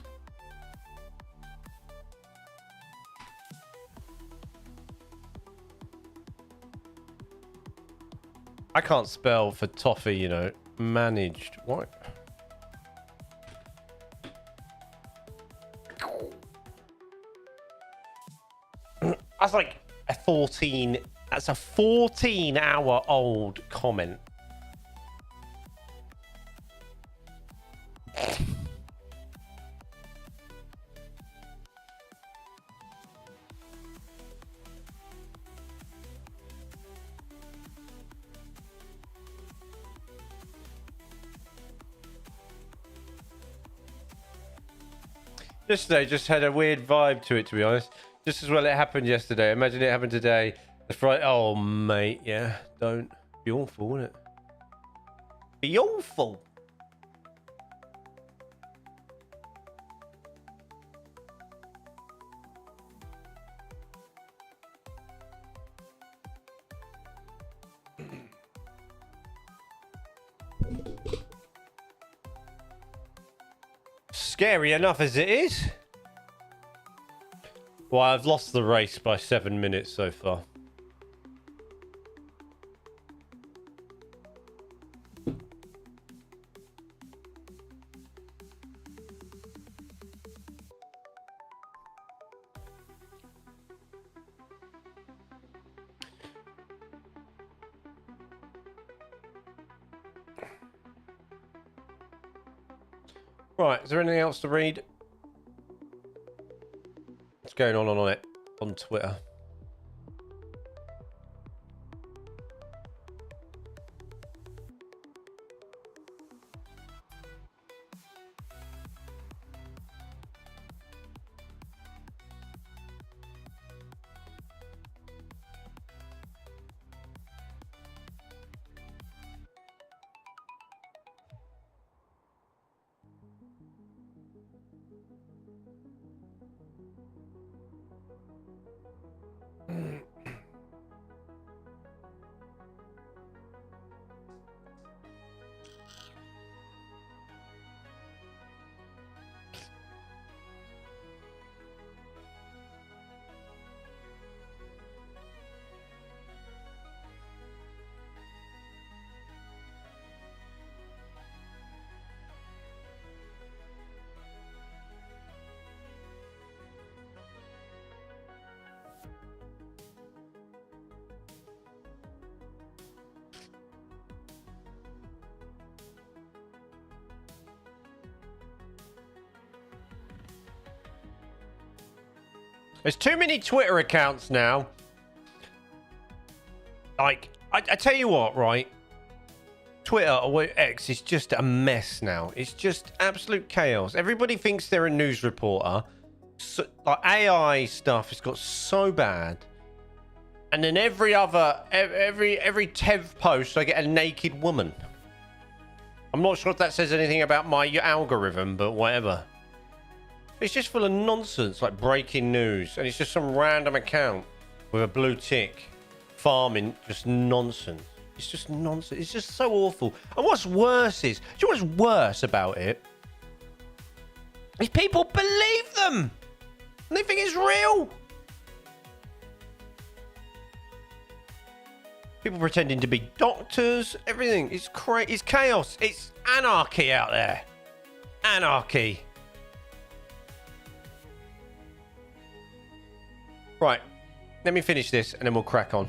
I can't spell for toffee, you know. Managed. What? That's like a 14. That's a 14-hour-old comment. Yesterday just had a weird vibe to it, to be honest. Just as well it happened yesterday. Imagine it happened today. The Friday. Oh, mate, yeah. Don't. Be awful, wouldn't it? Be awful. Scary enough as it is. Well, I've lost the race by 7 minutes so far. Right, is there anything else to read? What's going on it on Twitter? There's too many Twitter accounts now. Like, I tell you what, right? Twitter or X is just a mess now. It's just absolute chaos. Everybody thinks they're a news reporter. So, like, AI stuff has got so bad. And then every 10th post, I get a naked woman. I'm not sure if that says anything about my algorithm, but whatever. It's just full of nonsense, like breaking news. And it's just some random account with a blue tick. Farming, just nonsense. It's just nonsense. It's just so awful. And what's worse is, do you know what's worse about it? Is people believe them. And they think it's real. People pretending to be doctors, everything. It's crazy. It's chaos. It's anarchy out there. Anarchy. Right. Let me finish this and then we'll crack on.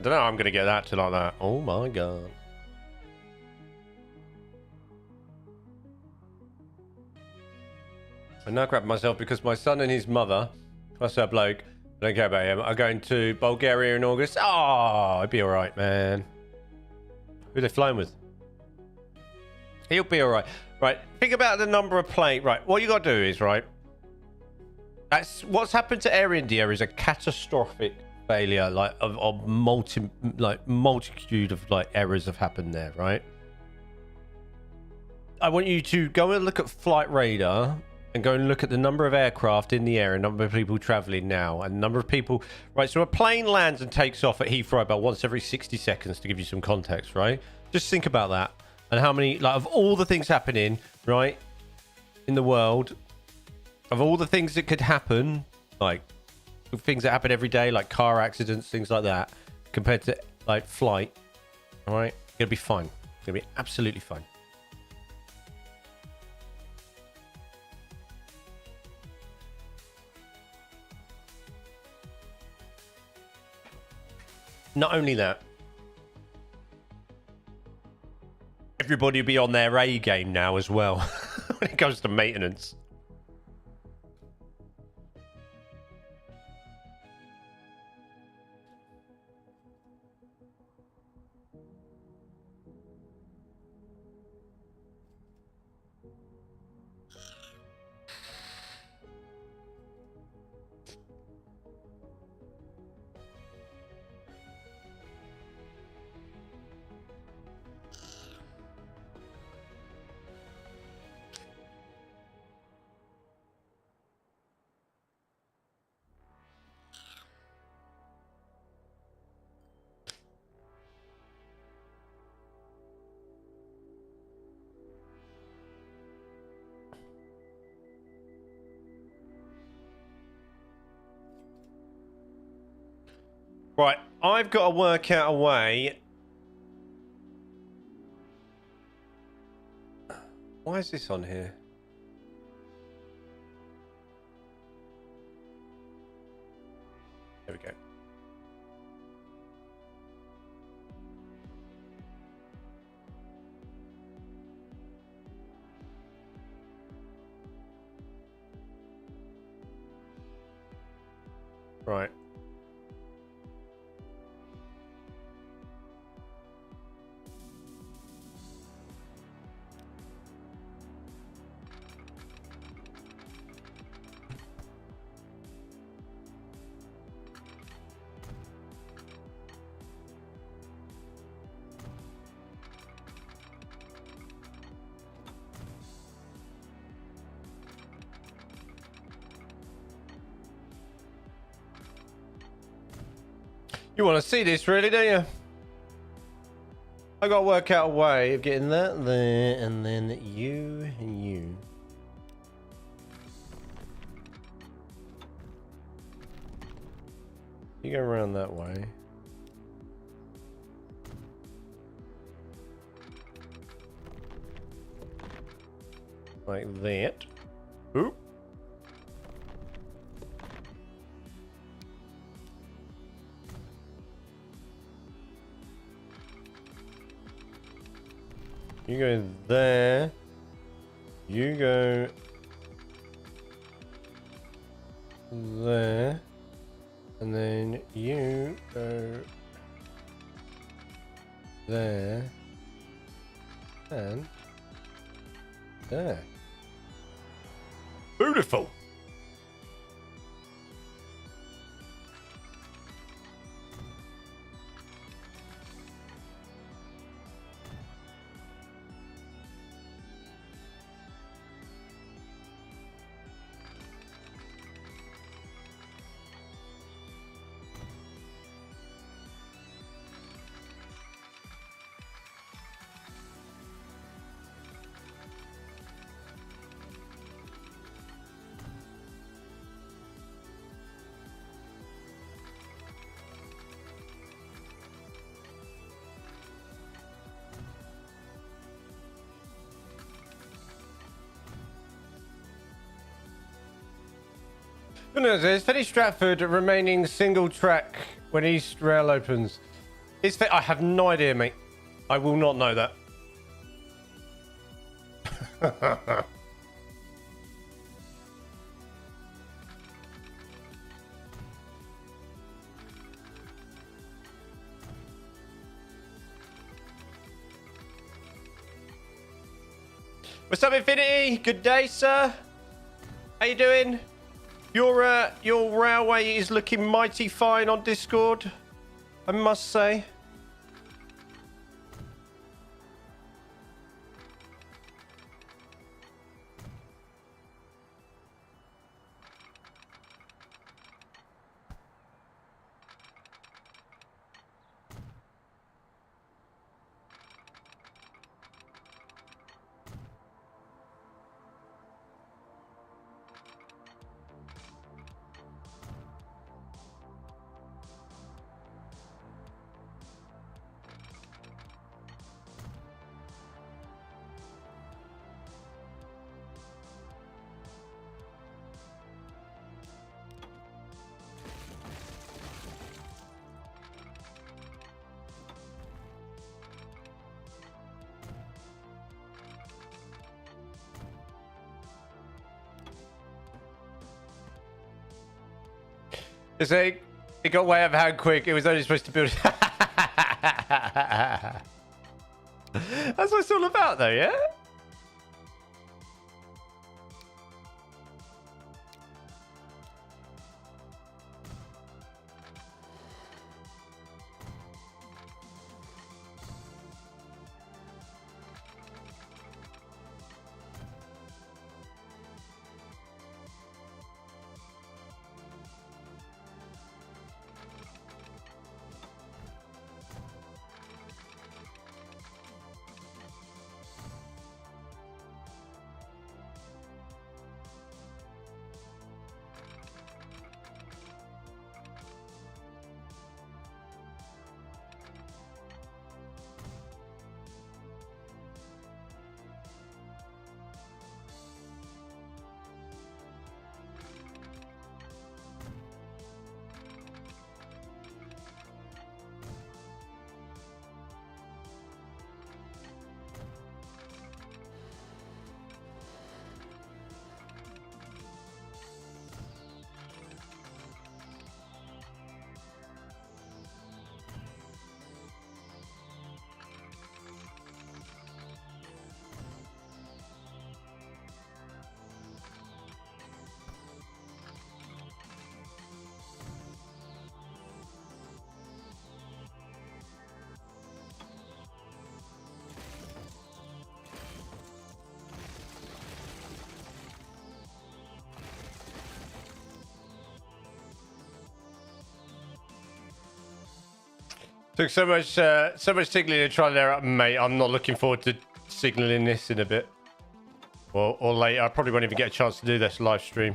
I don't know how I'm going to get that to like that. Oh my God. I now grab myself because my son and his mother, plus that bloke, I don't care about him, are going to Bulgaria in August. Oh, it'd be all right, man. Who they flying with? He'll be all right. Right, think about the number of planes. Right, what you got to do is, right, that's what's happened to Air India is a catastrophic failure, like of multitude of like errors have happened there, right? I want you to go and look at flight radar and go and look at the number of aircraft in the air and number of people traveling now and number of people. Right, so a plane lands and takes off at Heathrow about once every 60 seconds to give you some context, right? Just think about that and how many, like, of all the things happening, right, in the world, of all the things that could happen, like things that happen every day, like car accidents, things like that, compared to like flight, all right, it'll be fine. It'll be absolutely fine. Not only that, everybody will be on their A game now as well when it comes to maintenance. Right, I've got to work out a way. Why is this on here? There we go. Right. You want to see this, really, don't you? I got to work out a way of getting that there, and then you and you. You go around that way. Like that. Oop. You go there. You go there. And then you go there. And there. Beautiful. There's Fenny Stratford remaining single track when East Rail opens. I have no idea, mate. I will not know that. What's up, Infinity? Good day, sir. How you doing? Your railway is looking mighty fine on Discord, I must say. It got way out of hand quick. It was only supposed to build. That's what it's all about, though, yeah? Took so much signaling to try there, mate. I'm not looking forward to signaling this in a bit, or later. I probably won't even get a chance to do this live stream.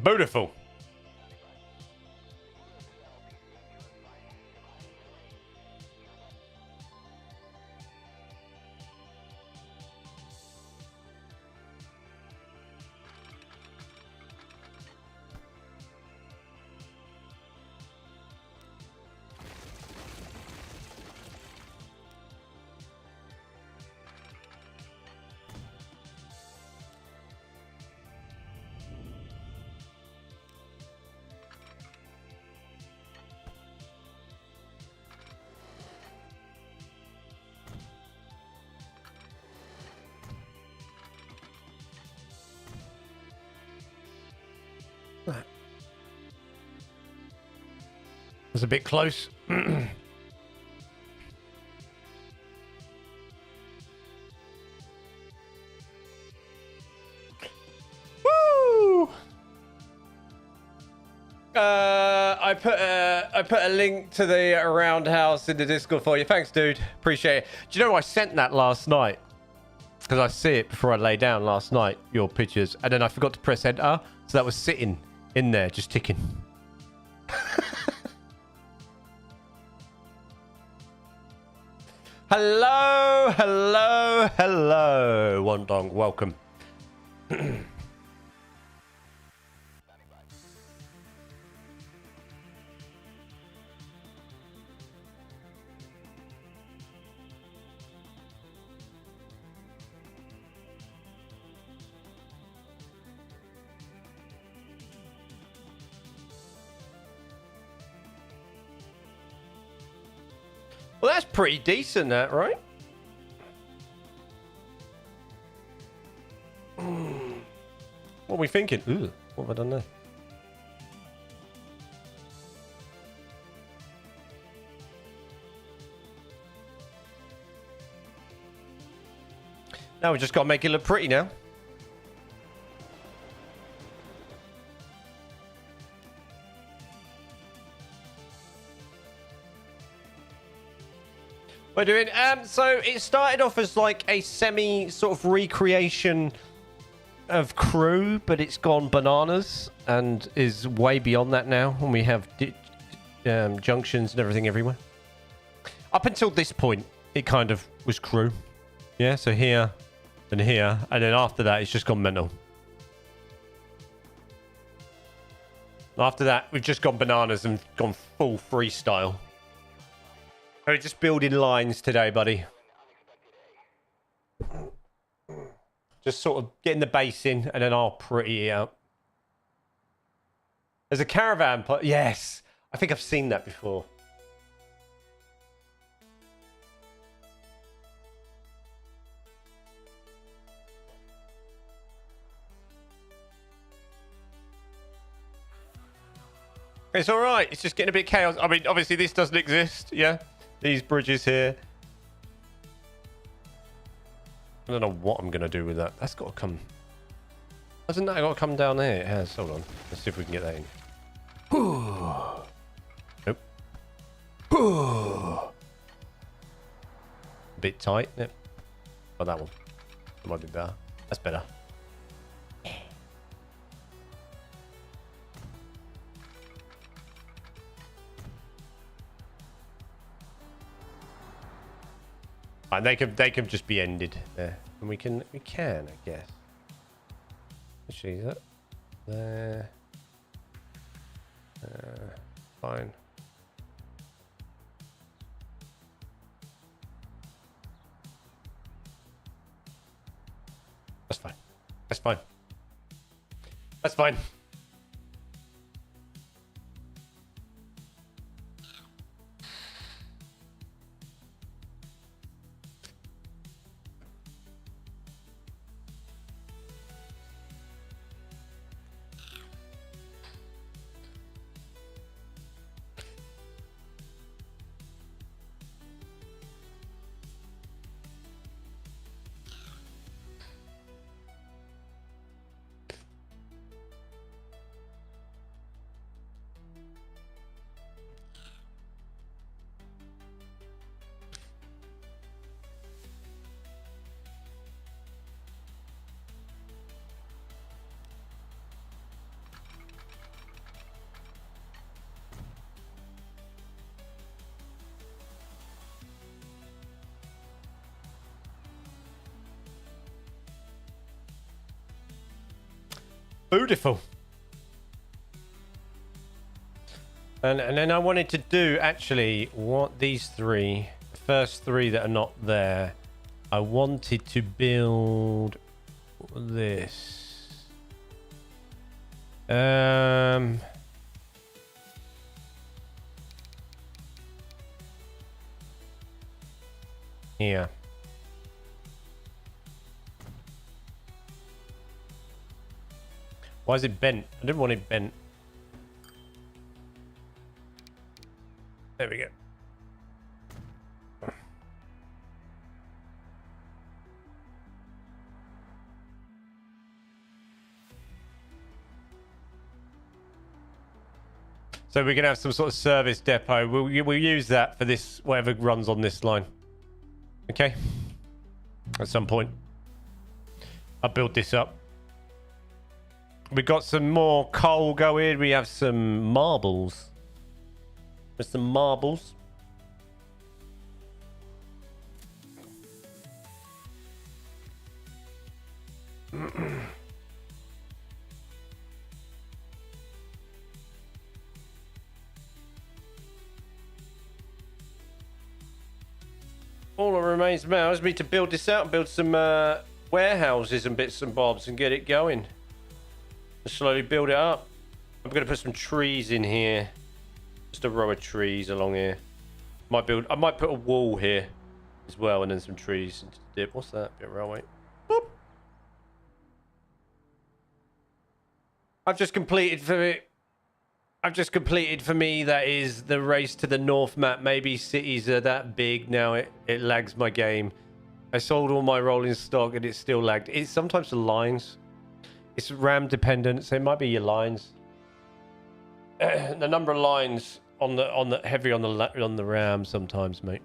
Beautiful. It's a bit close. Woo! I put a link to the roundhouse in the Discord for you. Thanks, dude. Appreciate it. Do you know I sent that last night? Because I see it before I lay down last night, your pictures. And then I forgot to press enter. So that was sitting in there, just ticking. Hello, hello, hello. Wondong, welcome. Well, that's pretty decent, that, right? What are we thinking? Ooh, what have I done there? Now we just got to make it look pretty now. We're doing so it started off as like a semi sort of recreation of Crew, but it's gone bananas and is way beyond that now, and we have junctions and everything everywhere. Up until this point it kind of was Crew, yeah, so here and here, and then after that it's just gone mental. After that we've just gone bananas and gone full freestyle. We're just building lines today, buddy. Just sort of getting the base in, and then I'll pretty it out. There's a caravan part. Yes, I think I've seen that before. It's all right. It's just getting a bit chaos. I mean, obviously this doesn't exist. Yeah, these bridges here. I don't know what I'm gonna do with that. That's got to come. Hasn't that got to come down there? It has. Hold on. Let's see if we can get that in. Nope. A bit tight. Yep. Oh, that one. That might be better. That's better. And they can just be ended there, and we can I guess. Actually, that there. Fine. That's fine. That's fine. That's fine. Beautiful. And then I wanted to do actually what these three, the first three that are not there, I wanted to build this. Here. Why is it bent? I didn't want it bent. There we go. So we're gonna have some sort of service depot. We'll use that for this, whatever runs on this line. Okay. At some point, I'll build this up. We got some more coal going. We have some marbles. There's some marbles. All that remains now is me to build this out and build some warehouses and bits and bobs and get it going. Slowly build it up. I'm going to put some trees in here. Just a row of trees along here. I might put a wall here as well, and then some trees into the dip. What's that? Bit of railway. Boop. I've just completed for me, that is the race to the north map. Maybe cities are that big now it lags my game. I sold all my rolling stock and it still lagged. It's sometimes the lines. It's RAM dependent, so it might be your lines. The number of lines on the heavy on the RAM sometimes, mate.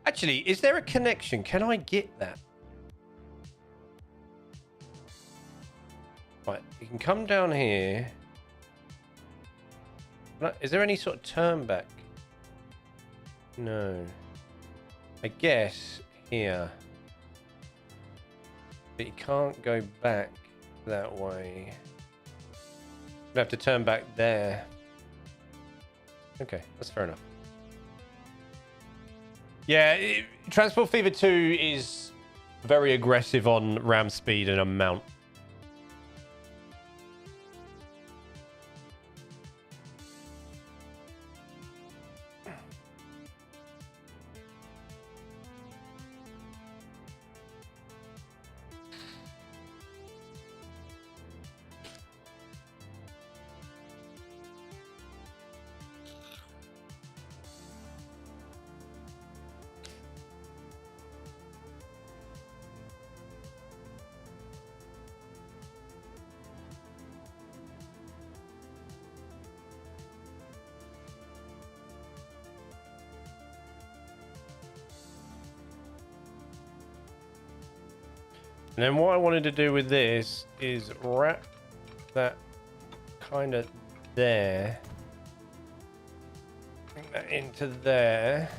Actually, is there a connection? Can I get that? Right, you can come down here. Is there any sort of turn back? No. I guess here. But you can't go back that way. You have to turn back there. Okay, that's fair enough. Yeah, Transport Fever 2 is very aggressive on RAM speed and amount. And then what I wanted to do with this is wrap that kind of there. Bring that into there.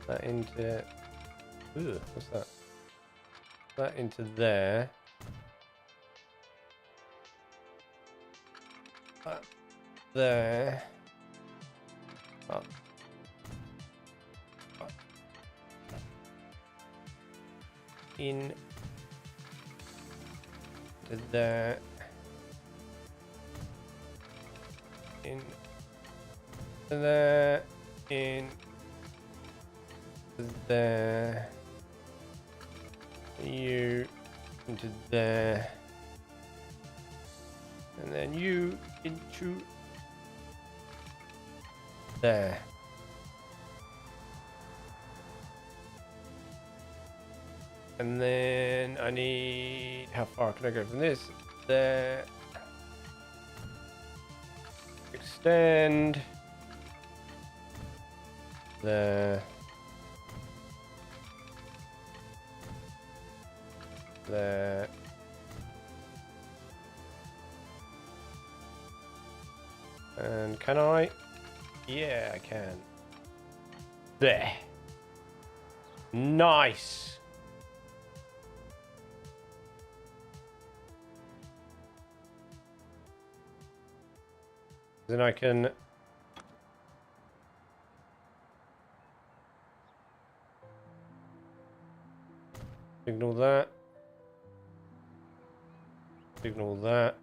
That into... Ooh, what's that? That into there. That there. Up. Up. In to there. In to there. In to there. You into there. And then you into there. And then I need... How far can I go from this? There. Extend. There. There. And can I? Yeah, I can. There. Nice. Then I can signal that. Signal that.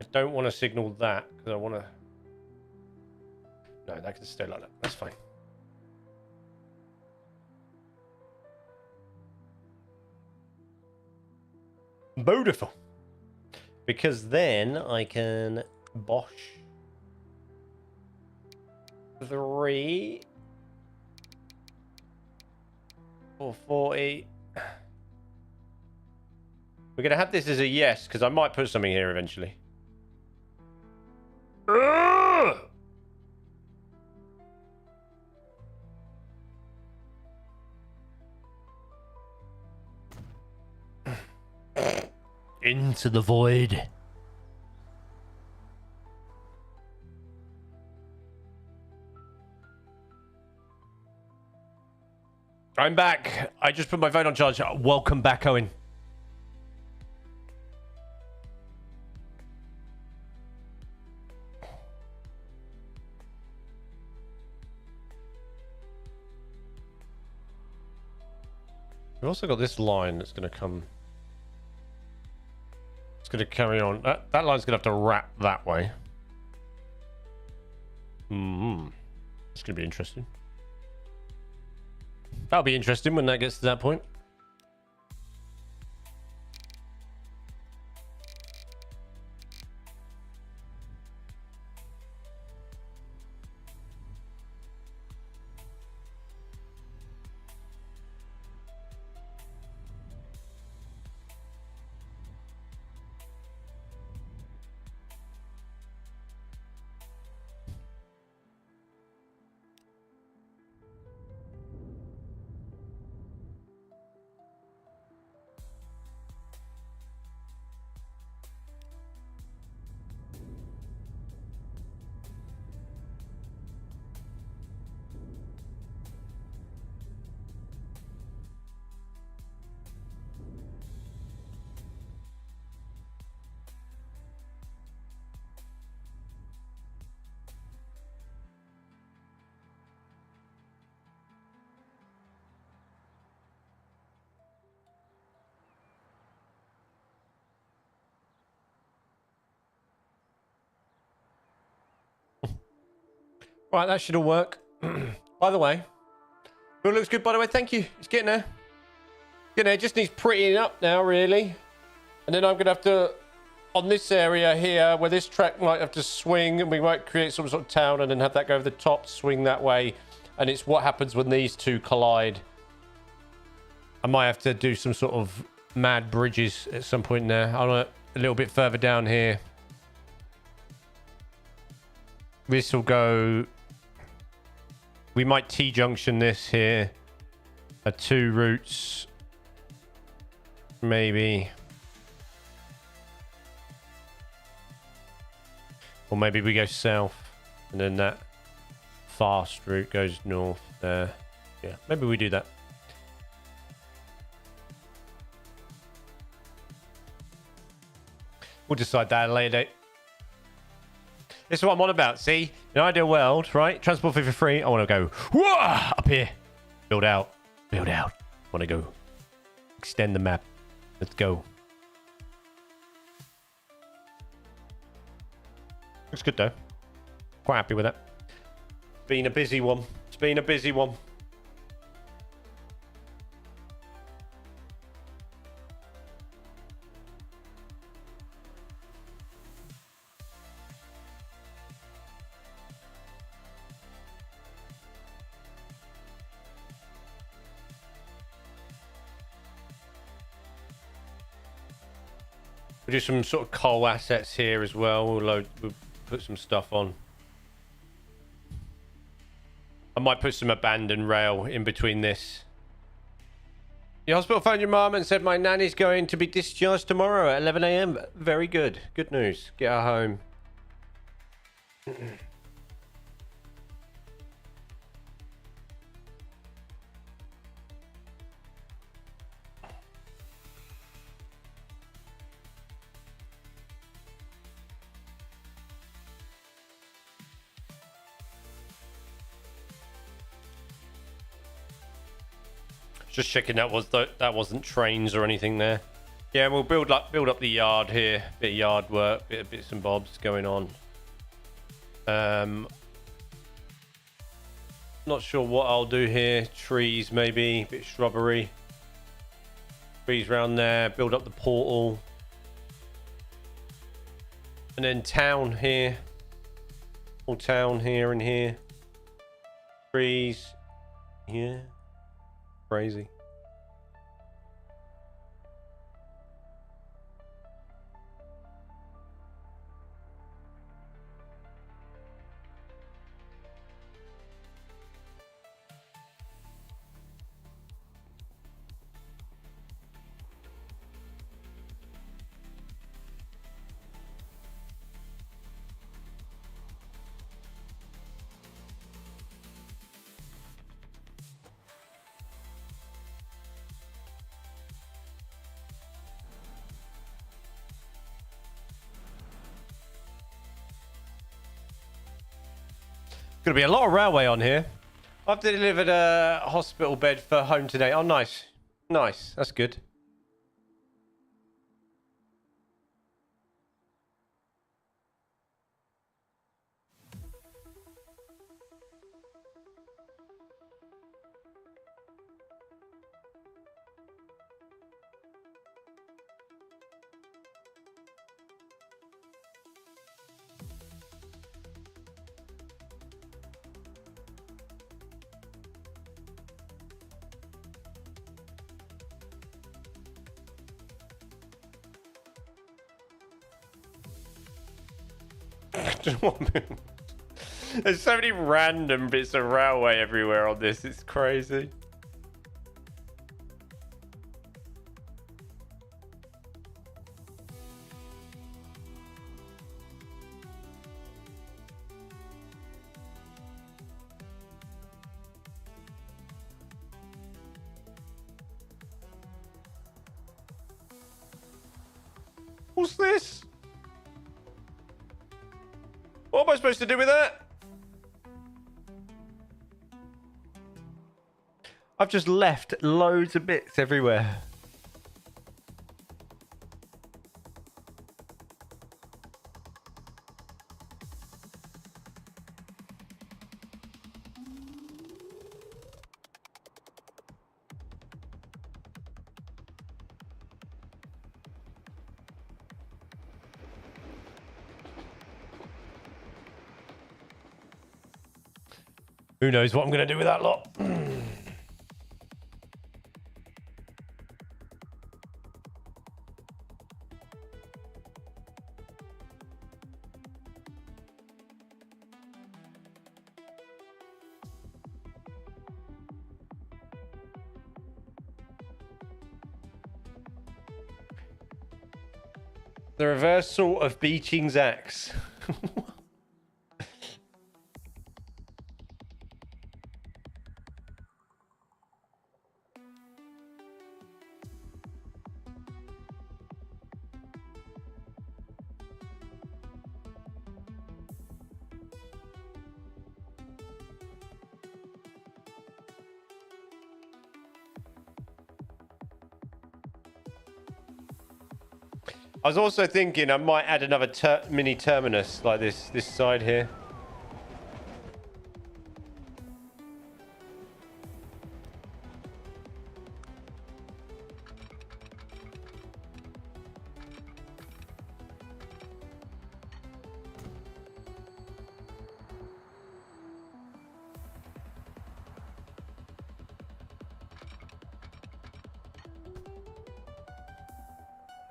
I don't want to signal that because I want to... No, that can stay like that. That's fine. Beautiful. Because then I can bosh 3 or 40. We're going to have this as a yes, because I might put something here eventually. Into the void. I'm back. I just put my phone on charge. Welcome back, Owen. We've also got this line that's going to come. It's going to carry on. That line's going to have to wrap that way. It's going to be interesting. That'll be interesting when that gets to that point. Right, that should all work. By the way, it looks good, by the way. Thank you. It's getting there. Getting there. It just needs prettying up now, really. And then I'm going to have to, on this area here, where this track might have to swing, and we might create some sort of town and then have that go over the top, swing that way. And it's what happens when these two collide. I might have to do some sort of mad bridges at some point there. I want a little bit further down here. This will go... We might T-junction this here. 2 routes. Maybe. Or maybe we go south and then that fast route goes north there. Yeah, maybe we do that. We'll decide that at a later date. This is what I'm on about. See, in an ideal world, right? Transport fee for free. I want to go whoa, up here. Build out. Build out. I want to go. Extend the map. Let's go. Looks good though. Quite happy with that. It's been a busy one. It's been a busy one. We'll do some sort of coal assets here as well. We'll put some stuff on. I might put some abandoned rail in between this. The hospital phoned your mum and said my nanny's going to be discharged tomorrow at 11 a.m. Very good. Good news. Get her home. Just checking that wasn't trains or anything there. Yeah, we'll build up the yard here. Bit of yard work, bits and bobs going on. Not sure what I'll do here. Trees maybe, bit of shrubbery. Trees around there. Build up the portal. And then town here. All town here and here. Trees. Yeah. Crazy. Gonna be a lot of railway on here. I've delivered a hospital bed for home today. Oh, nice. Nice. That's good. There's so many random bits of railway everywhere on this. It's crazy. What's this? What am I supposed to do with that? I've just left loads of bits everywhere. Who knows what I'm going to do with that lot? The reversal of Beeching's axe. I was also thinking I might add another mini terminus like this side here.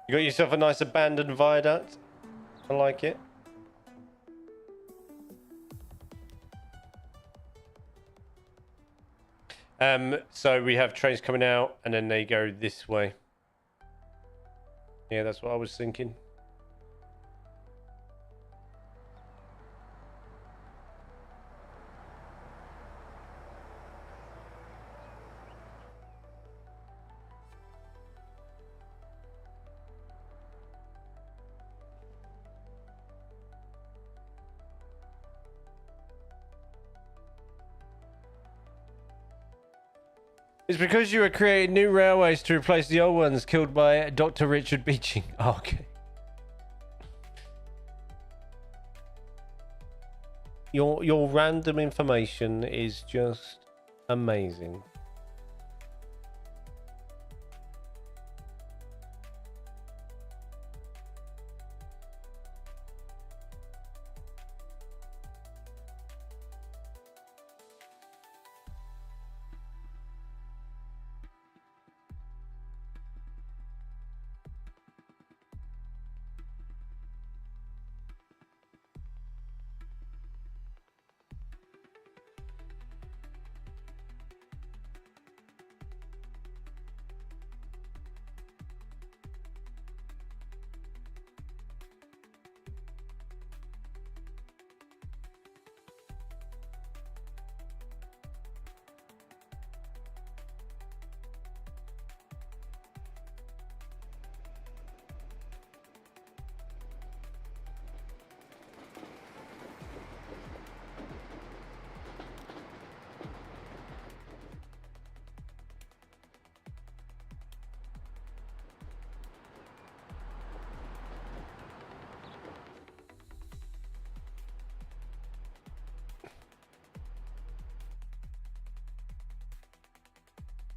You got yourself a nice abandoned viaduct. I like it. So we have trains coming out and then they go this way. Yeah, that's what I was thinking. It's because you are creating new railways to replace the old ones killed by Dr. Richard Beeching. Oh, okay. Your random information is just amazing.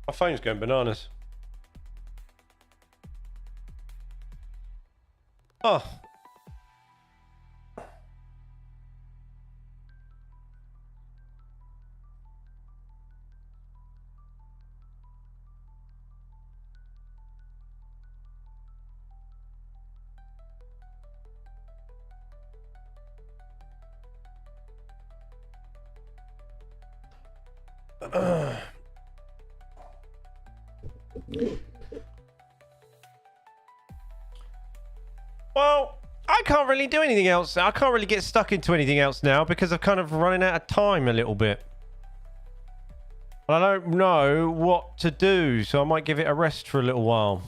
My phone's going bananas. Oh. Well, I can't really do anything else. I can't really get stuck into anything else now because I've kind of running out of time a little bit. I don't know what to do, so I might give it a rest for a little while.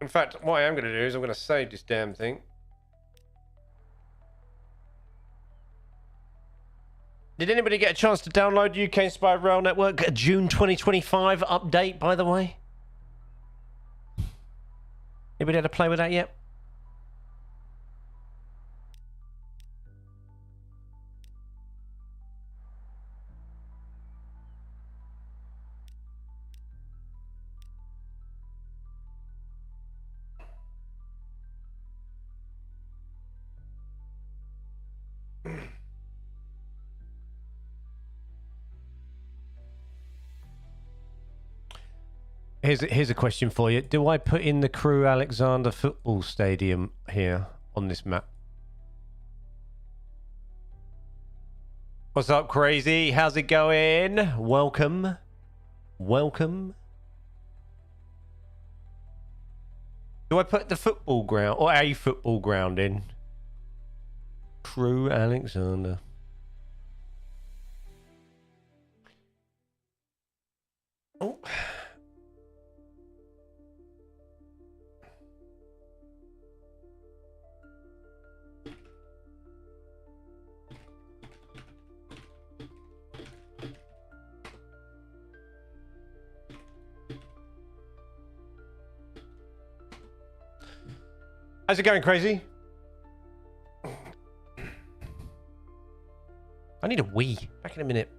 In fact, what I am going to do is I'm going to save this damn thing. Did anybody get a chance to download UK Inspired Rail Network June 2025 update, by the way? Anybody had to play with that yet? Here's a question for you. Do I put in the Crewe Alexander Football Stadium here on this map? What's up, Crazy? How's it going? Welcome. Welcome. Do I put the football ground or a football ground in? Crew Alexander. Oh. How's it going, Crazy? I need a wee. Back in a minute.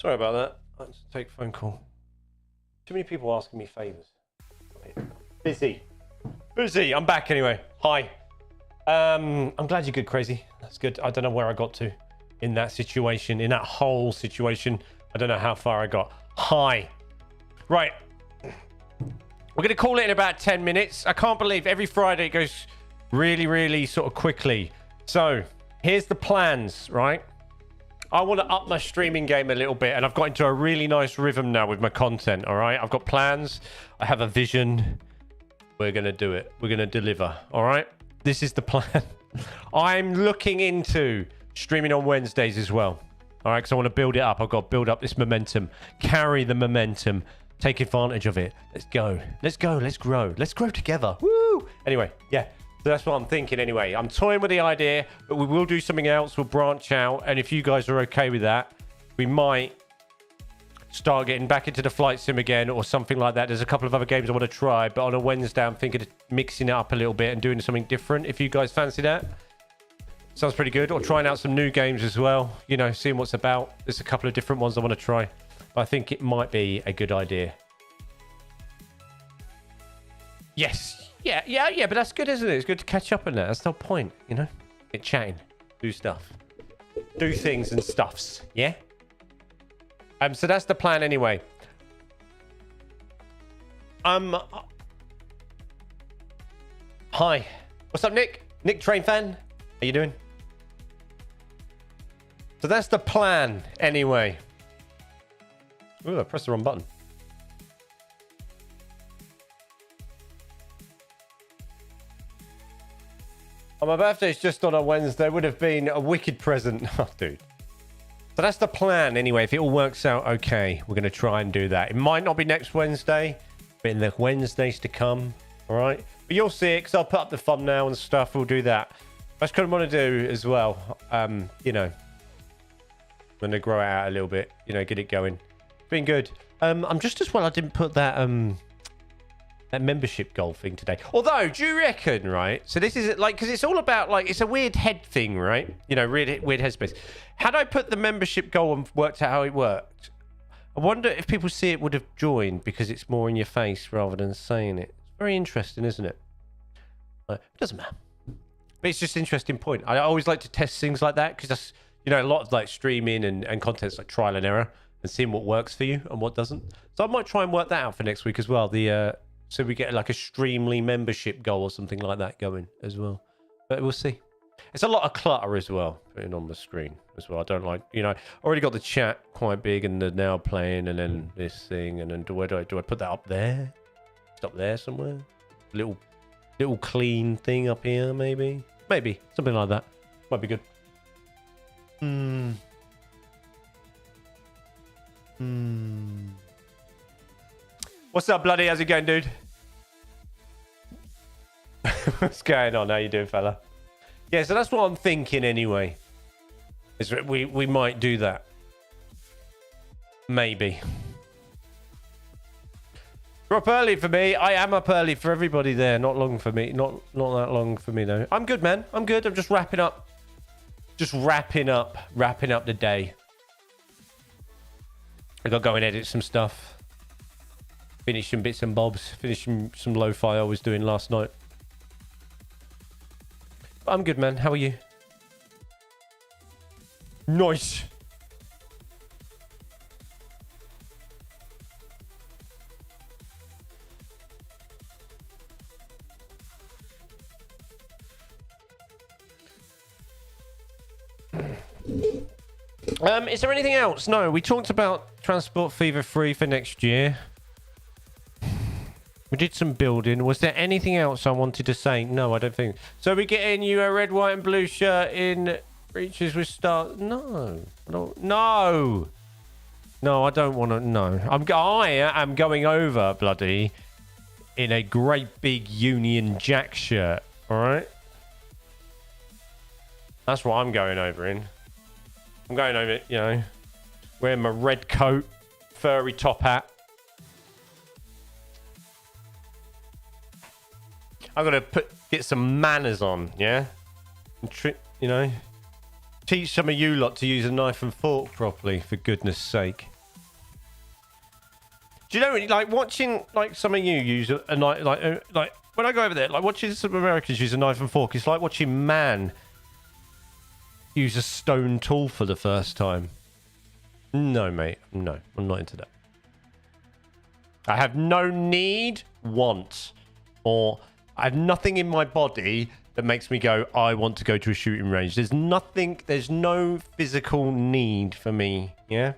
Sorry about that. Let's take a phone call. Too many people asking me favors. Busy. I'm back anyway. Hi. I'm glad you're good, Crazy. That's good. I don't know where I got to in that situation, in that whole situation. I don't know how far I got. Hi. Right. We're going to call it in about 10 minutes. I can't believe every Friday it goes really, really sort of quickly. So here's the plans, right? I want to up my streaming game a little bit, and I've got into a really nice rhythm now with my content, all right? I've got plans. I have a vision. We're going to do it. We're going to deliver, all right? This is the plan. I'm looking into streaming on Wednesdays as well, all right? Because I want to build it up. I've got to build up this momentum, carry the momentum, take advantage of it. Let's go. Let's go. Let's grow. Let's grow together. Woo! Anyway, yeah. So that's what I'm thinking anyway. I'm toying with the idea, but we will do something else. We'll branch out. And if you guys are okay with that, we might start getting back into the flight sim again or something like that. There's a couple of other games I want to try, but on a Wednesday, I'm thinking of mixing it up a little bit and doing something different. If you guys fancy that, sounds pretty good. Or trying out some new games as well. You know, seeing what's about. There's a couple of different ones I want to try. But I think it might be a good idea. Yes. Yeah, but that's good, isn't it? It's good to catch up on that. That's the whole point, you know? Get chatting, do stuff, do things and stuffs, yeah? So that's the plan anyway. Hi. What's up, Nick? Nick Train Fan? How you doing? So that's the plan anyway. Ooh, I pressed the wrong button. Oh, my birthday's just on a Wednesday. Would have been a wicked present. Oh, dude. So that's the plan anyway. If it all works out okay, we're going to try and do that. It might not be next Wednesday, but in the Wednesdays to come. All right. But you'll see it because I'll put up the thumbnail and stuff. We'll do that. That's what I want to do as well. You know, I'm going to grow it out a little bit. You know, get it going. Been good. I'm just as well I didn't put that that membership goal thing today. Although, do you reckon, right? So this is like, because it's all about like, it's a weird head thing, right? You know, weird headspace. Had I put the membership goal and worked out how it worked, I wonder if people see it would have joined because it's more in your face rather than saying it. It's very interesting, isn't it? It doesn't matter. But it's just an interesting point. I always like to test things like that because that's, you know, a lot of like streaming and content's like trial and error and seeing what works for you and what doesn't. So I might try and work that out for next week as well. So we get like a Streamly membership goal or something like that going as well. But we'll see. It's a lot of clutter as well, putting on the screen as well. I don't like, you know, already got the chat quite big and the now playing and then this thing. And then do I put that up there? It's up there somewhere? Little clean thing up here, maybe? Maybe. Something like that. Might be good. What's up, bloody? How's it going, dude? What's going on? How you doing, fella? Yeah, so that's what I'm thinking anyway. Is that we might do that. Maybe. You're up early for me. I am up early for everybody there. Not long for me. Not that long for me, though. I'm good, man. I'm good. I'm just wrapping up. Wrapping up the day. I got to go and edit some stuff. Finish some bits and bobs. Finish some lo-fi I was doing last night. I'm good, man. How are you? Nice. Is there anything else? No, we talked about Transport Fever 3 for next year. We did some building. Was there anything else I wanted to say? No, I don't think. So we're getting you a red, white, and blue shirt in Reaches with Stars. No. No, I don't want to. No. I am going over, bloody, in a great big Union Jack shirt. All right? That's what I'm going over in. I'm going over, you know, wearing my red coat, furry top hat. I'm going to get some manners on, yeah? And you know, teach some of you lot to use a knife and fork properly, for goodness sake. Do you know, like watching like some of you use a knife, like when I go over there, like watching some Americans use a knife and fork, it's like watching man use a stone tool for the first time. No, mate. No, I'm not into that. I have no need, want, or I have nothing in my body that makes me go, I want to go to a shooting range. There's nothing, there's no physical need for me, yeah,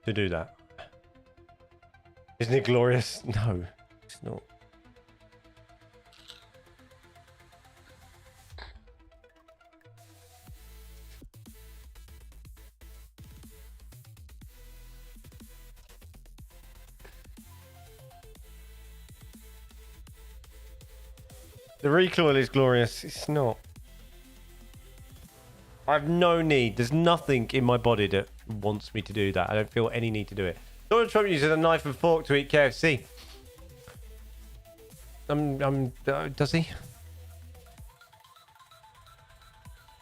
to do that. Isn't it glorious? No, it's not. The recoil is glorious. It's not. I have no need. There's nothing in my body that wants me to do that. I don't feel any need to do it. Donald Trump uses a knife and fork to eat KFC. Does he?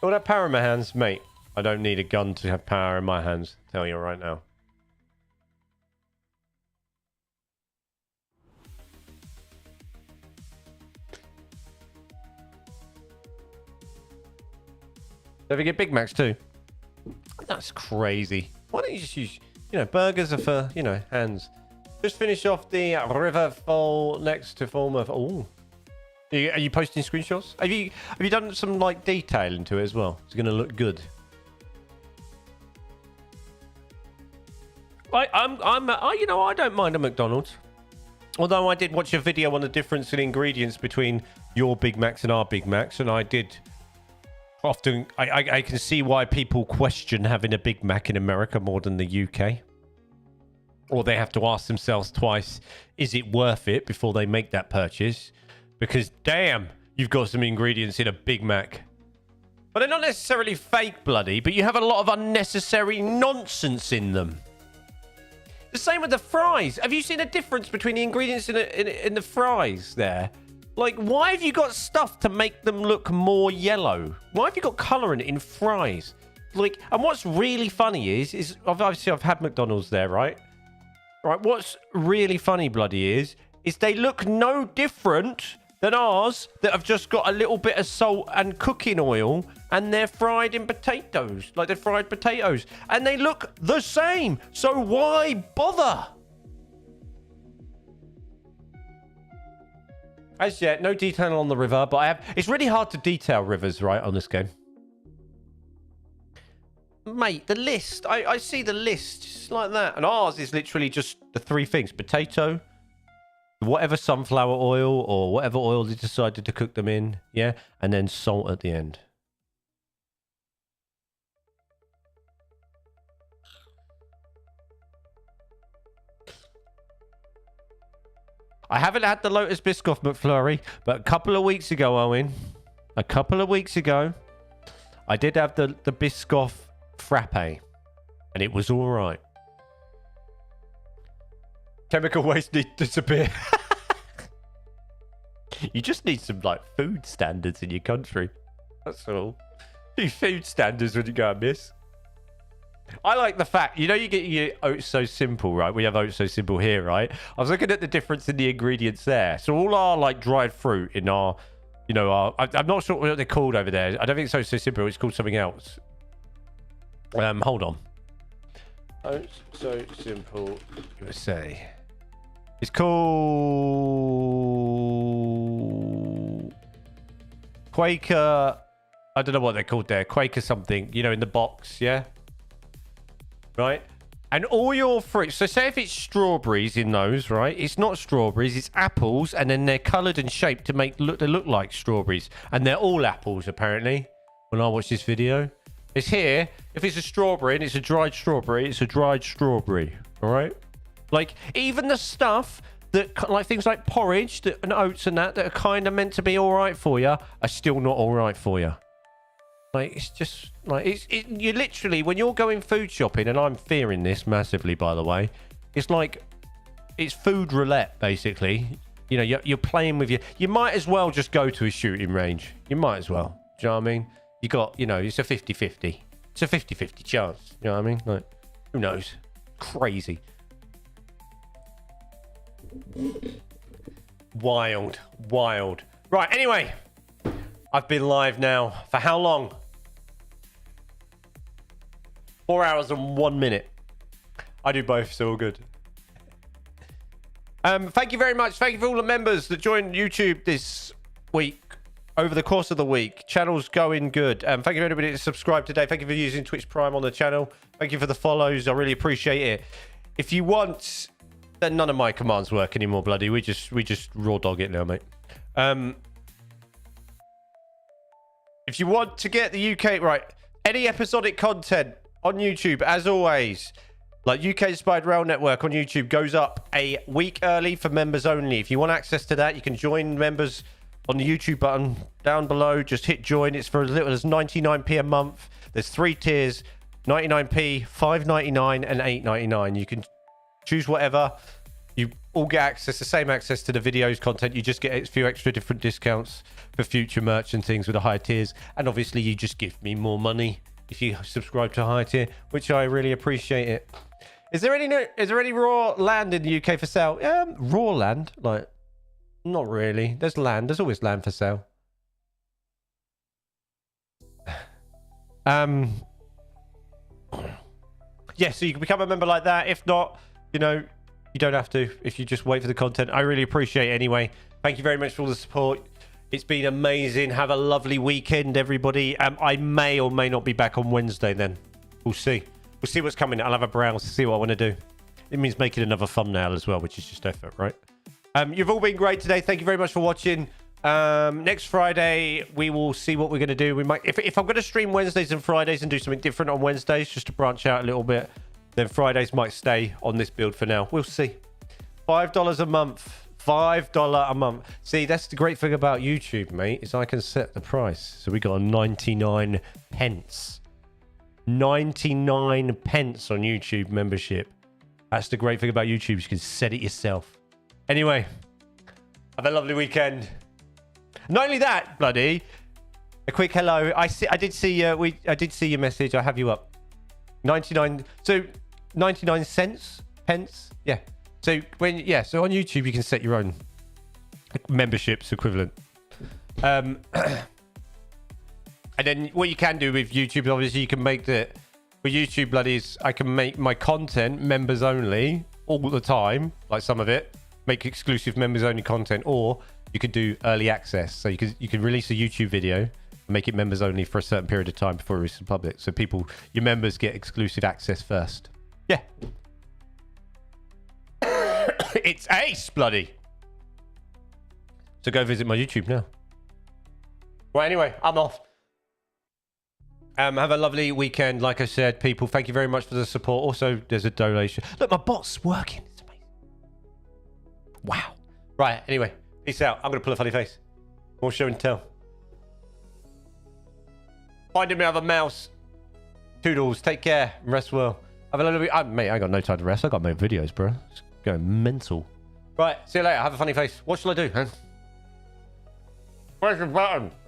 All that power in my hands, mate. I don't need a gun to have power in my hands. Tell you right now. Don't forget Big Macs too. That's crazy. Why don't you just use, burgers are for, hands. Just finish off the river fall next to form of. Oh, are you posting screenshots? Have you done some like detail into it as well? It's gonna look good. I don't mind a McDonald's. Although I did watch a video on the difference in ingredients between your Big Macs and our Big Macs, and I did. Often, I can see why people question having a Big Mac in America more than the UK. Or they have to ask themselves twice, is it worth it before they make that purchase? Because, damn, you've got some ingredients in a Big Mac. But they're not necessarily fake bloody, but you have a lot of unnecessary nonsense in them. The same with the fries. Have you seen a difference between the ingredients in the fries there? Like, why have you got stuff to make them look more yellow? Why have you got colour in fries? Like, and what's really funny is obviously I've had McDonald's there, right? Right, what's really funny, bloody, is they look no different than ours that have just got a little bit of salt and cooking oil and they're fried in potatoes, like they're fried potatoes. And they look the same. So why bother? As yet, no detail on the river, but it's really hard to detail rivers, right, on this game. Mate, the list. I see the list just like that. And ours is literally just the three things. Potato, whatever sunflower oil or whatever oil they decided to cook them in. Yeah. And then salt at the end. I haven't had the Lotus Biscoff McFlurry, but a couple of weeks ago, Owen, I did have the Biscoff Frappe, and it was all right. Chemical waste need to disappear. You just need some like food standards in your country. That's all. Do food standards when you go amiss. I like the fact, you get your oats so simple, right? We have oats so simple here, right? I was looking at the difference in the ingredients there. So all our like dried fruit in our, I'm not sure what they're called over there. I don't think it's so simple. It's called something else. Hold on. Oats so simple USA. It's called Quaker. I don't know what they're called there. Quaker something, in the box, yeah? Right? And all your fruits. So say if it's strawberries in those, right? It's not strawberries, it's apples, and then they're coloured and shaped to they look like strawberries. And they're all apples, apparently, when I watch this video. It's here. If it's a strawberry and it's a dried strawberry, it's a dried strawberry. All right? Like, even the stuff that, like things like porridge and oats and that are kind of meant to be all right for you, are still not all right for you. Like, it's just, like, you literally, when you're going food shopping, and I'm fearing this massively, by the way, it's like, it's food roulette, basically. You're playing with you might as well just go to a shooting range. You might as well. Do you know what I mean? You got, it's a 50-50. It's a 50-50 chance. You know what I mean? Like, who knows? Crazy. Wild. Wild. Right, anyway. I've been live now for how long? 4 hours and 1 minute. I do both, so all good. Thank you very much. Thank you for all the members that joined YouTube this week. Over the course of the week. Channel's going good. Thank you for everybody that subscribed today. Thank you for using Twitch Prime on the channel. Thank you for the follows. I really appreciate it. If you want... Then none of my commands work anymore, bloody. We just raw dog it now, mate. If you want to get the UK... Right. Any episodic content on YouTube, as always... Like UK Inspired Rail Network on YouTube goes up a week early for members only. If you want access to that, you can join members... on the YouTube button down below. Just hit join. It's for as little as 99p a month. There's 3 tiers, 99p, 5.99 and 8.99. You can choose whatever. You all get access, the same access to the videos content. You just get a few extra different discounts for future merch and things with the higher tiers. And obviously you just give me more money if you subscribe to a higher tier, which I really appreciate it. Is there any raw land in the UK for sale? Raw land? Like, not really. There's land. There's always land for sale. Yeah, so you can become a member like that. If not, you know, you don't have to. If you just wait for the content. I really appreciate it anyway. Thank you very much for all the support. It's been amazing. Have a lovely weekend, everybody. I may or may not be back on Wednesday then. We'll see. We'll see what's coming. I'll have a browse to see what I want to do. It means making another thumbnail as well, which is just effort, right? You've all been great today. Thank you very much for watching. Next Friday, we will see what we're going to do. We might, if I'm going to stream Wednesdays and Fridays and do something different on Wednesdays, just to branch out a little bit, then Fridays might stay on this build for now. We'll see. $5 a month. $5 a month. See, that's the great thing about YouTube, mate, is I can set the price. So we got a 99 pence. 99 pence on YouTube membership. That's the great thing about YouTube. You can set it yourself. Anyway, have a lovely weekend. Not only that, bloody, a quick hello. I did see your message. I have you up. 99. So 99 cents, pence. Yeah. So so on YouTube you can set your own memberships equivalent. And then what you can do with YouTube, obviously, you can make with YouTube, bloodies, I can make my content members only all the time, like some of it. Make exclusive members only content, or you could do early access. So you can release a YouTube video and make it members only for a certain period of time before it reaches the public. So your members get exclusive access first. Yeah. It's ace, bloody. So go visit my YouTube now. Well, anyway, I'm off. Have a lovely weekend. Like I said, people, thank you very much for the support. Also, there's a donation. Look, my bot's working. It's amazing. Wow. Right, anyway, peace out. I'm going to pull a funny face. More show and tell. Finding me other mouse. Toodles, take care and rest well. Have a lovely week. Mate, I got no time to rest. I got to make videos, bro. It's going mental. Right, see you later. Have a funny face. What shall I do, huh? Where's the button?